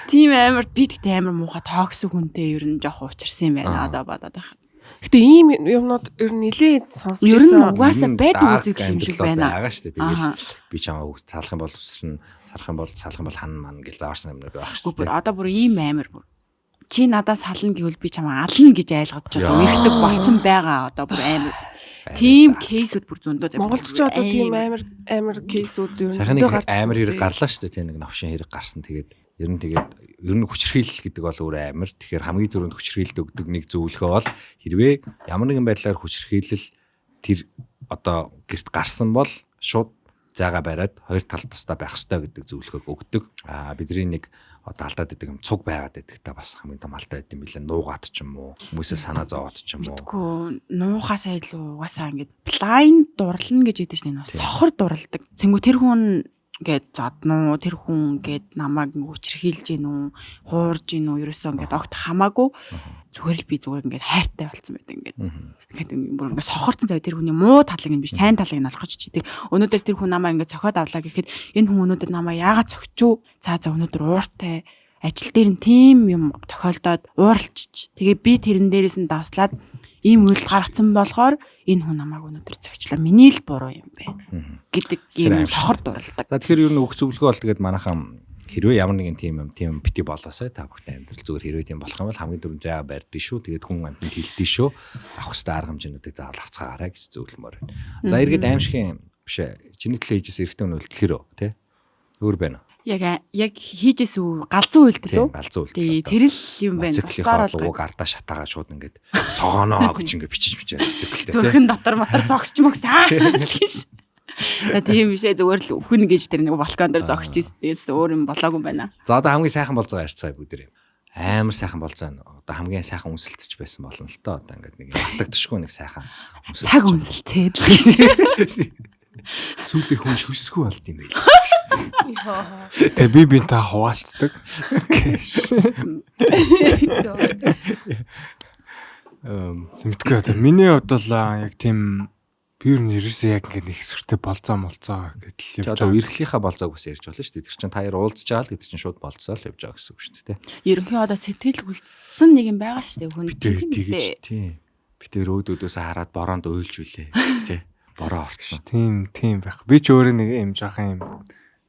Speaker 3: Тийм амар би тэгтээ амар муухай токсик хүнтэй ер нь жоох уучирсан юм байна одоо бодоод байхад.
Speaker 4: Гэтэ ийм юмнууд ер нь нилээд сонсож
Speaker 3: Ер нь угаасаа байдаг үзэгдэл юм шиг байна.
Speaker 2: Байгаа шүү дээ. Тэгээд би чамаа салах юм бол үсрэн, салах юм бол хан ман гэж зааварсан юмнууд байх шүү дээ.
Speaker 3: Одоо бүр ийм амар бүр. Чи надаас сална гэвэл би чамаа ална гэж ойлгож байгаа. Ирдэг болцсон байгаа одоо бүр амар. Тийм кейсүүд бүр зөндөө
Speaker 4: Монголд ч одоо тийм амар кейсүүд ер нь
Speaker 2: амар хэрэг гарлаа шүү дээ. Тийм нэг новшин хэрэг гарсан. Тэгээд ер нь хүчрхийлэл гэдэг бол өөр амар. Тэгэхээр хамгийн түрүүнд хүчрхийлэлд өгдөг нэг зөвлөгөө бол хэрвээ ямар нэгэн байдлаар хүчрхийлэл тэр одоо гэрт гарсан бол шууд зайгаа бариад хоёр талд тусдаа байх ёстой гэдэг зөвлөгөөг өгдөг. Бидний нэг одоо алдаад идэг юм цуг байгаад идэг та бас хамгийн том алдаа идэм билээ. Нуугаад ч юм уу, хүмүүсээ санаа зовоод ч юм уу.
Speaker 3: Тэггүй нуухасаа илүү угаасаа ингэж blind дурлна гэж ядаж байна. Сохор дурладаг. Тэнгүү тэр хүн ингээд заднуу, тэр хүн ингээд намайг хүчрхийлж гин үү, хуурж гин үү, ерөөсөө ингээд огт хамаагүй. Зүгээр л би зүгээр ингээд хайртай болцсон байдаг ингээд. Ингээд бүр ингээд сохорцсон зав тэр хүний муу талыг нь биш, сайн талыг нь олгож чийдэг. Өнөөдөр тэр хүн намайг ингээд цохиод авлаа гэхэд энэ хүн өнөөдөр намайг яагаад цогчоо? За өнөөдөр ууртай ажил дээр нь тийм юм тохиолдоод ууралчиж. Тэгээ би тэрэн дээрээс нь давслаад ийм үйл гаргацсан болохоор энэ хүн намайг өнөөдөр зогчлоо. Миний л буруу юм бэ гэдэг ийм сохор дуралдаг.
Speaker 2: За тэгэхээр ер нь өгөх зөвлөгөө бол тэгээд манайхан хэрвээ ямар нэгэн тийм бити болоосай та бүхний амьдрал зүгээр хэрвээ тийм болох юм бол хамгийн дөрөв заа барьдээ шүү. Тэгээд хүн амьтанд хилдэж шүү. Авах хөстө арга хэмжээнүүдийг заавал хацгаарай гэж зөвлөмөр байна. За эргээд аимшигын биш ээ. Чиний төлөө хийжсэн эрэгтэй хүн үлдэхэрөө тий. Өөр байна уу?
Speaker 3: Яг хийжээс үү галзуу үйлдэл үү?
Speaker 2: Галзуу үйлдэл.
Speaker 3: Тэр л юм байна.
Speaker 2: Моциклын уг ардаа шатаагаа шууд ингээд согооноо гэж ингээд бичиж моциклтэй тий.
Speaker 3: Зөвхөн дотор мотор зогсч мөгсаа гэж. Тийм бишээ зүгээр л хүн гэж тэр нэг балкон дээр зогсож ирсэн өөр юм болоогүй байна.
Speaker 2: За одоо хамгийн сайхан болцоо ярьцгаая бүгдээ. Амар сайхан болцоо. Одоо хамгийн сайхан үнсэлтэж байсан болно л доо. Одоо ингээд нэг батгдчихгүй нэг сайхан үнсэлт.
Speaker 3: Цаг үнсэлцээд л.
Speaker 2: Сүлдээ хүн шүсгүй болд юм байл.
Speaker 5: Тэгээ би бинтээ хуваалцдаг. Мэдгүй одоо миний хувьд бол яг тийм би юу нэрээсээ яг ингээд их сүртэй болцоо молцоо гэдэл явж байгаа.
Speaker 2: Одоо эрхлийнхаа болцоог бас ярьж болно шүү дээ. Тэр чинь та хоёр уулзж байгаа л гэдэг чинь шууд болцоо л явж байгаа гэсэн үг шүү дээ.
Speaker 3: Ерөнхийн одоо сэтгэл үлдсэн нэг юм байгаа шүү дээ хүн.
Speaker 2: Тэгэж тийм. Би тэр өөдөөдөөс хараад бороонд уйлж үлээ тий. Бороо орцсон.
Speaker 5: Тийм байх. Би ч өөрөө нэг юм жоохон юм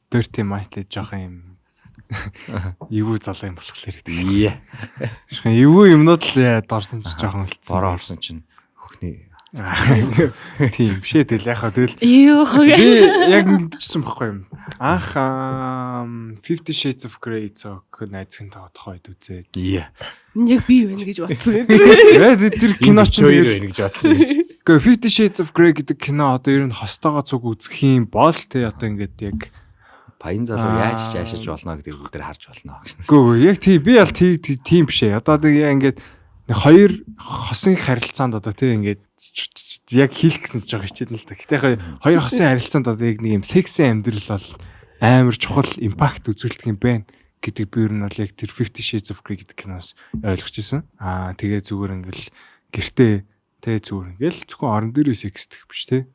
Speaker 5: dirty mind-тэй жоохон юм эвгүй залуу юм болохоор гэдэг. Шхан эвгүй юмнууд л дорсон ч жоохон үлдсэн.
Speaker 2: Бороо орсон чинь хөхний
Speaker 5: тийм бишээ тэгэл яхаа тэгэл би яг мэдчихсэн байхгүй юм. Анх 50 Shades of Grey зог найзын тоодохой үзээд.
Speaker 4: Яг би юу вэ гэж бодсон.
Speaker 5: Тэр кино ч
Speaker 2: тэр гэж бодсон юм шүү дээ.
Speaker 5: Гэхдээ 50 Shades of Grey гэдэг кино одоо ер нь хостоогоо цуг үзэх юм бол тэ одоо ингээд яг
Speaker 2: баян залуу яаж ч яашиж болно гэдгийг бүгд харж болно гэсэн.
Speaker 5: Үгүй яг тий би аль тийм биш ээ. Одоо яг ингээд хоёр хосын харилцаанд одоо тий ингээд яг хийх гэсэн ч жоо хичээдэн л та. Гэтэ хоёр хосын харилцаанд одоо яг нэг юм секси амьдрал бол амар чухал импакт үзүүлдэг юм байна гэдэг би ер нь бол яг тэр 50 Shades of Grey гэдэг киноос ойлгож ирсэн. Тэгээ зүгээр ингээл гэртээ тий зүгээр ингээл зөвхөн орон дээрээ сексдэх биш тий.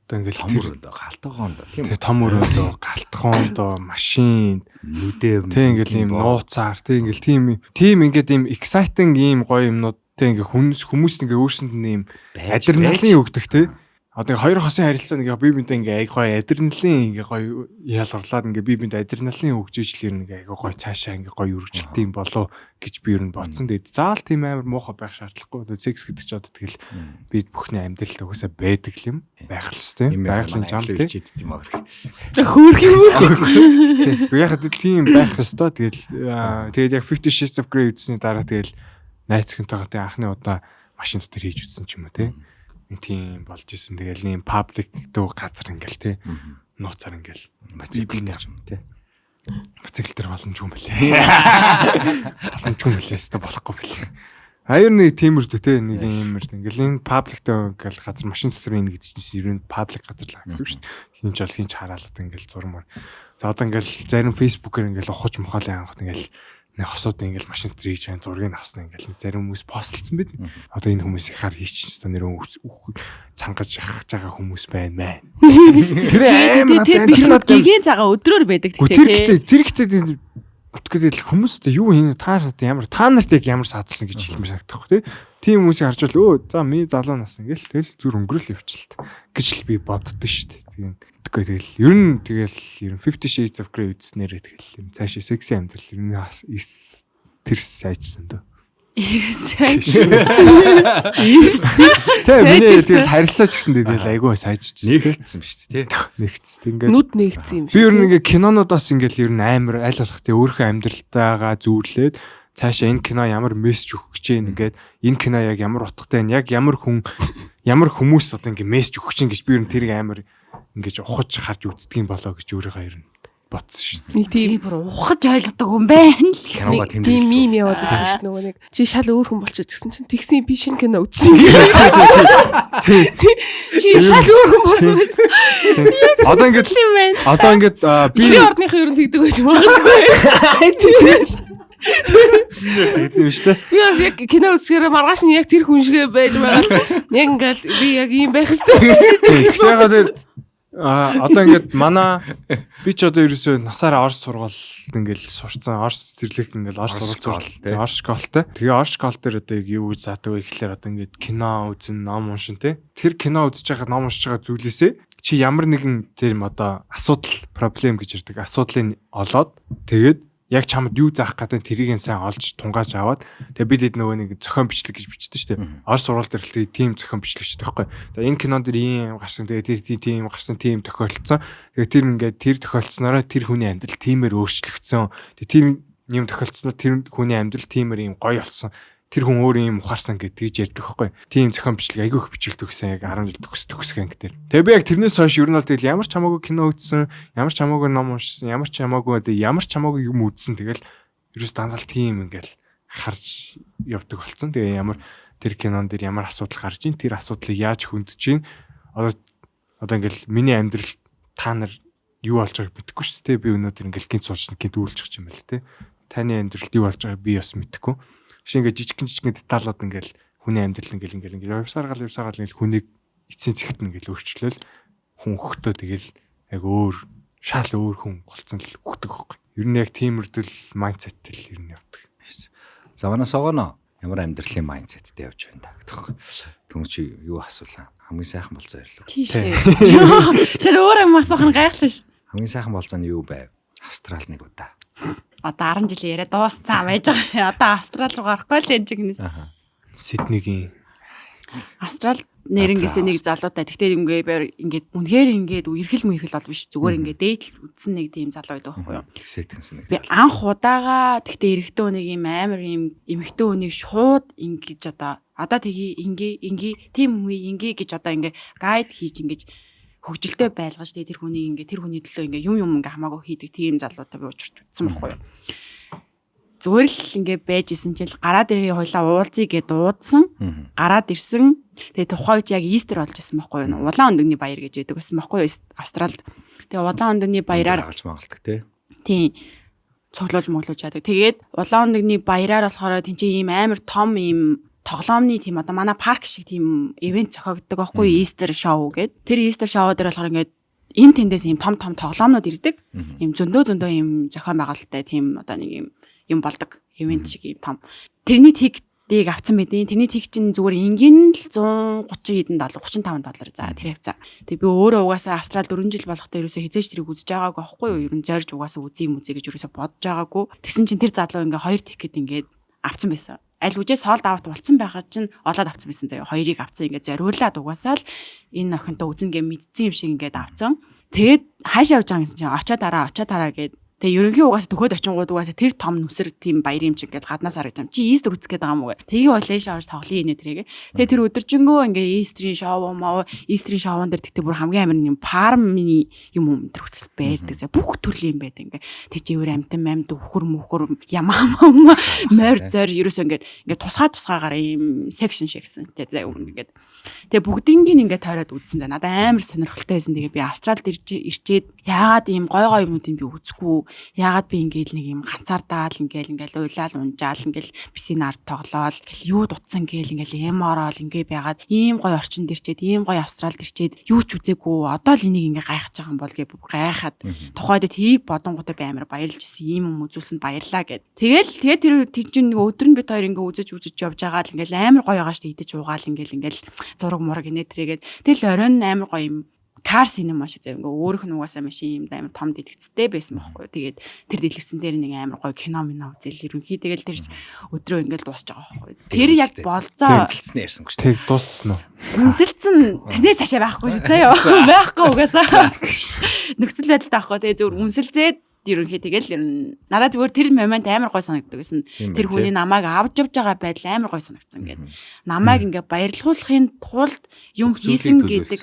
Speaker 5: Одоо ингээл
Speaker 2: том өрөөндөө галтгоонд тийм
Speaker 5: том өрөөндөө галтгоонд машин
Speaker 2: нүдээ
Speaker 5: тий ингээл ийм нууцаар тий ингээл тийм ингээд ийм exciting ийм гоё юмнууд тий ингээ хүмүүс ингээ өөрсөнд нь ийм адреналин өгдөг тий. Одоо хоёр хосын харилцаа нэг би бинтээ ингээ аяг гоё адреналин ингээ гоё ялгарлаад ингээ би бинт адреналин өгж ижлэр ингээ аяг гоё цаашаа ингээ гоё үргэлжилт юм болоо гэж би ер нь бодсон. Тэгээд заавал тийм амар муухай байх шаардлагагүй. Одоо секс гэдэг чинь одоо тэгэл бид бүхний амьдралд угаасаа байдаг юм байх л хэвээр байгалийн зам тийм
Speaker 2: аа.
Speaker 3: Хөөх юм.
Speaker 5: Яг тийм байх хэвээр тэгээд яг 50 Shades of Grey үзсний дараа тэгэл найзхантайгаа анхны удаа машин дотор хийж үзсэн ч юм уу тий. Тийм болж исэн. Тэгэл ийм паблик дүү газар ингээл тий. Нууцаар ингээл
Speaker 2: моциклтэй ч юм тий.
Speaker 5: Моцикл төр боломжгүй мөлий. Боломжгүй мөлийс та болохгүй мөлий. Аяр нэг тиймэрдүү тий нэг иймэр ингээл энэ паблик дүү ингээл газар машин дотор ийн гэдэг чинь ер нь паблик газар л гэсэн үг шүү дээ. Хинч бол хинч хараалаад ингээл зурмаар. За одоо ингээл зарим фейсбүүкээр ингээл ухаж мохоолын анхт ингээл нэг хосууд ингээл машин дээр хийж байгаа зургийг авсан ингээл зарим хүмүүс постлцсан байд. Одоо энэ хүмүүс ихаар хийчих чинь нэр цангаж яхаж байгаа хүмүүс байна маа. Тэр амар
Speaker 3: надад гигийн цагаа өдрөөр байдаг
Speaker 5: гэхдээ тэр гэхдээ хүмүүс одоо юу хийнэ та нарт яг ямар саадсан гэж хэлмээр санагдахгүй тийм хүмүүсийг харж бол за ми залуу нас ингээл тэгэл зүр өнгөрөөл явчихлаа гэж л би боддоо шүү дээ. Тэгэл ер нь 50 Shades of Grey үзснээрээ тэгэл цаашаа секси амьдрал ер нь тэр сайжсан дөө. Тэгэл харилцаач гэсэн тэгэл айгүй сайжчихсан.
Speaker 2: Нэгцсэн шүү дээ тий.
Speaker 5: Нэгцсэн ингээд
Speaker 4: нүд нэгцсэн юм
Speaker 5: шиг. Би ер нь ингээд кинонуудаас ингээд ер нь амар аль болох тий өөрийнхөө амьдралтайгаа зүүрлээд цаашаа энэ кино ямар мессеж өгөх гэж юм ингээд энэ кино яг ямар утгатай вэ? Яг ямар хүмүүс одоо ингээд мессеж өгөх чинь гэж би ер нь тэрийг амар ингэж ухаж харж үздэг юм болоо гэж өөрийнхөө ер нь бодсон шүү дээ.
Speaker 3: Тийм бүр ухаж ойлгодог юм байна л.
Speaker 2: Киногоо тийм
Speaker 4: мим яваад байсан шүү дээ нөгөө нэг чи шал өөр хүн болчиход гэсэн чинь тэгсэн би шинэ кино үзсэн. Чи шал өөр хүн болсон байсан.
Speaker 5: Одоо ингээд
Speaker 4: би орныхоо ер нь тэгдэг байж магадгүй.
Speaker 5: Тийм шүү дээ.
Speaker 4: Би бас яг кино үзэхээр маргааш нь яг тэр хүн шигэ байж байгаа. Яг ингээл би яг ийм байх хэвээр.
Speaker 5: Одоо ингээд манай би ч одоо ерөөсөө насаараа Орос сургуульд ингээд сурцсан. Орос зэрлэг ингээд Орос сургууль Орос школтой. Тэгээ Орос школ дээр одоо юу гэж заадаг вэ гэхлээр одоо ингээд кино үзэн, ном уншин те. Тэр кино үзэж байгаа ном уншиж байгаа зүйлээсээ чи ямар нэгэн тэр одоо асуудал, проблем гэж ярьдаг. Асуудлыг олоод тэгээд яг чамд юу заах гэдэг тэрийг сайн олж тунгааж аваад тэгээ бид хэд нөгөө нэг зохион бичлэг гэж бичдэг шүү дээ. Орос сургууль дээр л тийм зохион бичлэгчтэй байхгүй. Тэгээ энэ кинонд ийм гарсан тэгээ тэр тийм гарсан тийм тохиолдсон. Тэгээ тэр ингээд тэр тохиолдсноороо тэр хүний амьдрал тиймэр өөрчлөгдсөн. Тэгээ тэр юм тохиолдсноор тэр хүний амьдрал тиймэр ийм гоё болсон. Тэр хүн өөр юм ухаарсан гэдгийг ярьдаг байхгүй. Тийм зохион бичлэг айгүй их бичлэгдэх гэсэн яг 10 жил төгсгөн ангитэр. Тэгээ би яг тэрнээс хойш ер нь бол тэгэл ямар ч хамаагүй кино үзсэн, ямар ч хамаагүй ном уншсан, ямар ч хамаагүй юм үзсэн тэгэл ерөөс дандаа тийм ингээл харж явдаг болсон. Тэгээ ямар тэр кинон дээр ямар асуудал гарч ийн, тэр асуудлыг яаж хөндөж ийн. Одоо ингээл миний амьдрал та нар юу болж байгааг мэдэхгүй шүү дээ. Би өнөөдөр ингээл гинт суулж гинт үйлчих юм байл те. Таны амьдралд юу болж байгааг би бас мэдэхгүй. Жишээ ингээд жижигхэн деталууд ингээл хүний амьдрал ингээл явсаар гал ингээл хүнийг эцсийн зэгт ингээл өөрчлөөл хүн хөхтөө тэгэл яг өөр шал өөр хүн болцсон л хөхдөг байхгүй. Ер нь яг тиймэрдэл майндсеттэй л ер нь явдаг.
Speaker 2: За манаас огоно ямар амьдралын майндсеттэй явж байна та гэдэг. Түн чи юу асуулаа? Хамгийн сайхан болцоо ярьлаа.
Speaker 3: Тийш ээ. Шил өөр юм асуух нь гайхлаа ш.
Speaker 2: Хамгийн сайхан болцоо нь юу байв? Австрал нэг удаа.
Speaker 3: Одоо 10 жил яриа дууссан байж байгаа шээ. Одоо Австрал руу гарахгүй л энэ чигнээс.
Speaker 5: Сиднейгийн
Speaker 3: Австрал нэрнгээсээ нэг залуутай. Тэгтээ ингээд үнэхээр ингээд үерхэл бол биш. Зүгээр ингээд дээт үтсэн нэг тийм залуу байдаг байхгүй юу?
Speaker 2: Сэтгэнсэн нэг.
Speaker 3: Би анх удаага тэгтээ эрэгтэй хүнийг юм амар юм эмэгтэй хүнийг шууд ингэж одоо тгий ингээ тийм үе ингээ гэж одоо ингээ гайд хийж ингэж хөгжилтэй байлгаж тэр хүний ингээ тэр хүний төлөө ингээ юм ингээ хамаагүй хийдэг тийм залуутай би учирч утсан байхгүй юу. Зүгээр л ингээ байжсэн чинь гараа дээрээ хойлоо уулзъя гэд дуудсан. Гараад ирсэн. Тэгээ тухайн үед яг Истер болж исэн байхгүй юу. Улаан өндөгний баяр гэж байдаг байсан байхгүй юу Австралид. Тэгээ улаан өндөгний баяраар
Speaker 2: хаалж магалдаг тий.
Speaker 3: Тийм. Цоглуулж яадаг. Тэгээд улаан өндөгний баяраар болохоор тэнцээ ийм амар том ийм тоглоомны тийм одоо манай парк шиг тийм ивент зохиогддог байхгүй Easter show гэдэг. Тэр Easter show дээр болохоор ингээд энэ тэндээс ийм том тоглоомнууд ирдэг. Ийм зөндөө ийм зохион байгуулалттай тийм одоо нэг юм болдог ивент шиг ийм том. Тэрний тигтийг авсан байдیں۔ Тэрний тиг чинь зүгээр энгийн л 130 хэдэн доллар, $35 за тэр хавцаа. Тэг би өөрөө угаасаа Австрал 4 жил болохтой ерөөсөө хизээж тэрийг үзэж байгаагүй байхгүй юу? Ер нь зорж угаасаа үзье гэж ерөөсөө бодож байгаагүй. Тэгсэн чинь тэр залуу ингээ 2 тикет ингээд авсан байсан. Аль үжээ солд авт болцсон байхад чинь олоод авсан байсан заяа. Хоёрыг авсан ингээд зориулаад угаасаа л энэ охинтой үзэнгээ мэдсэн юм шиг ингээд авсан. Тэгээд хаашаа явж байгаа гэсэн чинь очоо дараа гэд. Тэгээ ерөнхий угаасаа төхөөд очингууд угаасаа тэр том нүсэр тийм баяр юм шиг ингээд гаднаас харагдсан. Чи Easter үзэх гээд байгаа юм уу? Тэгээ болоо шоуж тоглоё инээ тэрэг. Тэгээ тэр өдөржингөө ингээ Easter-ийн шоуун дээр тэгтээ бүр хамгийн амар юм фармны юм өндөр хөтөл байрдаг. Бүх төрлийн юм байдаг ингээ. Тэг чи өөр амтан үхэр ямаа морь зор ерөөсөө ингээ тусгаагаар юм section шигсэн. Тэгээ ингээд. Тэгээ бүгднийг ингээ тойроод үзсэн даа. Надад амар сонирхолтой байсан. Тэгээ би Австралид ирчээд яагаад ийм гой юмнуудыг би үзэхгүй. Яагаад би ингээл нэг юм ганцаардаал ингээл уйлаал унжаал ингээл бисийн ард тоглоол ингээл юу дутсан гээл ингээл эморол ингээ байгаад ийм гой орчинд ирчээд ийм гой Австралид ирчээд юу ч үзээгүй одоо л энийг ингээ гайхаж байгаа юм бол гээ гайхаад тухайд тийг бодонгуудаа би амар баярлж ирсэн ийм юм үзүүлсэнд баярлаа гэд. Тэгээд тэр чинь нэг өдөр нь бид хоёр ингээ үзэж явж байгаа л ингээл амар гоё байгаа штэ идэж уугаал ингээл зураг мураг инээ тэргээд тэгэл оройн амар гоё юм кар синема шиг зав ингээ өөрөх нь угаасаа машин юм амар том дэлгэцтэй байсан байхгүй. Тэгээд тэр дэлгэцэн дээр нэг амар гоё кино үзэл ерөнхий тэгэл тэр өдрөө ингээл дуусч байгаа байхгүй. Тэр яг болцоо
Speaker 2: Тэнцэлцэн ярьсан гэж.
Speaker 5: тэг дууссан уу?
Speaker 3: Үнсэлцэн тэрнээс цаашаа байхгүй шүү заяа. Байхгүй угаасаа. Нөхцөл байдалтай байхгүй. Тэгээ зөв үнсэлцээд ерөнхий тэгэл надад зүгээр тэр момент амар гой санагддаг гэсэн. Тэр хүний намайг авч явж байгаа байдал амар гой санагдсан гэдэг. Намайг ингээ баярлуулахын тулд юм хийсэн гэдэг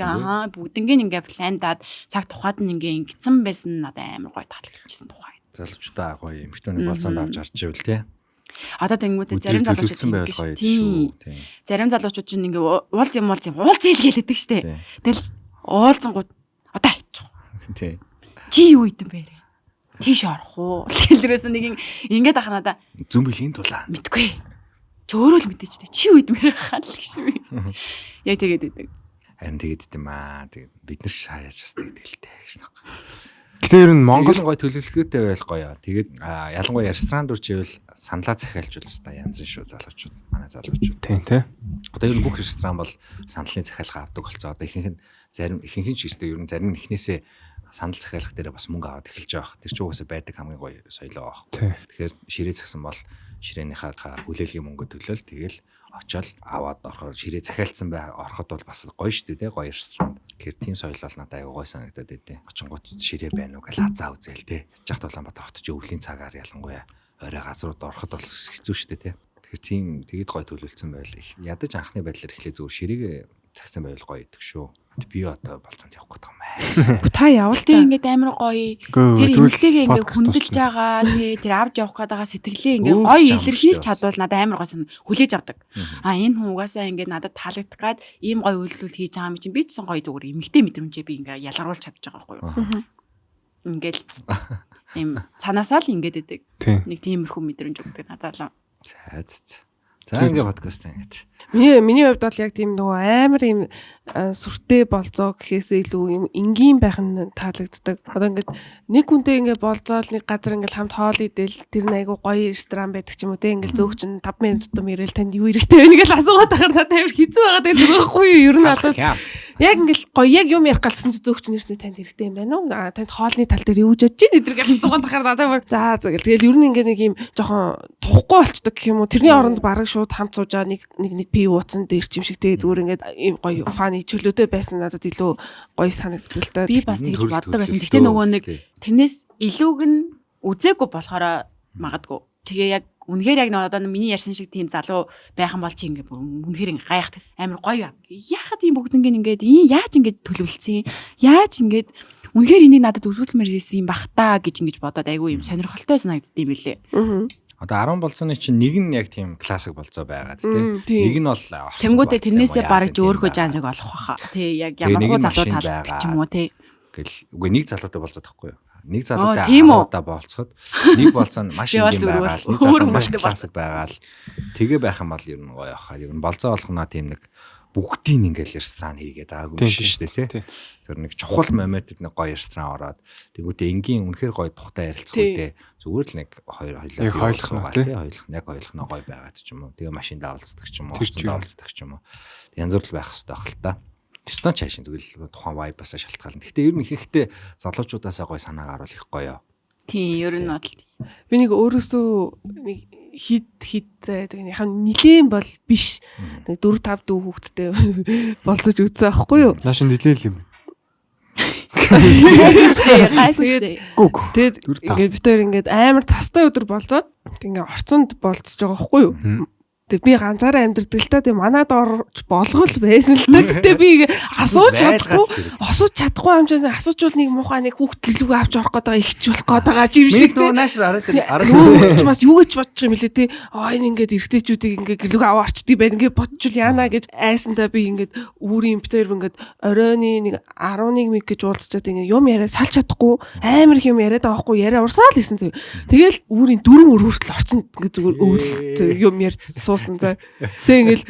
Speaker 3: бүгднийг ингээ пландаад цаг тухайд нь ингээ ингэсэн байсан надад амар гой таалагдчихсан тухай.
Speaker 2: Залуучдаа гоё эмхтөний болцоонд авч харж ивэл тий.
Speaker 3: Одоо тэнгүүд зарим залуучууд тийм. Зарим залуучууд чинь ингээ уулз хийлгээд штэ. Тэгэл уулзангууд одоо хайчих.
Speaker 2: Тий.
Speaker 3: Чи юу идэм бэ? Тийш орох уу? Гэлрээс нэг ингээд ах надаа
Speaker 2: зөмбөлийн тулаа.
Speaker 3: мэдгүй. Ч өөрөө л мэдээч дээ. Чи үед мэрэ хаал гэж. Яг тэгээд байдаг.
Speaker 2: Харин тэгээд идэм аа. Тэгээд бид нар шаяаж бас тэгдэлтэй гэж нэг.
Speaker 5: Гэтэ ер нь Монгол
Speaker 2: гой төлөвлөгөөтэй байл гоё. Тэгээд ялангуяа ресторан дурживэл саналаа захиалж улстай янз нь шүү залуучууд. Манай залуучууд.
Speaker 5: Тийм тий.
Speaker 2: Одоо ер нь бүх ресторан бол саналын захиалга авдаг болцоо. Одоо ихэнх нь ч гэсэн ер нь зарим нь ихнээсээ санал захиалах дээр бас мөнгө аваад эхэлж байгаа. Тэр чинь угаасаа байдаг хамгийн гоё соёлоо аахгүй. Тэгэхээр ширээ загсан бол ширээнийхээ хүлээлгийн мөнгө төлөөл тэгэл очоод аваад орохоор ширээ захиалцсан ороход бол бас гоё шүү дээ гоё ресторан. Тэгэхээр тийм соёл бол надад аягүй гоё санагдаад байдیں۔ Очингууд ширээ байна уу гэж лазаа үзээл те. Жагт Улаанбаатар хотод чи өвлийн цагаар ялангуяа орой газрууд ороход бол хэцүү шүү дээ те. Тэгэхээр тийм тэгэд гоё төлөвлөсөн байл. Ядаж анхны байдлаар эхлээ зүгээр ширээгээ цагсан байвал гоё идэг шүү. Би одоо болцоонд явах гэдэг юм байна.
Speaker 4: Та явал
Speaker 3: Тэ ингээд амар гоё. Тэр эмэгтэйгээ ингээд хүндэлж байгаа. Тэр авч явах гээд байгаа сэтгэлээ ингээд гоё илэрхийлж чадвал надад амар гоё сан хүлээж авдаг. Энэ хүн угаасаа ингээд надад таалагдах гээд ийм гоё үйлдэл хийж байгаа юм чинь би ч гэсэн гоё зүгээр эмэгтэй мэдрэмжээ би ингээд ялгаруулж чадчих байгаа байхгүй юу. Ингээд ийм цанаасаа л ингээд идэг. Нэг тиймэрхүү мэдрэмж өгдөг надад л.
Speaker 2: За ингээд подкаст ингээд.
Speaker 4: Миний хувьд бол яг тийм нөгөө амар юм сүртэй болцоо гэхээсээ илүү юм энгийн байх нь таалагддаг. Одоо ингээд нэг хүнтэй ингээд болцоол нэг газар ингээд хамт хоол идэл тэр нь айгу гоё ресторан байдаг ч юм уу те ингээд зөөгч нь 5 минут тутам ирээл танд юу хэрэгтэй вэ гэж асуугаад тахаар надад амар хэцүү байгаа гэдэг байхгүй юу ер нь одоо яг ингээд гоё яг юм ярих галсан зөөгч нэрснээ танд хэрэгтэй юм байна уу? Танд хоолны тал дээр юу жиж чинь эдэр гэж асуугаад тахаар надад за тэгэл ер нь ингээд нэг юм жоохон тухгүй болчдөг гэх юм уу тэрний оронд бараг шууд хамт сууж байгаа нэг пи ууцсан дээр ч юм шиг те зүгээр ингээд ийм гоё фаны чөлөөтэй байсан надад илүү гоё санагддаг л та.
Speaker 3: Би бас тэгж боддог байсан. Гэхдээ нөгөө нэг тэрнээс илүүг нь үзээгүй болохоор магадгүй. Тэгээ яг үнэхээр яг одоо миний ярьсан шиг тийм залуу байхан бол чи ингээд үнэхээр ингээд гайхдаг. Амар гоё. Яахад ийм бүгднгийн ингээд яаж ингээд төлөвлөсөн? Яаж ингээд үнэхээр энийг надад үзүүлмээр ирсэн юм бах та гэж ингэж бодоод айгүй юм сонирхолтой санагддаг юм билээ.
Speaker 2: Одоо 10 болцооны чинь нэг нь яг тийм классик болцоо байгаад тийм. Нэг нь бол
Speaker 3: тэнгүүдээ тэрнээсээ бараг өөрхөө жанрыг олох баха. Тий яг ямар хуу залуу тал ч юм уу тий.
Speaker 2: Гэл үгүй нэг залуутай болцоо тахгүй юу? Нэг залуутай аваадаа болцоход нэг болцоо нь маш ингийн байгаал, нэг залуу маш классик байгаал. Тэгээ байх юм бол ер нь гоё ахаа. Ер нь болцоо болгоно тийм нэг бүгдийн ингээл ресторан хийгээд байгаагүй шүү дээ тий. Тэр нэг чухал моментод нэг гоё ресторан ороод тэгвэл энгийн үнэхээр гоё тухтай ярилцах үедээ зүгээр л нэг хоёулах наа гоё байгаад ч юм уу. Тэгээ машиндаа олцдог ч юм уу, орцондоо олцдог ч юм уу. Янз бүр л байх хэрэгтэй байх л та. Тэстэн чаашин тэгэл тухайн вайбасаа шалтгаална. Гэхдээ ер нь ихэнхдээ залуучуудаасаа гоё санаа гарвал их гоё.
Speaker 3: Тийм ер нь бол
Speaker 4: би нэг өөрөөсөө нэг хит зайдаг яг нилийн бол биш. Нэг 4-5 дүү хүүхэдтэй болцож үзсэн аахгүй юу?
Speaker 5: Нааш нилээл юм.
Speaker 4: Тэгээд ингээд бид хоёр ингээд амар цастай өдөр болцоод ингээд орцонд болцож байгаа аахгүй юу? Тэгээ би ганцаараа амьдэрдэг л та тийм манад орж болгол байсан л та. Гэтэ би асууж чадахгүй амжаа асуучвал нэг муухай нэг хүүхд гэлүүг авч орох гээд байгаа ихч болох гээд байгаа юм шиг тийм. Нөөч бас юу гэж бодчих юм бэлээ тий. Энэ ингээд эргэжтэйчүүдийг ингээд гэлүүг аваа орчдгийг байна ингээд бодчихвол яана гэж айсандаа би ингээд үүрийн битээр ингээд оройны нэг 11 миг гэж уулзчаад ингээд юм яриа салж чадахгүй амар их юм яриад байгаа байхгүй яриа урсаал гэсэн зөө. Тэгэл үүрийн 4 хүртэл орцсон ингээд зүгээр юм ярьж суусан заа. Тэг ингээл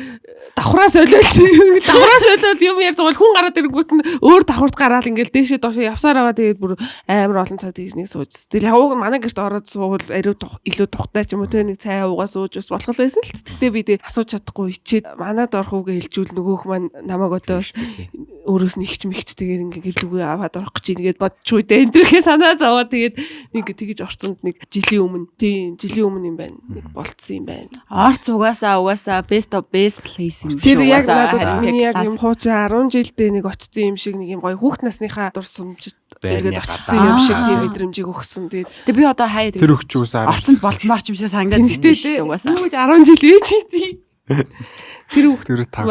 Speaker 4: давхраас олоод юм ярьж байгаа хүн гараад ирэнгүүт нь өөр давхарт гараад ингээл дээшээ доошоо явсаар байгаа. Тэгээд бүр амар олон цаг тэгж нэг сууж. Тэгэл яваг манай гэрт ороод суувал илүү тухтай ч юм уу те нэг цай уугаа сууж бас болох байсан л. Тэгтээ би тэг асууж чадахгүй ичээд манад орох үгээ хэлжүүл нөгөөх маань намайг одоо бас өөрөөс нь ихч мэгч тэгээд ингээ гэрлүүгээ аваад орох гэж нэгэд бодчихгүй дээ. Энэ төрхөө санаа зовоо тэгээд нэг тэгж орцонд нэг жилийн өмнө юм байна. Нэг болцсон юм байна.
Speaker 3: Орц угаасаа best of best place юм.
Speaker 4: Тэр яг надад миний яг юм хуучин 10 жилдээ нэг очсон юм шиг нэг юм гоё хүүхд насныхаа дурсамжид ингээд очсон юм шиг тийм мэдрэмжийг өгсөн. Тэгээд
Speaker 3: би одоо хаяа
Speaker 5: тэр өгч уусаа
Speaker 3: орцонд болцмаар ч юм шиг сангаад
Speaker 4: тэгтээ шүү угаасаа. Юу гэж 10 жил ээж хийдий. Тэр хүүхд
Speaker 5: тэр тав.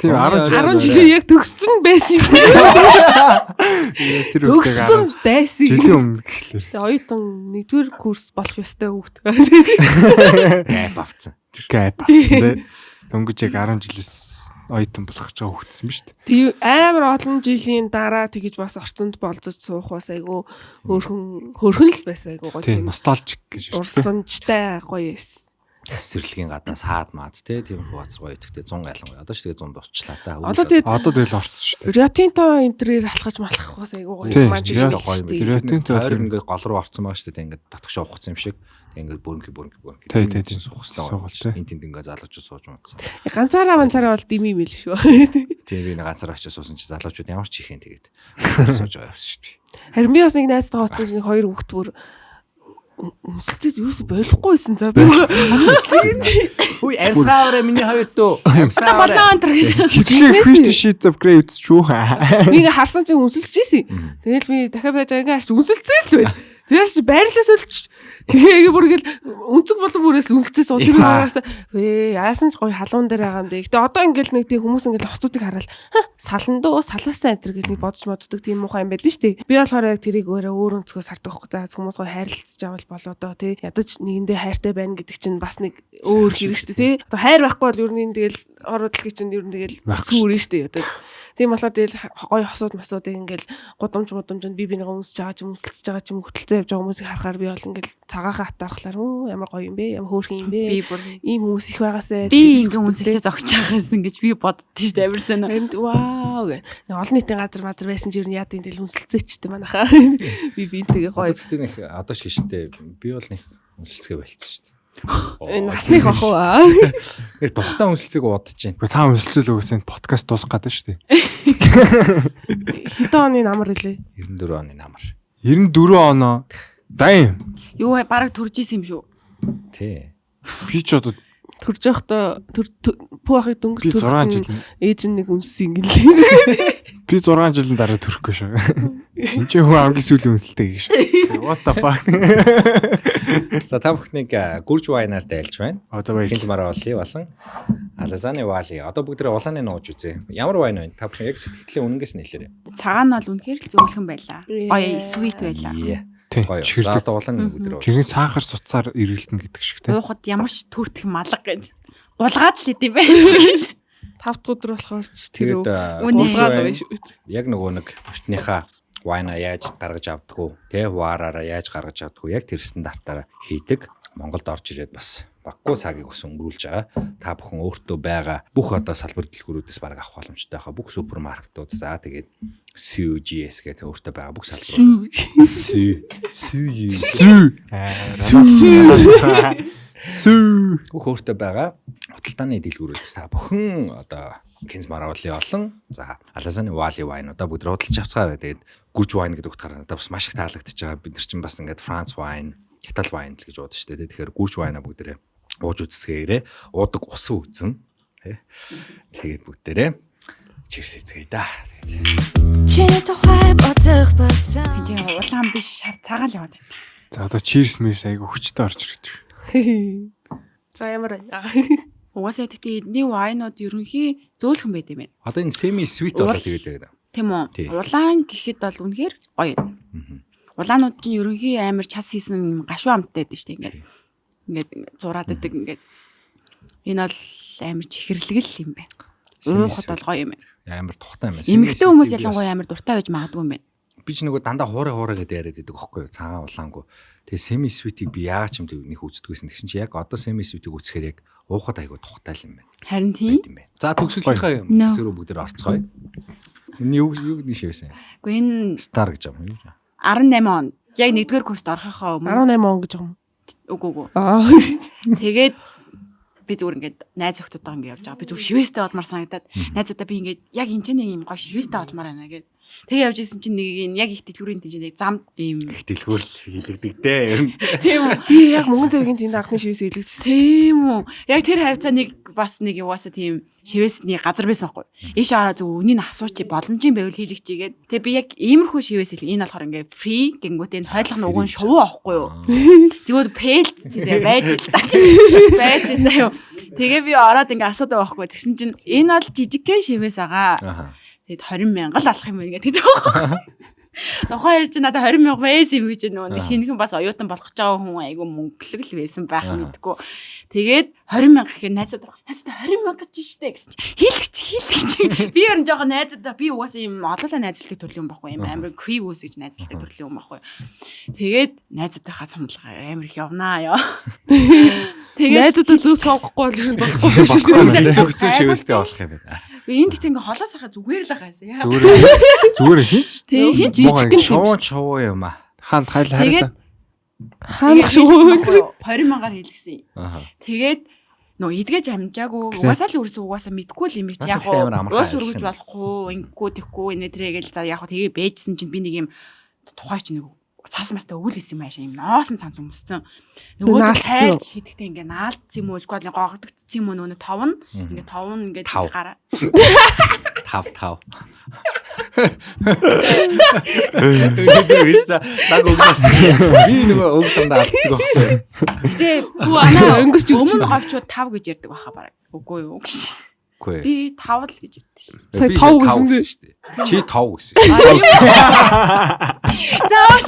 Speaker 5: Тийм
Speaker 4: 10 жил яг төгссөн байсан.
Speaker 5: Тэр
Speaker 4: төгссөн байсан.
Speaker 5: Жилийн өмнө гэхлээр.
Speaker 4: Оюутан 1-р курс болох ёстой хүүхд.
Speaker 2: Гэп авцсан.
Speaker 5: Гэп авцсан. Дөнгөж яг 10 жилээс оюутан болох гэж байгаа хүүхдсэн биз дээ.
Speaker 4: Тийм амар олон жилийн дараа тэгэж бас орцонд болцож суух бас айгүй хөөрхөн л байсан айгүй гоё.
Speaker 5: Тийм ностальжик гэж
Speaker 4: байна. Урсамжтай гоё эс.
Speaker 2: цэцэрлэгийн гаднаас хаад маад те тийм газар гоё идэхтэй 100 айлан гоё. Одоо ч тэгээ 100 дусчлаа та.
Speaker 4: Одоо
Speaker 5: тэгэл орцсон шүү дээ.
Speaker 4: Риотинто энтрээр алхаж малхахаас айгуу гоё маань
Speaker 2: гоё юм.
Speaker 5: Риотинто
Speaker 2: ингээд гол руу орцсон байгаа шүү дээ. Ингээд татгшаа ухсан юм шиг. Ингээд бүрэнхи.
Speaker 5: Тийм
Speaker 2: суугслаа. Энд тэнд ингээд залуучууд сууж муудсан.
Speaker 4: Ганцаараа манцаараа бол дими мэл шүү.
Speaker 2: Тийм би нэг ганцаар очиж суусан чи залуучууд ямар ч ихэн тэгээд сууж байгаа юм шүү дээ.
Speaker 4: Харин би бас нэг найзтайгаа оцсон нэг хоёр хүүхд бүр өмсөлтөд юу ч болохгүйсэн за би
Speaker 2: Үгүй амсгаараа миний хоёр дөө
Speaker 3: болоо өнтер гэж.
Speaker 5: Хичнээн 50 Shades of Grey үзчихв.
Speaker 4: би ингээ харсан чинь өмсөлж ийсэн. Тэгэл би дахиад байж байгаа ингээ өмсөлцээ л байд. Тэгээс чи байрлаас өлч тэгээ бүр ингээл өнцөг болон бүрээс үнэлцээ суу тэр наараас яасан ч гоё халуун дээр байгаа юм дээ. Гэтэ одоо ингээл нэг тийм хүмүүс ингээл хоцуудыг хараад салан дөө салаасаа энэ гэл нэг бодож моддог тийм муухай юм байдаг шүү дээ. Би болохоор яг тэрийг өөр өнцгөөс хардаг байхгүй. За хүмүүс гоё хайрлцаж авал болоо доо тий. Ядаж нэгэндээ хайртай байна гэдэг чинь бас нэг өөр хэрэг шүү дээ тий. Одоо хайр байхгүй бол ер нь тэгэл ороодлыг чинь ер нь тэгэл сүрэн шүү дээ одоо. Тийм болохоор тэгэл гоё хосууд масуудыг ингээл гудамжинд би бинийгаа өмсөж байгаа ч өмсөлцөж байгаа ч юм хөтөлцөө явж байгаа хүмүүсийг харахаар би бол ингээл цагаагаа хатаархлаар ямар гоё юм бэ ямар хөөрхөн юм бэ ийм хүмүүс их байгаасаа
Speaker 3: би ингээл өмсөлцөө зогч байгаасан гэж би боддоо шүү дээ амарсан.
Speaker 4: Вау гэ. Олон нийтийн газар мазар байсан ч ер нь яа тийм тэгэл өмсөлцөөчтэй манайхаа. Би тэгээ гоё.
Speaker 2: Тэгтээ нэг одоо ч гişтэй би бол нэг өмсөлцгөө болчихсон шүү дээ.
Speaker 4: Энэ насных ах уу?
Speaker 2: Нэг тухтай өмсөлцөг удаж байна.
Speaker 5: Гэхдээ та өмсөлцөл өгөөс энэ подкаст дуусах гэдэг шүү дээ.
Speaker 4: Хэдэн оны намар хэлээ?
Speaker 2: 94 оны намар.
Speaker 5: 94 оноо. Дай.
Speaker 3: Юу бараг төрж исэн юм шүү.
Speaker 2: Тий.
Speaker 5: Би ч одоо
Speaker 4: төрж явахдаа пүү ахыг дөнгөж
Speaker 5: би 6 жил
Speaker 4: ээж нэг өмссөн гинлээ.
Speaker 5: Би 6 жилийн дараа төрөхгүй шүү. Энд чинь хүн амгийн сүүлийн үнсэлтэй гэж. What the fuck.
Speaker 2: За та бүхнийг гүрж вайнаар дайлж байна.
Speaker 5: За баярлалаа.
Speaker 2: Хинз маравали болон Алазаны вали. Одоо бүгд улааны нууж үзье. Ямар вайн вэ? Та бүхэн яг сэтгэлийн үнэнгээс нь хэлээрэй.
Speaker 3: Цагаан нь бол үнэхээр л зөөлхөн байлаа. Гоё sweet байлаа.
Speaker 2: Гоё. За одоо улааны бүгд
Speaker 5: Жинхэнэ сахар суцаар эргэлтэн гэдэг шиг те.
Speaker 3: Уухад ямар ч төртөх малга гэж. Гулгаад л идэв байх.
Speaker 4: 5 дахь өдөр болохоор ч тэр
Speaker 2: уулгаад байна шүү. Яг нөгөө нэг ертөнийхөө вайна яаж гаргаж авдггүй, тэ ваараараа яаж гаргаж авдггүй яг тэр стандартаараа хийдэг. Монголд орж ирээд бас баггүй цагийг бас өнгөрүүлж байгаа. Та бүхэн өөртөө байгаа бүх одоо салбар дэлгүүрүүдээс бараг авах боломжтой байгаа. Бүх супермаркетууд за тэгээд CUGS гэдэг өөртөө байгаа бүх салбарууд. Бүх өөртөө байгаа худалдааны дэлгүүрүүдээс та бүхэн одоо Кинз маравли олон за Алазаны вали вайнуудаа бүгд худалдаж авцгаарай. Тэгээд гүрж вайн гэдэг утгаараа надад бас маш их таалагдчихж байгаа. Бид нар чинь бас ингээд Франц вайн, Итали вайн л гэж уудаж штэ. Тэгэхээр гүрж вайнаа бүгдээрээ ууж үзсгээрээ уудаг усан үзэн тий. Тэгээд бүгдээрээ чирс эцгээе да.
Speaker 3: Энд улаан биш цагаан л яваад байна.
Speaker 5: За одоо чирс мэрс айгу хүчтэй орж ирээд шүү.
Speaker 4: За ямар байна?
Speaker 3: Угаасаа тэгтээ эдний вайнууд ерөнхий зөөлхөн байд юм байна.
Speaker 2: Одоо энэ semi sweet болоод тэгээд байна.
Speaker 3: Тийм үү? Улаан гэхэд бол үнэхээр гоё юм. Улаанууд чинь ерөнхий амар час хийсэн гашуу амттай байдаг шүү дээ. Ингээд зураад идэг ингээд. Энэ бол амар чихэрлэгэл юм байна. Уухад бол гоё юм байна.
Speaker 2: Амар тухтай юм байна.
Speaker 3: Эмэгтэй хүмүүс ялангуяа амар дуртай байж магадгүй юм байна.
Speaker 2: Би ч нөгөө дандаа хуурай гэдээ яриад байдаг байхгүй юу? Цагаан улаангүй. Тэгээ semi sweet-ийг би яагаад ч юм тэг нэг үздэг гэсэн. Тэгсэн чи яг одоо semi sweet-ийг үзэхээр яг уухад айгу тухтай л юм байна.
Speaker 3: Харин тийм.
Speaker 2: За төгсгөлийнхаа хэсэг рүү бүгд орцгоё. Энэ юу нэг шивсэн.
Speaker 3: Гэхдээ энэ
Speaker 2: Star гэж юм.
Speaker 3: 18 он. Яг 1-р курст орохынхоо18 өмнө.
Speaker 4: он гэж юм.
Speaker 3: Үгүй. Тэгээд би зүгээр ингээд найз охтуудаа ингээд явж байгаа. Би зүгээр шивэстэй болмаар санагдаад найзуудаа би ингээд яг энэ ч нэг юм гоё шивэстэй болмаар байна гэд. Тэгээ явж исэн чинь нэг яг их дэлгүүрийн тэнцээ зам ийм
Speaker 2: их дэлгүүр хилэгдэг дээ.
Speaker 3: Тийм үү.
Speaker 4: Би яг мөнгөн цэвгийн тэнд анхны шивээс илгэжсэн.
Speaker 3: Тийм үү. Яг тэр хавцаа нэг бас нэг яваасаа тийм шивэсний газар байсан байхгүй. Ийш хараа зөв үнийг асуучи боломжийн байвал хийлгэж игээд. Тэгээ би яг иймэрхүү шивээс илэг. Энэ болохоор ингээд фри гингүүт энэ хойлох нь уг нь шувуу авахгүй юу. Тэгвэл пэлт зэ байж л та. Байж заяа. Тэгээ би ороод ингээд асуудаг байхгүй. Тэгсэн чинь энэ бол жижигхэн шивээс байгаа. Тэгэд 20,000 л алах юм байна гэдэг байгаа. Тухайн хэрэг чи надад 20,000 байсан юм гэж нөгөө шинэхэн бас оюутан болох гэж байгаа хүн айгүй мөнгөлөг л байсан байх мэдгүй. Тэгээд 20,000 гэхээр найзад 20,000 гэж штэ гэсэн чи хийлгэж. Би ер нь жоохон найзад би угаасаа юм олоолаа найзлдаг төрлийн юм байхгүй юм амар creepos гэж найзлдаг төрлийн юм байхгүй. Тэгээд найзадынхаа цамдлага амар их явнаа ёо.
Speaker 4: найзуудаа зөв сонгохгүй бол ер нь болохгүй.
Speaker 2: Зөвхөн шивэстэй болох юм байна.
Speaker 3: Энд тэгтээ ингээ холоос харахад зүгээр л байгаа юм.
Speaker 5: Зүгээр хинч.
Speaker 4: Тэг жижиг
Speaker 2: шоу юм аа.
Speaker 5: Хаан хайл хараа.
Speaker 4: хаанах шүү.
Speaker 3: 20,000-аар хэлсэн.
Speaker 2: Аа.
Speaker 3: Тэгээд нөө идгэж амжаагүй угаасаа л ерөөсөө угаасаа мэдгүй л юм би яг уус өргөж болохгүй ингэхгүй тэхгүй энэ тэрэгэл за яг тэгээ бэжсэн чинь би нэг юм тухай чи нэг цаасан мастай өгүүлсэн юм аашаа юм ноосон цанц өмссөн нөгөө тайлж шидэхтэй ингээ наалдсан юм уу эсвэл гогдогдсон юм уу нөгөө тов нь ингээ тов нь ингээ гараа 5
Speaker 2: Өглөөс цаг өглөөс би нөгөө өглөөнд алддаг байхгүй.
Speaker 3: Гэтэ өнгөрч өмнө говчууд 5 гэж ярьдаг баха бараг. Үгүй юу гэж.
Speaker 2: Үгүй.
Speaker 3: Би 5 л гэж ярьдээ шүү.
Speaker 4: Сая 5 гэсэн шүү
Speaker 2: дээ. Чи 5 гэсэн.
Speaker 3: Зааш.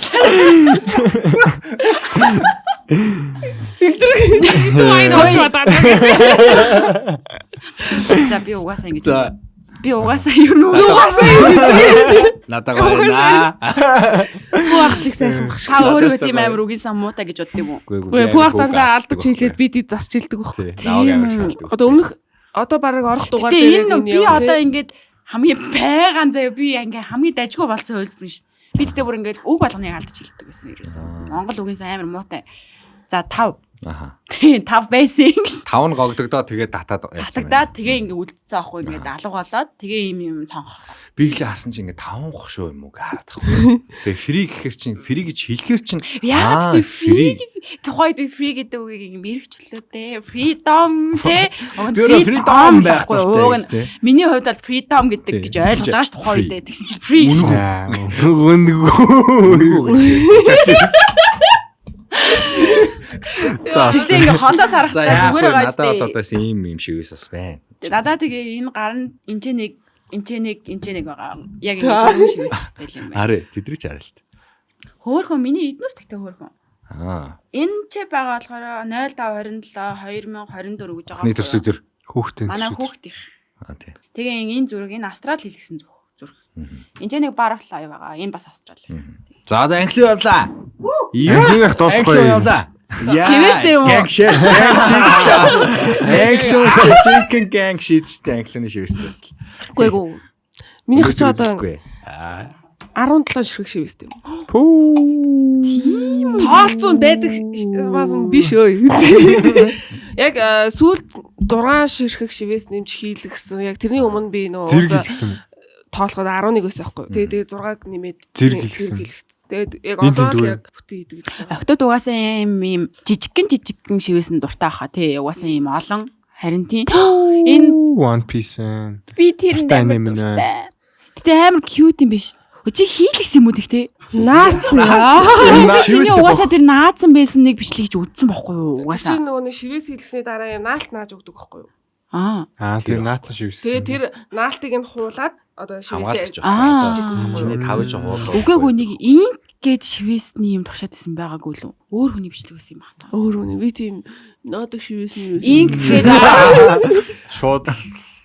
Speaker 3: За би угаасаа ингэж. Би угаасаа юу
Speaker 2: надад байна.
Speaker 4: Пуахлыг сайхан багш.
Speaker 3: Та өөрөө тийм амар үгийсэн муута гэж бодд юм уу?
Speaker 4: Үгүй пуах дандаа алдаж хэлээд би дий засч хэлдэг байхгүй. Одоо өмнөх одоо бараг орох дугаар дээр
Speaker 3: энэ би одоо ингэж хамгийн байгаан заяа би ингээ хамгийн дажгүй болцсон хөлбөр шүү. Би тэгтээ бүр ингээд үг болгоныг алдаж хэлдэг байсан ерөөсөө. Монгол үгийнсэн амар муутай. За 5.
Speaker 2: Аха.
Speaker 3: 5 байсан.
Speaker 2: 5 нь гогдогдоо тэгээд татаад
Speaker 3: ярьсан. Татагдаад тэгээ ингээ үлдсэн аахгүй ингээ алга болоод тэгээ юм цонх.
Speaker 2: Би ихлэ харсан чинь ингээ 5 гох шүү юм уу гэх харахгүй. Тэгээ фри гэхэр чинь фри гэж хэлэхэр чинь
Speaker 3: яа фри тухайд би фри гэдэг үгийг мэрэгчлээ дээ. Freedom те.
Speaker 2: Freedom байхгүй.
Speaker 3: Миний хувьд бол freedom гэдэг гэж ойлгож байгаа ш тухай үедээ тэгсэн чинь free. За тэгтээ ингээ холоос харахтаа зүгээр байгаа шүү.
Speaker 2: Надад бол одоос ийм шивээс бас байна.
Speaker 3: Надаа тэгээ энэ гар нь энчээ нэг байгаа. Яг ингэ шивээстэй л юм байна.
Speaker 2: Хараа тэдрий ч хараа л та.
Speaker 3: Хөөхөн миний эднээс тэгтээ хөөхөн.
Speaker 2: Аа.
Speaker 3: Энэ ч байгаа болохоор 0527 2024 гэж байгаа.
Speaker 2: Нийт төрсөг зэр
Speaker 5: хүүхдээ.
Speaker 3: Манай хүүхдийн.
Speaker 2: Аа тий.
Speaker 3: Тэгээ энэ зүрэг энэ австрал хэлгсэн зүрх. Энд нэг butterfly байгаа. Энэ бас австрал.
Speaker 2: За одоо англи явлаа.
Speaker 5: Англи дуусахгүй.
Speaker 3: Тэвэстэй юм уу?
Speaker 2: Gang шийдсэн. Англи chicken gang шийдсэн англины шивэстэй.
Speaker 4: Үгүй ээ. Миний ч одоо 17 ширхэг шивэстэй юм. Пүү. Тооцсон байдаг бас биш өө. Яг сүүлд 6 ширхэг шивэс нэмж хийлгсэн. Яг тэрний өмнө би нөө тоолоход 11 байсан байхгүй. Тэгээд 6-г нэмээд
Speaker 5: зэрэг хэлсэн.
Speaker 4: Тэгээд яг одоо л яг бүтэн идэг гэсэн.
Speaker 3: Охтод угаасаа ийм жижигхэн шивээс нь дуртай хаа тий. Угаасаа ийм олон харин тий. Энэ
Speaker 5: One Piece.
Speaker 3: би тэр дуртай. Гэтэ амар cute юм биш. Чи хийлгсэн юм уу тэгтээ?
Speaker 4: Наацсан.
Speaker 3: Чиний угаасаа тэр наацсан байсан нэг бичлэг гэж үзсэн байхгүй юу? Угаасаа.
Speaker 4: Чи нөгөө нэг шивээс хийлгэсний дараа юм наалт нааж өгдөг байхгүй юу?
Speaker 5: Тэр наацсан шивээс.
Speaker 4: Тэгээ тэр наалтыг нь хуулаад одоо шивээс
Speaker 2: хийжсэн. Чиний 5 жоо хуулаа.
Speaker 3: Үгүй нэг ингээд шивээсний юм туршаад исэн байгаагүй л өөр хүний бичлэг байсан юм байна.
Speaker 4: Өөр хүний би тийм наадаг шивээсний
Speaker 3: ингээд
Speaker 5: шууд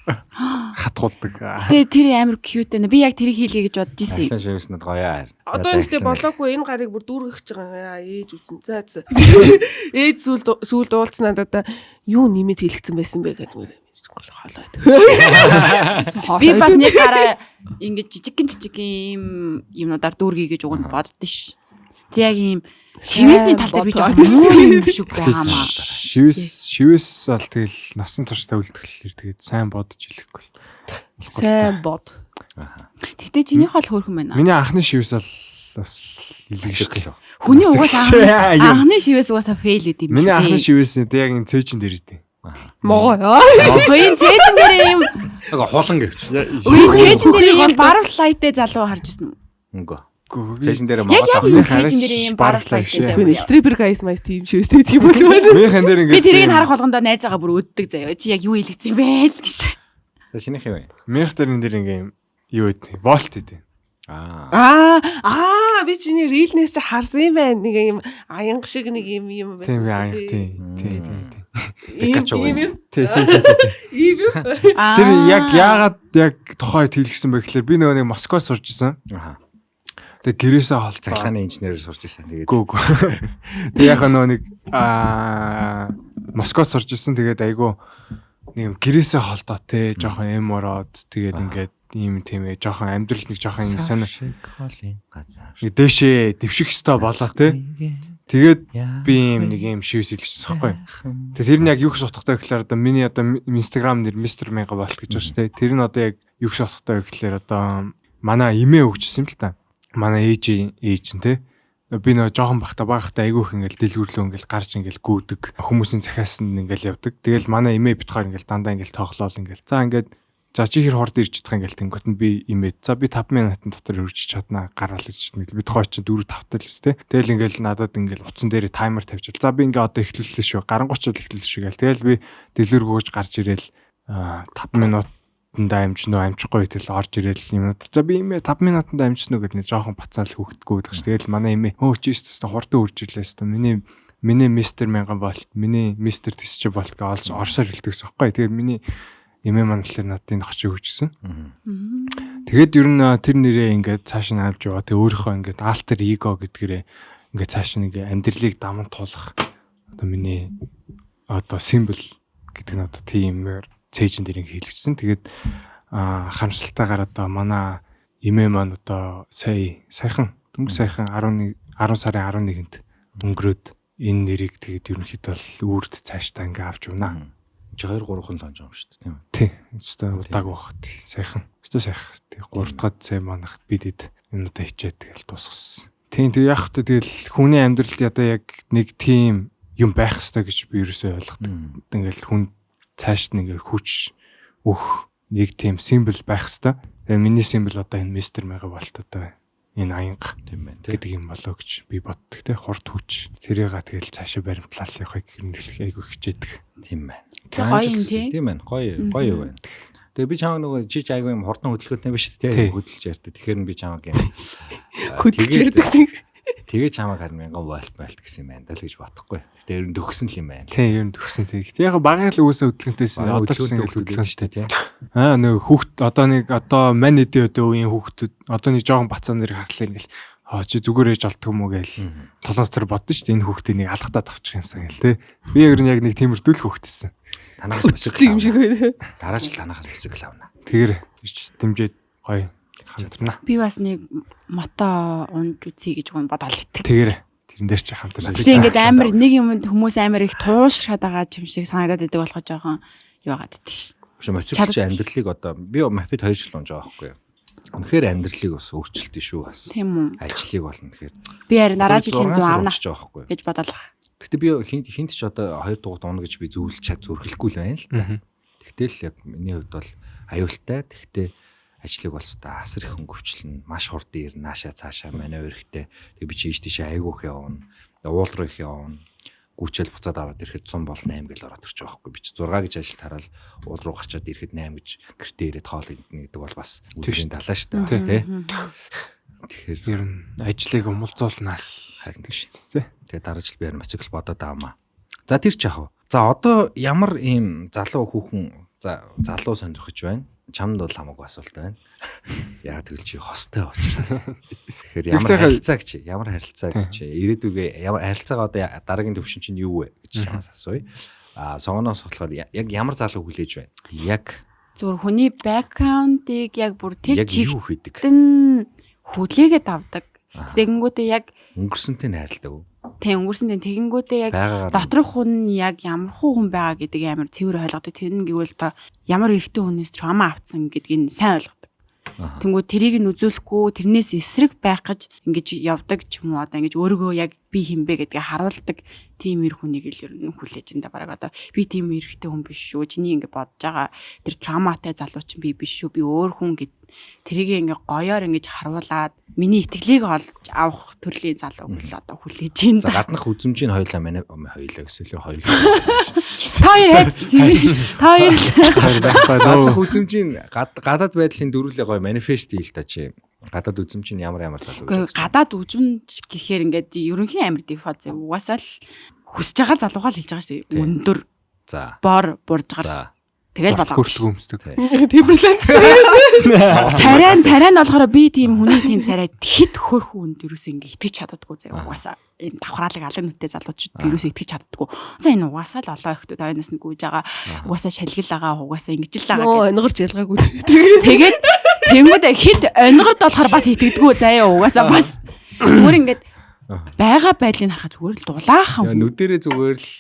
Speaker 5: хатгуулдаг.
Speaker 3: Тэгээ тэр амар cute байна. Би яг тэрийг хийлгээ гэж бодож исэн.
Speaker 2: Ахлын шивээснэд гоё.
Speaker 4: Одоо ихтэй болоогүй энэ гарыг бүр дүүргэх гэж байгаа. Ээж үзэн. За. Ээж сүүлд уулцсан надад юу нэмээд хэлгэсэн байсан бэ гэж хоолойд.
Speaker 3: Би бас нэг гараа ингэж жижиг юм юмнуудаар дүүргий гэж уг нь боддоо ш. Тэг яг юм шивээсний тал дээр би жоохон юм биш үгүй хамаа.
Speaker 5: Шивээс бол тэгэл насан туршдаа үлдгэлээр тэгээд сайн бодож хэлэхгүй.
Speaker 4: Сайн бод.
Speaker 3: Тэгтээ чинийх бол хөөрхөн байна.
Speaker 5: Миний анхны шивээс бол бас илэрхийлж.
Speaker 3: Хүний угаасаа анхны шивээс угаасаа фейл идэв юм шиг.
Speaker 5: Миний анхны шивээс яг энэ цээжин дээр идэв.
Speaker 4: Могоо.
Speaker 3: Хоёрын цээжин дээр юм
Speaker 2: хулан гэвч.
Speaker 3: Үгүй цээжин дээр юм butterfly-тэй залуу харж ирсэн үү?
Speaker 2: Үгүй. Цээжин дээр
Speaker 3: яг цээжин дээр юм butterfly-тэй залуу.
Speaker 4: Stripper guys my team шивэстэй тийм бол байна.
Speaker 5: Би
Speaker 3: тэрийг харах болгондоо найзаагаа бүр өддөг заяа. Чи яг юу хэлгэсэн бэ гэж.
Speaker 2: За шинийх юм.
Speaker 5: Мэрх дэрэн дээр ингээм юу идэв? Волт идэв.
Speaker 4: Би чиний рилнээс чи харсан юм байна. Нэг юм аянга шиг нэг юм байсан.
Speaker 5: Тийм аянга тийм.
Speaker 2: Пикачу.
Speaker 5: Тийм. Тэр яг яагаад яг тухайд хэлгсэн бэ гэхээр би нөгөө нэг Москвад сурч исэн. Тэгээ гэрээсээ хол
Speaker 2: цахилгааны инженерээр сурч исэн. Тэгээд
Speaker 5: гүү. Тэг яг нөгөө нэг Москвад сурж ирсэн. Тэгээд айгүй нэг гэрээсээ холдоо те жоохон эм ороод тэгээд ингээд ийм тийм ээ жоохон амьдрал нэг жоохон юм сонь
Speaker 2: холын газар.
Speaker 5: Дээшээ дэвших ёстой болоо те. Тэгээд би ийм нэг юм шивс илгэчихсэн байхгүй. Тэгээд тэр нь яг юу гэж утгатай гэхээр одоо миний одоо Instagram нэр Mr. Mega болт гэж байна шүү дээ. Тэр нь одоо яг юу гэж утгатай гэхээр одоо манай эмээ өгчсэн юм л та. Манай ээж нь те. Би нэг жоохон багтаа айгүйх ингээл дэлгүрлөө ингээл гарч ингээл гүйдэг. Хүмүүсийн захиас нь ингээл явдаг. Тэгэл манай эмээ битгаар ингээл дандаа ингээл тоглоол ингээл. За ингээд за чи хэр хорд ирж чадах ингээл тэнгуут нь би имээд. За би 5 минутын дотор үржиж чаднаа гараал ирж чадна. Би тухай чи 4 5 тал өстэй. Тэгэл ингээл надад ингээл утсан дээр таймер тавьчихвал. За би ингээ одоо эхлүүллээ шүү. Гаран 30-д эхлүүллээ шүү гээл. Тэгэл би дэлгүргөөж гарч ирээл 5 минут амжноо амжихгүй тэгэл орж ирээл юм. За би имээ 5 минутанд амжсноо гэдэг нэг жоохон бацаал хөөгдгөө гэдэг ш. Тэгэл манай имээ чи өстө хурдан үрж ирлээ өстө. Миний Mr. Мянган болт, миний Mr. Тисч болт гэж олж орсоор хэлдэгсэн байхгүй. Тэгээд миний эмээ маань л надын очиж өгчсэн. Тэгээд ер нь тэр нэрээ ингээд цааш нь авч яваа. Тэгээд өөрийнхөө ингээд alter ego гэдгээрээ ингээд цааш нэг амьдралыг даман туулах одоо миний одоо символ гэдэг нь одоо тиймэр цээжин дээр ингэ хэлчихсэн. Тэгээд харамсалтайгаар одоо манай эмээ маань одоо саяхан 11 сарын 11-нд өнгөрөөд энэ нэрийг тэгээд ерөнхийдөө үрд цаашдаа ингэ авч унаа.
Speaker 2: Чи 2-3 лонж юм шүү дээ тийм үү?
Speaker 5: Тий. Өстой удааг багт. Саяхан. Өстой сайхан. Тэгээд 3 дахь цай манахт бидэд юмудаа хичээд тэгэл дуусгасан. Тийм тэг яг хөтэ тэгэл хүний амьдралд одоо яг нэг тийм юм байх хэрэгтэй гэж би ерөөсөй ойлгодог. Ингээл хүн цаашд нэг хүч өөх нэг тийм символ байх хэрэгтэй. Тэгээ миний символ одоо энэ Mr. Mega болт одоо энэ аянга
Speaker 2: тийм байна
Speaker 5: гэдэг юм болоо гэж би боддог те хорт хүч. Тэрийг тэгэл цаашаа баримтлал явахыг гэрнэлэх айгүй хичээдэг.
Speaker 2: Тийм байна.
Speaker 3: Гоё юм тий.
Speaker 2: Тийм байна. Гоё байна. Тэгээ би чамаа нөгөө чи айгүй юм хурдан хөдөлгөөтэй биш те хөдөлж ярьдаг. Тэгэхээр би чамааг юм
Speaker 4: хөдөлж ярьдаг.
Speaker 2: Тэгээ чамааг харин мянган болт гэсэн юм байна даа л гэж бодохгүй. Гэтэ ер нь төгсөн л юм байна.
Speaker 5: Тийм ер нь төгсөн тийм. Гэтэ яг багын л үгээс хөдөлгөнтэйс одоо ч ингэ хөдөлгөнтэй тийм. Нэг хүүхд одоо мань эдийн үеийн хүүхдүүд одоо нэг жоохон бацаан нэр харлаа ингээл чи зүгээр ээж олдох юм уу гээл толонцор бодсон шүү дээ энэ хүүхдийг нэг алхтаад авчих юмсан гээл те. Би ер нь яг нэг тиймэрдүүл хүүхдсэн.
Speaker 2: Танаас босог
Speaker 4: юм шиг байна.
Speaker 2: Дараа жил танаас босог л авна.
Speaker 5: Тэгэр дэмжээд гоё хамтрна.
Speaker 3: Би бас нэг мото унж үзье гэж бодоол итгэв.
Speaker 5: Тэгэр тэрэн дээр ч хамтарч.
Speaker 3: Тэгээ ингээд амар нэг юмд хүмүүс амар их туушраад байгаа юм шиг санагдаад байдаг болохоо жоохон юу яагаад гэдэг ш.
Speaker 2: Моцикч амьдралыг одоо би мапид 2 жил унж байгаа байхгүй юу. Үнэхээр амьдралыг бас өөрчлөлтөө шүү бас.
Speaker 3: Тийм үү.
Speaker 2: Ажлыг болно тэгэхээр.
Speaker 3: Би харин дараа жилийн 100 авна
Speaker 2: гэж
Speaker 3: бодлоо.
Speaker 2: Гэхдээ би хинт ч одоо 2 дугаар дуна гэж би зөвлөж зөрөглөхгүй л байна л да. Тэгтэл яг миний хувьд бол аюултай. Тэгтээ ажлыг болстой асар их хөнгөвчлэн маш хурдан ирнэ наашаа цаашаа манайвэр ихтэй. Тэг би чи ийш тийшээ айгүйх явна. Уул руу их явна. Гүчэл буцаад аваад ирэхэд 100 бол 8 гэл ороод ирчих واخгүй. Би чи 6 гэж ажилд хараад уул руу гарчаад ирэхэд 8 гэж гэртээ ирээд хоол идэнэ гэдэг бол бас үеийн далаа шүү дээ бас тий. Тэгэхээр
Speaker 5: ер нь ажлыг умалзуулнаа
Speaker 2: харин шүү дээ. Тэгээ дараа жил би харин моцикл бодоод авмаа. За тэр ч яах вэ? За одоо ямар ийм залуу хүүхэн залуу сонирхож байна? Чамд бол хамаагүй асуулт байна. Яг тэгвэл чи хостой учраас. Тэгэхээр ямар харилцаа гэж ирээдүгээ ямар харилцаагаа одоо дараагийн төвшин чинь юу вэ гэж чамаас асууя. Сонгоноос болохоор яг ямар залуу хүлээж байна? Яг
Speaker 3: зөвхөн хүний бэкграундыг яг бүр тэр
Speaker 2: чигт
Speaker 3: хүлээгээд авдаг. Тэгэнгүүтээ яг
Speaker 2: өнгөрсөнтэй найралдаг уу?
Speaker 3: Тэг өнгөрсөндөө тэгэнгүүтээ яг доторх хүн яг ямар хүн байгаа гэдэг амар цэвэр ойлгодог. Тэр нь гэвэл та ямар эрэгтэй хүнээс трама авцсан гэдгийг сайн ойлгодог. Тэнгүү тэрийг нь үзүүлэхгүй тэрнээс эсрэг байх гэж ингэж явдаг ч юм уу одоо ингэж өөрийгөө яг би хинбэ гэдгээ харуулдаг тийм эр хүнийг л ер нь хүлээж энэ бараг одоо би тийм эрэгтэй хүн биш шүү. Чиний ингэ бодож байгаа тэр травматай залуу чинь би биш шүү. Би өөр хүн гэд тэрийг ингээ гоёор ингэж харуулад миний итгэлийг олж авах төрлийн залууг л одоо хүлээж ийн.
Speaker 2: За гаднах үзмжийн хоёлаа манай хоёлаа гэсэн л хоёлаа.
Speaker 3: Хоёр
Speaker 2: гаднах үзмжийн гадаад байдлын дөрүлээ гоё манифест хийл та чи. Гадаад үзмжийн ямар залуу гэж.
Speaker 3: Гадаад үзмж гэхээр ингээд ерөнхийн амир дефолт зөв угаасаа л хүсэж байгаа залуугаа л хийж байгаа шүү дээ. Өндөр.
Speaker 2: За.
Speaker 3: Бор буржгал. Тэгэл болоо.
Speaker 5: Хүртэл өмсдөг.
Speaker 4: Тэмэрлэн.
Speaker 3: Царай нь болохоор би тийм хүний тийм царай хит хөрх үнд юусэн ингээ итгэж чаддаггүй заяа угаасаа энэ давхраалыг алга нүдтэй залуучууд би юусэн итгэж чаддаггүй. За энэ угаасаа л олоо ихтэй тойноос нь гүйж байгаа. Угаасаа шалгил байгаа угаасаа ингэж л байгаа.
Speaker 4: Өнгөрч ялгаагүй.
Speaker 3: Тэгээд тэнгууд хит өнгөрд болохоор бас итгэдэггүй заяа угаасаа бас зүгээр ингээд байгаа байдлыг харахад зүгээр л дулаахан.
Speaker 2: Нүдэрээ зүгээр л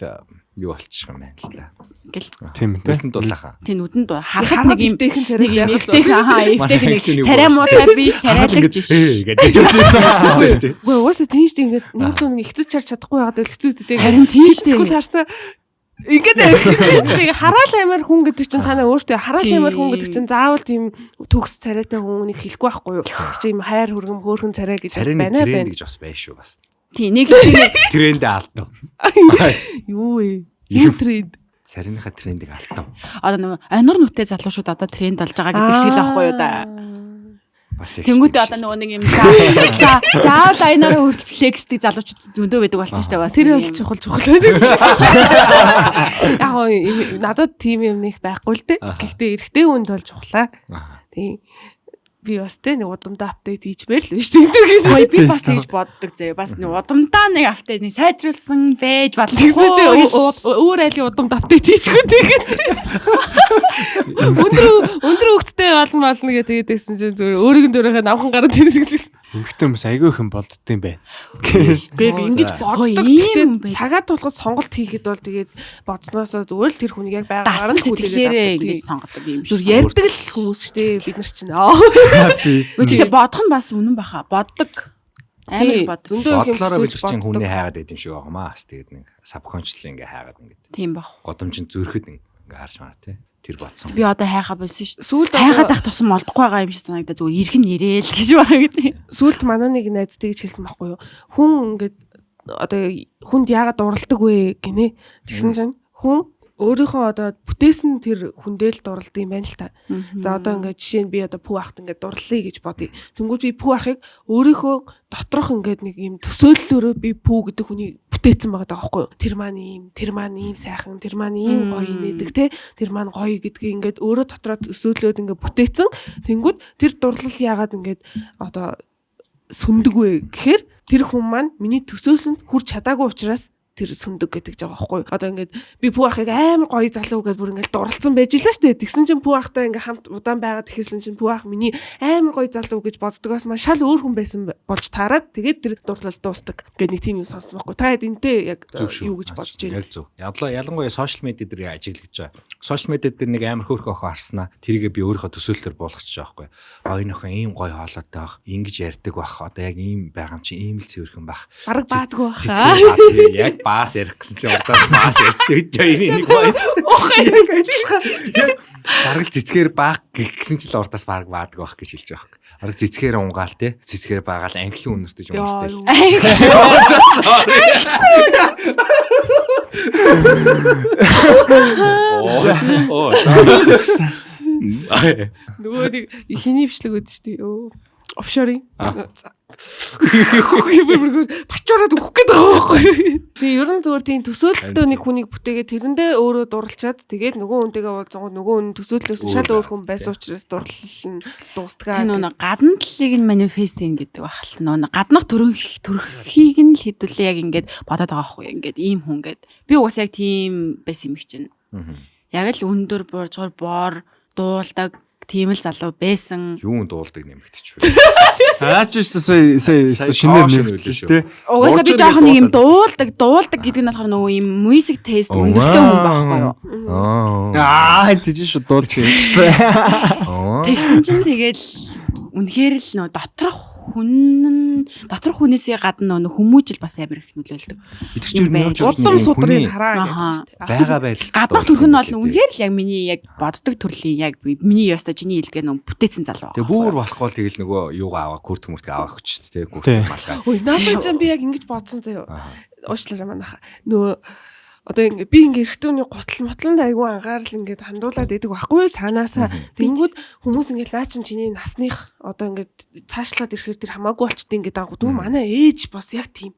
Speaker 2: юу болчих юм байна л да.
Speaker 3: Ингээл
Speaker 5: Тийм үү?
Speaker 2: Нүдэнд дулаахан.
Speaker 3: тийм нүдэнд харахад нэг юм
Speaker 4: эвтэйхэн царай
Speaker 3: нэг эвтэйх царай муутай биш царайлагч биш.
Speaker 2: Гэдэг.
Speaker 4: Үгүй уусаа тийш тийм ингээд нүүртөө нэг ихцэж чарч чадахгүй байгаад хэцүү үстэй.
Speaker 3: Харин тийш
Speaker 4: Эсвэл таарснаа ингээд хэцүү хараал аймаар хүн гэдэг чинь цаанаа өөртөө хараал аймаар хүн гэдэг чинь заавал тийм төгс царайтай хүн нэг хэлэхгүй байхгүй юу? Чи юм хайр хүргэм хөөрхөн царай гэж байна байна.
Speaker 2: гэж бас байна шүү бас.
Speaker 3: Тийм нэг
Speaker 2: Тренд алдав.
Speaker 4: Юу вэ? Юу тренд?
Speaker 2: Царайныхаа трендийг алдав.
Speaker 3: одоо нэг анир нүдтэй залуучууд одоо тренд болж байгаа гэдэг шиг л аахгүй юу да.
Speaker 2: Бас их.
Speaker 3: Тэнгүүтээ одоо нөгөө нэг юм жаал айнараа хүртэл флексдэг залуучууд зөндөө байдаг болсон шүү дээ бас.
Speaker 4: Тэр бол чухал байсан. Яг надад тийм юм нэг байхгүй л дээ. Гэхдээ эрэгтэй хүнд бол чухлаа. Тийм. Би бас тэ нэг удамдаа апдейт хийчмээр л биш тэгдэг гэж.
Speaker 3: Би бас тэгж боддог заяа. Бас нэг удамдаа нэг апдейт нэг сайжруулсан байж болно.
Speaker 4: Тэгсэн чи өөр айлын удамд апдейт хийчихгүй тэгээд. Өндөр хөвгттэй болно гэдэг тэгээдсэн чинь зүгээр өөрийн дөрөөхөө навхан гараад тэрсгэлээ.
Speaker 5: Эмэгтэй хүмүүс айгүй их юм болддсон юм байна.
Speaker 4: Гэхдээ ингэж боддог. Гэхдээ цагаат тулгад сонголт хийхэд бол тэгээд бодсноосоо зүгээр л тэр хүнийг яг байгаагаар нь
Speaker 3: хүлээгээд ингэж сонгодог юм шиг.
Speaker 4: Зүр ярьдаг л хүмүүс шүү дээ бид нар чинь.
Speaker 3: Тэгээд бодох нь бас үнэн баха. Боддог. Амар бод.
Speaker 4: Зөндөө их юм
Speaker 2: бодлороо гэж чинь хүний хайгаад байд юм шиг байгаа маа. Бас тэгээд нэг subconscious ингээ хайгаад ингээд.
Speaker 3: Тийм бах.
Speaker 2: Годомжин зөрөхөд ингээ харж маа тий. Тэр бодсон.
Speaker 3: Би одоо хайхаа болсон шүү.
Speaker 4: Сүүлд
Speaker 3: хайгаад ах тусам олдохгүй байгаа юм шиг санагдаа зүгээр ирэх нь ирээл гэж байна гэдэг.
Speaker 4: Сүүлд манай нэг найз тэгж хэлсэн байхгүй юу. Хүн ингээд одоо хүнд яагаад дурлдаг вэ гинэ. Тэгсэн чинь хүн өөрийнхөө одоо бүтээсэн тэр хүндэл дурлд юм байна л та. За одоо ингээд жишээ нь би одоо пүү ахт ингээд дурлая гэж бодъё. Тэнгүүд би пүү ахыг өөрийнхөө доторх ингээд нэг юм төсөөллөөрөө би пүү гэдэг хүний бүтээсэн байгаа даахгүй юу. Тэр маань ийм сайхан, тэр маань ийм гоё нээдэг те. Тэр маань гоё гэдгийг ингээд өөрөө дотроо төсөөлөөд ингээд бүтээсэн. Тэнгүүд тэр дурлал яагаад ингээд одоо сүндэг вэ гэхээр тэр хүн маань миний төсөөсөнд хүрч чадаагүй учраас тэр сүндэг гэдэг жаа байхгүй. Одоо ингээд би пүү ахыг амар гоё залуу гэдээ бүр ингээд дурлцсан байж илаа штэ. Тэгсэн чинь пүү ахтай ингээд хамт удаан байгаад ихэлсэн чинь пүү ах миний амар гоё залуу гэж боддгоос маань шал өөр хүн байсан болж таарад тэгээд тэр дурлал дуустдаг. Ингээд нэг тийм юм сонссон байхгүй. Та хэд энтэй яг юу гэж бодож байна?
Speaker 2: Яг зөв. Ялангуяа сошиал медиа дээр ажиглаж байгаа. Сошиал медиа дээр нэг амар хөөрхөн охин харснаа тэрийгээ би өөрийнхөө төсөөлөлөөр буулгачих жоохгүй. Ойн охин ийм гоё хоолойтой байх, ингэж ярьдаг байх. Одоо яг ийм байгаа юм чи ийм л цэвэрхэн байх.
Speaker 4: Бараг баадгүй
Speaker 2: баа. Яг баас ярих гэсэн чинь урдаас баас ярьчих. Хоёрын нэг гоё. Бараг л цэцгээр баг гэсэн чинь л урдаас баг баадаг байх гэж хэлж байгаа. Бараг цэцгээр унгаал те. Цэцгээр баагаал англин үнэртэж унштай. Оо.
Speaker 4: нөгөө нэг хиний бичлэг үүд штий. Офшорын. Бачуураад өгөх гээд байгаа байхгүй. Тэгээ ер нь зүгээр тийм төсөөлөлтөө нэг хүнийг бүтээгээд тэрэндээ өөрөө дурлчаад тэгээд нөгөө хүнтэйгээ уулзсангууд нөгөө хүн төсөөллөөс шал өөр хүн байсан учраас дурлал нь дуустгаа.
Speaker 3: Тийм нөгөө гадна талыг нь манифестинг гэдэг бахал. Нөгөө гаднах төрхийг нь л хэдүүлээ яг ингээд бодоод байгаа байхгүй. Ингээд ийм хүн гээд. Би угсаа яг тийм байсан юм чинь. Яг л өндөр боржгоор бор дуулдаг тийм л залуу байсан.
Speaker 2: Юун дуулдаг нэмэгдэж байна.
Speaker 5: Аач шүү сая шинээр нэмэлээ шүү дээ.
Speaker 3: Угаасаа би жоохон нэг юм дуулдаг гэдэг нь болохоор нөгөө юм music taste өндөртэй хүн байхгүй юу?
Speaker 5: Тийж шүү дуулж юм шүү дээ.
Speaker 3: Тэгсэн чинь тэгэл үнэхээр л нөгөө доторх хүнээсээ гадна нөгөө хүмүүжил бас амар их нөлөөлдөг.
Speaker 2: Бид ч юу нэмж
Speaker 4: удам судрыг хараа гэж
Speaker 2: байгаа байдал.
Speaker 3: Гаднах төрх нь бол үнэхээр л яг миний яг боддог төрлийн яг миний яста чиний хэлдгээ нөгөө бүтээсэн залуу.
Speaker 2: Тэгээ бүр болохгүй л тэгэл нөгөө юугаа аваа күрт мөртгөө аваа өгч тээ күрт малгай.
Speaker 4: Ой наадах чинь би яг ингэж бодсон заяа. Уучлаарай манайха. Нөгөө одоо ингээ би ингээ эрхтүүний гутал мотлонд айгүй анхаарал ингээ хандуулаад идэг байхгүй цаанаасаа тэнгүүд хүмүүс ингээ наа чин чиний насных одоо ингээ цаашлаад ирэхээр тэр хамаагүй болчтой ингээ дангууд манай ээж бас яг тийм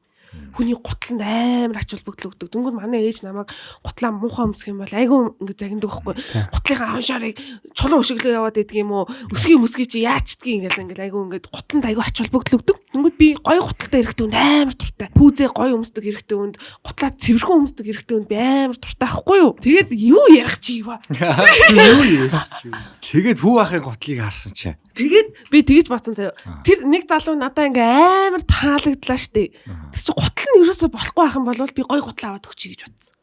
Speaker 4: хүний гутланд амар ач холбогдол өгдөг. Дүнгээр манай ээж намайг гутлаа муухай өмсөх юм бол айгүй ингэ загнадаг байхгүй. Гутлынхаа хоншоорыг чулуу өшөглөө яваад идэг юм уу? Өсгий чи яачдгийг ингээл айгүй ингэ гутланд айгүй ач холбогдол өгдөг. Дүнгээр би гоё гутлалтай эрэгтэй хүнд амар дуртай. Пүүзээ гоё өмсдөг эрэгтэй хүнд, гутлаа цэвэрхэн өмсдөг эрэгтэй хүнд би амар дуртай байхгүй юу? Тэгээд юу ярих чи юу?
Speaker 2: Тэгээд хүү ахын гутлыг харсан чи.
Speaker 4: Тэгээд би тэгэж бодсон заяа. Тэр нэг залуу надаа ингээ амар таалагдлаа штэ. Тэс чи гутал нь ерөөсөө болохгүй байх юм бол би гой гутал аваад өгчий гэж бодсон.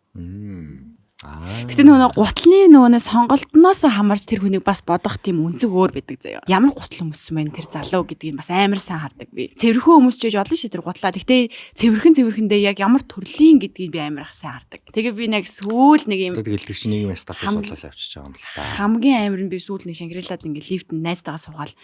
Speaker 3: Гэтэ нөгөө гутлын нөгөө сонголтноос хамаарч тэр хүнийг бас бодох тийм үнцэг өөр байдаг заяа. Ямар гутал өмссөн байна тэр залуу гэдгийг бас амар сайн хардаг би. Цэвэрхэн өмсч яж болно шүү тэр гутлаа. Гэтэ цэвэрхэндээ яг ямар төрлийн гэдгийг би амар их сайн хардаг. Тэгээ би нэг сүүл нэг юм
Speaker 2: тэгэл тэр чинь нийгмийн статус болол авчиж байгаа юм л та.
Speaker 3: Хамгийн амар нь би сүүл нэг Шангрилад ингээ лифтэнд найзтайгаа суугаал.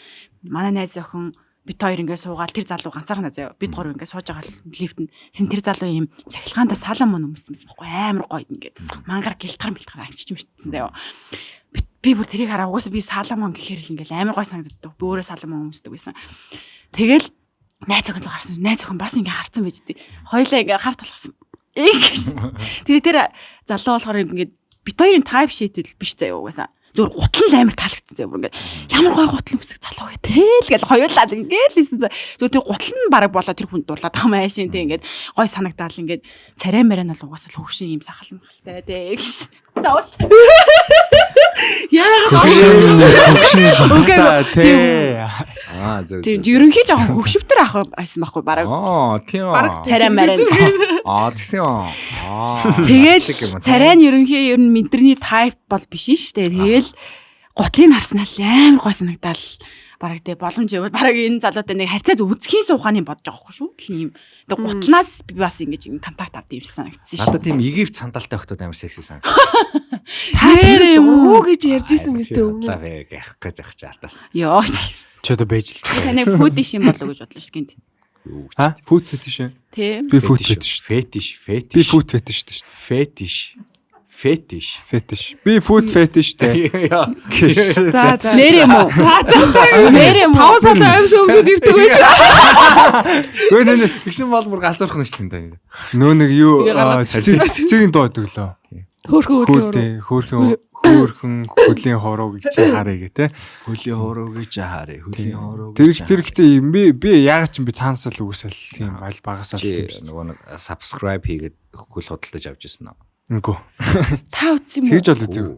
Speaker 3: Манай найз охин бид хоёр ингээ суугаал тэр залуу ганцаархнаа заяа. Бид гурав ингээ сууж байгаа лифтэнд тэр залуу юм цахилгаанда саламон өмссөн байхгүй амар гоё ингээд мангар гэлтгар агчиж мэртсэн заяа. Би бүр тэрийг хараа угаасаа би саламон гэхээр л ингээл амар гоё санагддаг. Би өөрөө саламон өмсдөг байсан. Тэгэл найз охин руу гарсан. Найз охин бас ингээ харцсан байж дээ. Хоёлаа ингээ харт болгосон. Тэгээ тэр залуу болохоор ингээ бид хоёрын type sheet биш заяа угаасаа. Зүгээр гутал амар таалагдсан заяа бүр ингээд ямар гоё гутал өмсөх залуу гэ тэл гэл хоёулаад ингээд лсэн зүгээр тэр гутал нь бараг болоо тэр хүнд дурлаад байгаа маашин тий ингээд гоё санагдаал ингээд царай мараа нь л угаасаа л хөвшин юм сахал махалтай тий гэж тааш
Speaker 5: хөвшин тий
Speaker 2: Зөв.
Speaker 3: тийм ерөнхий жоохон хөвшөвтөр ах байсан байхгүй бараг
Speaker 2: Тийм.
Speaker 3: царай мараа
Speaker 2: Тэгсэн юм.
Speaker 3: тэгэл царай нь ерөнхий ер нь мэдрэний type бол биш шүү дээ. Тэгэл гутлыг харснаа л амар гой санагдаал бараг тэг боломж явал бараг энэ залуутай нэг харьцаа үзхийн суухааны бодож байгаа байхгүй шүү. Тийм. Тэг гутлнаас би бас ингэж контакт авдаг юм шиг санагдсан шүү.
Speaker 2: Надад тийм Египт сандалтай охтууд амар секси санагдав.
Speaker 4: Тэр дургуу гэж ярьж исэн мэт өмнө.
Speaker 2: Лавэг явах гэж явах чи артаас.
Speaker 3: Йоо.
Speaker 5: ч одоо байж л.
Speaker 3: Таны фуд шин болов гэж бодлоо шүү гэнт.
Speaker 5: Ха? Фуд фетиш.
Speaker 3: Тий.
Speaker 5: Би фуд фетиш.
Speaker 2: Фетиш.
Speaker 5: Би фуд фетиш шүү.
Speaker 2: Фетиш.
Speaker 5: Би фуд фетиш те.
Speaker 3: За нэр юм уу? Нэр юм уу?
Speaker 4: 5 сар өмсөд ирдэг байж.
Speaker 5: Гүн нэ
Speaker 2: Тэгсэн бол бүр галзуурах нь шүү дээ.
Speaker 5: нөө нэг юу цэцгийн доодог лөө. Хөөхөн хөлийн хороо гэж харъя гэ те.
Speaker 2: Хөлийн хороо гэж харъя. Хөлийн хороо.
Speaker 5: Тэр ихтэй юм би яг ч би цаанасаа л үгүйсэл тийм аль багасаа л тийм шүү.
Speaker 2: Нөгөө нэг subscribe хийгээд хөл худалдаж авч ирсэн нөө.
Speaker 5: Үгүй.
Speaker 3: Та үтсэн юм уу?
Speaker 5: Тэгж бол үзэг.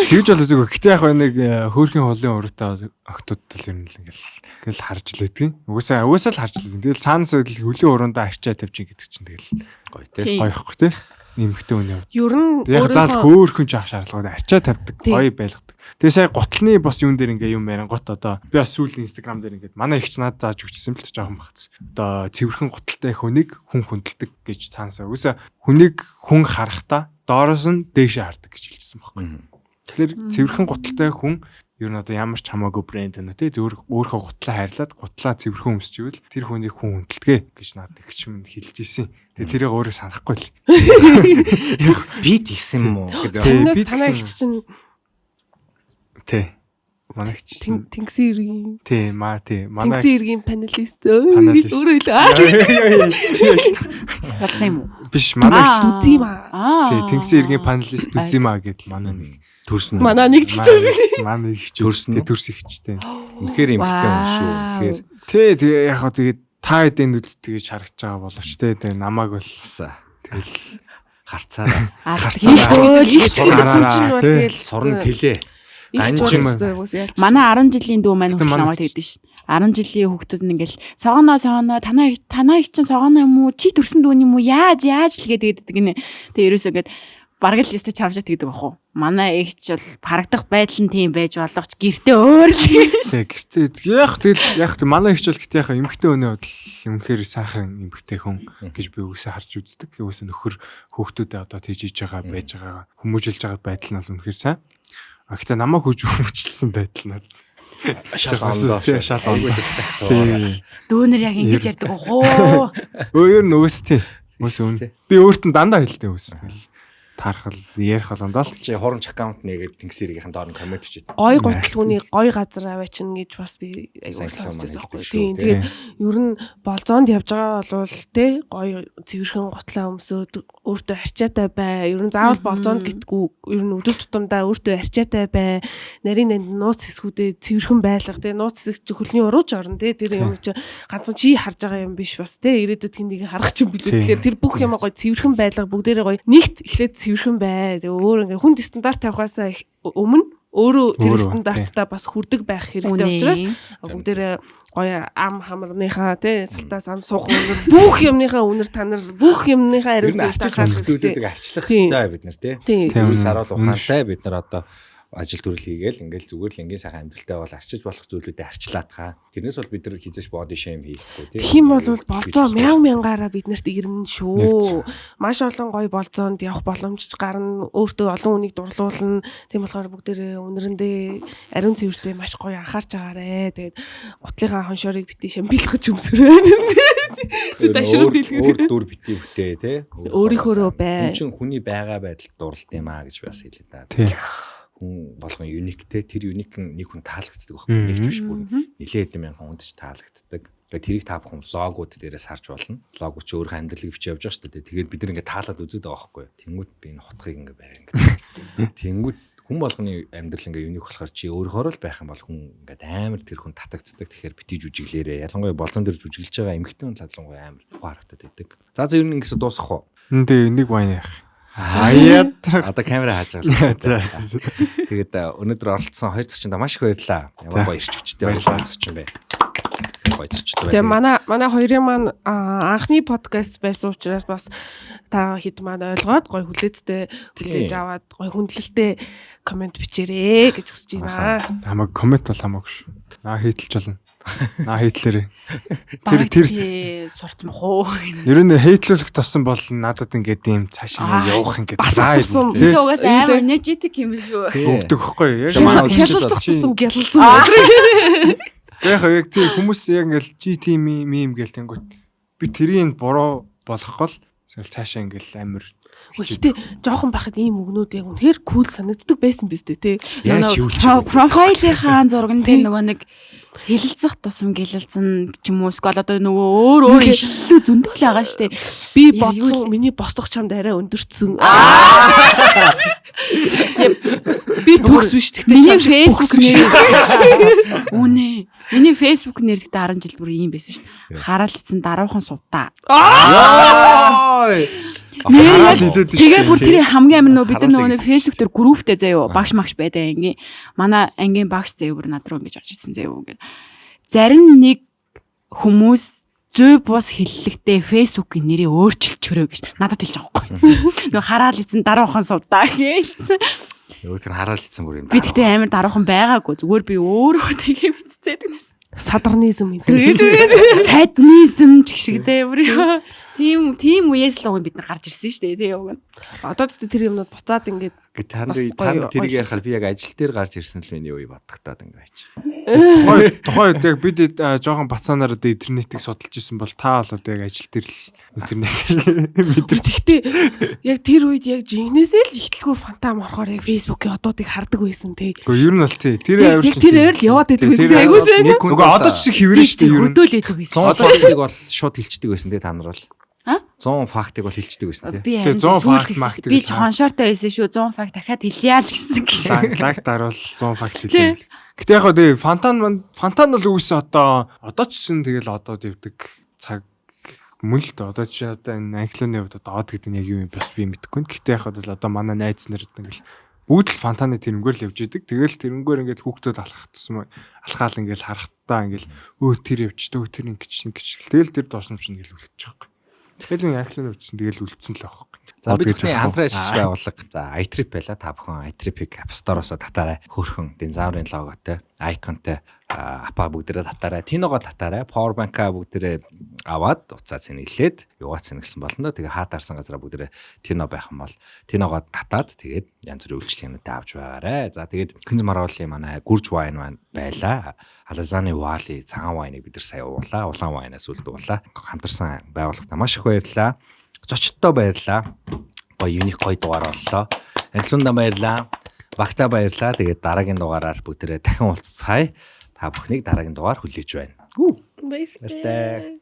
Speaker 5: Тэгж бол үзэг. Гэтэ яг нэг хөөрхийн холын урагтай октод л юм л ингээл харж л байдгийн. Угсаа л харж л. Тэгэл цаанаас л хөлийн уруундаа арчаа тавьчих гэдэг чинь тэгэл гоё те. Гоёхгүй те. Нэмэгтэй үний хувьд.
Speaker 4: Ер нь
Speaker 5: яг заал хөөрхөн жаах шаардлагатай арчаа тавьдаг гоё байлгадаг. Тэгээ сая гутлын бас юун дээр ингээ юм ярин гот одоо би бас сүүл инстаграм дээр ингээд манай ихч над зааж өгчсэн л ч жоохон багц. Одоо цэвэрхэн гуталтай хүнийг хүн хүндэлдэг гэж цаанасаа. Үгүйсээ хүнийг хүн харахтаа доороос нь дээшээ хардаг гэж хэлсэн байхгүй. Тэгэхээр цэвэрхэн гуталтай хүн ер нь одоо ямар ч хамаагүй брэнд байна тий зөвхөн өөрийнхөө гутлаа хайрлаад гутлаа цэвэрхэн өмсчихвэл тэр хүнийг хүн хүндэлдэг гэж надад ихч минь хэлж ирсэн. Тэгээ тэрийг өөрөө санахгүй л.
Speaker 2: Би тэгсэн юм уу
Speaker 4: гэдэг. Би танаа ихч чинь
Speaker 5: тий. Манай ихч
Speaker 4: Тэнгисийн иргэн.
Speaker 5: Тий, манай
Speaker 4: Тэнгисийн иргэн панелист. Өөрөө л.
Speaker 3: Бодлоо юм уу?
Speaker 5: Биш, манай ихч
Speaker 4: Дүзий маа.
Speaker 5: тий, Тэнгисийн иргэн панелист Дүзий маа гэд манай нэг
Speaker 2: төрсөн.
Speaker 4: Манай нэг ч гэсэн.
Speaker 5: Манай ихч
Speaker 2: төрсөн.
Speaker 5: Төрс ихчтэй.
Speaker 2: Үнэхээр эмхтэй хүн шүү. Тэгэхээр
Speaker 5: тэгээ яг хоо тэгээд та хэдийн үд тэгэж харагдаж байгаа боловч тэгээ намайг бол тэгэл
Speaker 2: харцаараа
Speaker 4: Ихч
Speaker 5: гараараа
Speaker 2: сурн тэлээ.
Speaker 3: Манай 10 жилийн дүү маань хөгжил намайг тэгдэж шин. 10 жилийн хүүхдүүд нь ингээл согоноо танаа их чинь согоноо юм уу? Чи төрсөн дүүн юм уу? Яаж л гэдэг гинэ. Тэгээ ерөөсөө гээд бараг л өстө чамшаад тэгдэг бах уу. Манай ихч бол харагдах байдал нь тийм байж болох ч гэртээ өөр л гэж.
Speaker 5: Гэртээ яг манай ихч бол гэтээ яг эмхтэй өнөө бол үнэхээр сайхан эмхтэй хүн гэж би үгүйсээ харж үздэг. Үгүйсээ нөхөр хүүхдүүдэд одоо тийж хийж байгаа байж байгаа хүмүүжүүлж байгаа байдал нь бол үнэхээр сайн. Гэтээ намайг хүмүүжүүлсэн байдал нь
Speaker 2: шалгондоо.
Speaker 3: Дүүнэр яг ингэж ярьдаг уу?
Speaker 5: Өөр нь үгүйс тий. Би өөртөө дандаа хэлдэг үгүйс. таархал ярих болгондоо л
Speaker 2: чи хурамч аккаунт нэгээд тэнгисэрийн доор нь коммент бичээд.
Speaker 4: Гой гутлгууны гой газар аваачин гэж бас би аягүй сонсчихсан байхгүй. Тийм. Тэгээд ер нь болзоонд явж байгаа бол те гой цэвэрхэн гутлаа өмсөөд өөртөө арчаатай бай. Ер нь заавал болзоонд гэтгүү. Ер нь өдөр тутамдаа өөртөө арчаатай бай. Нарийн нанд нууц хэсгүүдээ цэвэрхэн байлга те нууц хэсэг чи хөлний урууч орно те тэр юм чи ганцхан чи харж байгаа юм биш бас те ирээдүйд тэндийг харах ч юм билүү. Тэгэхээр тэр бүх юм гой цэвэрхэн байлга бүгдээрээ гой нэгт эхлээд цэвэрхэн бай. Тэгээ өөр ингээ хүнд стандарт тавихаасаа өмнө өөрөө тэр стандартаа бас хүрдэг байх хэрэгтэй учраас бүгдээрээ гоё ам хамарныхаа тий салтаас ам суух өнөр бүх юмныхаа өнөр танар бүх юмныхаа ариун
Speaker 2: арчилж болох зүйлүүдийг арчлах хэрэгтэй бид нар тий. Үйл саруул ухаантай бид нар одоо ажил төрөл хийгээл ингээл зүгээр л ингийн сайхан амьдралтай бол арчиж болох зүйлүүдэд арчлаад хаа. Тэрнээс бол бид нар хизээш body shame хийхгүй тий.
Speaker 4: Тэгэх юм бол болзоо мянгаараа биднэрт ирнэ шүү. Маш олон гоё болзоонд явах боломж гарна. Өөртөө олон хүнийг дурлуулна. Тийм болохоор бүгдээрээ үнэрэндээ ариун цэвэртэй маш гоё анхаарч байгаарэ. Тэгээд гутлынхаа хоншорыг бити шамбилгаж өмсөрөө. Дашруу дэлгэр.
Speaker 2: Өөр дүр бити бүтээ тий.
Speaker 4: Өөрийнхөө бай.
Speaker 2: Хүн чинь хүний байгаа байдалд дурлалт юм аа гэж бас хэлээ да. Хүн болгон юниктэй тэр юник нэг хүн таалагддаг байхгүй нэгч биш бүр нилээд мянган хүнд ч таалагддаг. Тэгээд тэрийг та бүхэн логууд дээрээс харж болно. Лого чи өөрийнхөө амьдралыг бичиж явж байгаа шүү дээ. Тэгээд бид нар ингээд таалаад үзээд байгаа байхгүй. Тэнгүүд би энэ хотхыг ингээд барай ингээд. Тэнгүүд хүн болгоны амьдрал ингээд юник болохоор чи өөрөөр л байх юм бол хүн ингээд амар тэр хүн татагддаг. Тэгэхээр бити жүжиглээрээ ялангуяа болзон дээр жүжиглэж байгаа эмэгтэй хүн залангуяа амар ухаарахтаад байдаг. За ер нь ингэсэ дуусах уу?
Speaker 5: Эндээ нэг вайн яах. Аяа
Speaker 2: одоо камера хааж байгаа. Тэгээд өнөөдөр оролцсон хоёр зочинд маш их баярлалаа. Ямар гоё ирч хүчтэй баярлалаа зочин бай. Гоё зочтой
Speaker 4: байна. Тэгээ манай хоёрын маань анхны подкаст байсан учраас бас та хэд маань ойлгоод гоё хүлээцтэй хүлээж аваад гоё хүндлэлтэй комент бичээрэй гэж хүсэж байна.
Speaker 5: Хамаг комент бол хамаагүй шүү. Наа хейтэлж болно. Наа хейтлэрээ.
Speaker 3: Тэр сурцсан бохоо.
Speaker 5: Ер нь хейтлүүлэх тосон бол надад ингээд ийм цаашаа явах ингээд
Speaker 3: бассан. Би ч угаас амар энержетик юм шүү.
Speaker 5: Өгдөг хөхгүй. Яг
Speaker 4: хязгаарч тусам гялалцсан.
Speaker 5: Яг тийм хүмүүс яг ингээд чи тийм юм гээл тэнгүүт би тэрийг буруу болгох бол цаашаа ингээд амар
Speaker 4: Гэхдээ жоохон байхад ийм өгнүүд яг үнэхээр кул санагддаг байсан биз дээ тий.
Speaker 3: Профайлынхаа зурган дээр нөгөө нэг хэлэлцэх тусам гэлэлцэн ч юм уу скол одоо нөгөө өөр ишлэлүү зөндөөл байгаа штэ.
Speaker 4: Би бодсон миний босдох чамд арай өндөрцсөн. Би төгс биш гэхдээ
Speaker 3: миний фэйсбુક нэр үнэ. Миний фэйсбુક нэр гэдэг 10 жил бүр ийм байсан штэ. Хараал эцэн даруухан сувтаа. Тэгээ бүр тэр хамгийн амин нөө бид нар нөгөө фэйсбુક дээр групптэй заяа багш магш байдаа ингээ манай ангийн багш заяа бүр над руу ингэж орж ирсэн заяа ингээ зарим нэг хүмүүс зүй бус хэллэгтэй фэйсбુકийн нэрээ өөрчилчөрөө гэж надад хэлж байгаа байхгүй нөгөө хараал эзэн даруухан суудаа гэсэн
Speaker 2: өөр хараал эзэн бүр юм
Speaker 3: би тэгтээ амар даруухан байгаагүй зүгээр би өөрөө тэгээ мэдцээд гэнэс
Speaker 4: садарнизм энэ
Speaker 3: саднизм ч гişгдээ бүр ёо тийм үеэс л бид нар гарч ирсэн шүү дээ тийм үг.
Speaker 4: Одоо тэр юмнууд буцаад ингээд
Speaker 2: танд тэрийг ярихаар би яг ажил дээр гарч ирсэн л миний үе бодогдоод ингээд байж байгаа.
Speaker 5: Тухайд яг бид жоохон бацаанаар одоо интернетийг судалж исэн бол та бол одоо яг ажил дээр л интернет мэдэрч.
Speaker 4: Гэхдээ яг тэр үед яг жигнэсээ л ихтлгүүр фантам орохоор яг фэйсбүүкийн одуудыг хардаг байсан тий.
Speaker 5: Гэхдээ ер нь бол тий. Тэр авирч
Speaker 4: тэр л яваад байдаг байсан. Айгуусаа
Speaker 5: нөгөө одоо ч шиг хэвэрэн шүү дээ ер нь.
Speaker 3: Хөдөлөөд байсан.
Speaker 2: 100 фактыг бол шууд хэлцдэг байсан тий та нар бол. 100 фактыг бол хэлцдэг байсан тий.
Speaker 3: Би 100 факт би ч хоншоортой байсан шүү 100 факт дахиад хэлье л гэсэн гэж.
Speaker 5: Лагт дарвал 100 факт хэлээ. Гэтэ яг хоо тий фантан бол үгүйс одоо ч гэсэн тэгэл одоо дэвдэг цаг мөн л дээ. Одоо чи одоо энэ англианы хувьд одоо од гэдэг нь яг юу юм бас би мэдэхгүй. Гэтэ яг хоо одоо манай найз нар ингээл бүгд л фантаны тэрнгээр л явж идэг. Тэгэл тэрнгээр ингээд хүүхдүүд алхах тусам алхаал ингээд харахтаа ингээд тэр явчихдаг тэр ингэж. Тэгэл тэр доошномч нь ингээл үлдчих واخхой. Тэгэл англианы хувьд тэгэл үлдсэн л байхгүй.
Speaker 2: За бидний хамтран ажиллаж байгууллага за iTrip байла та бүхэн iTrip-ийг App Store-оос татаарай. Хөөрхөн динозаврын логотой, icon-тэй апа бүгдээрээ татаарай. Тиногоо татаарай. Power bank-а бүгдээрээ аваад уцаа цэнэглээд юугаа цэнэглсэн болно доо. Тэгээ хаатаарсан газараа бүгдээрээ Tiно байх юм бол Тиногоо татаад тэгээд янз бүрийн үйлчлэгнүүдэд авч байгаарай. За тэгээд Кэнз Маруулын манай гүрж вайн байла. Алазаны вали цагаан вайныг бид нар сая уулаа. Улаан вайнаас үлдүүлээ. Хамтарсан байгууллагата маш их баярлалаа. Зочдтой баярлалаа. гоё юник гоё дугаар боллоо. Энтлүндэ баярлаа. Багта баярлаа. Тэгээд дараагийн дугаараар бүгдээрээ дахин уулзцгаая. Та бүхнийг дараагийн дугаар хүлээж байна.
Speaker 4: Баярлалаа.
Speaker 2: Баярлалаа.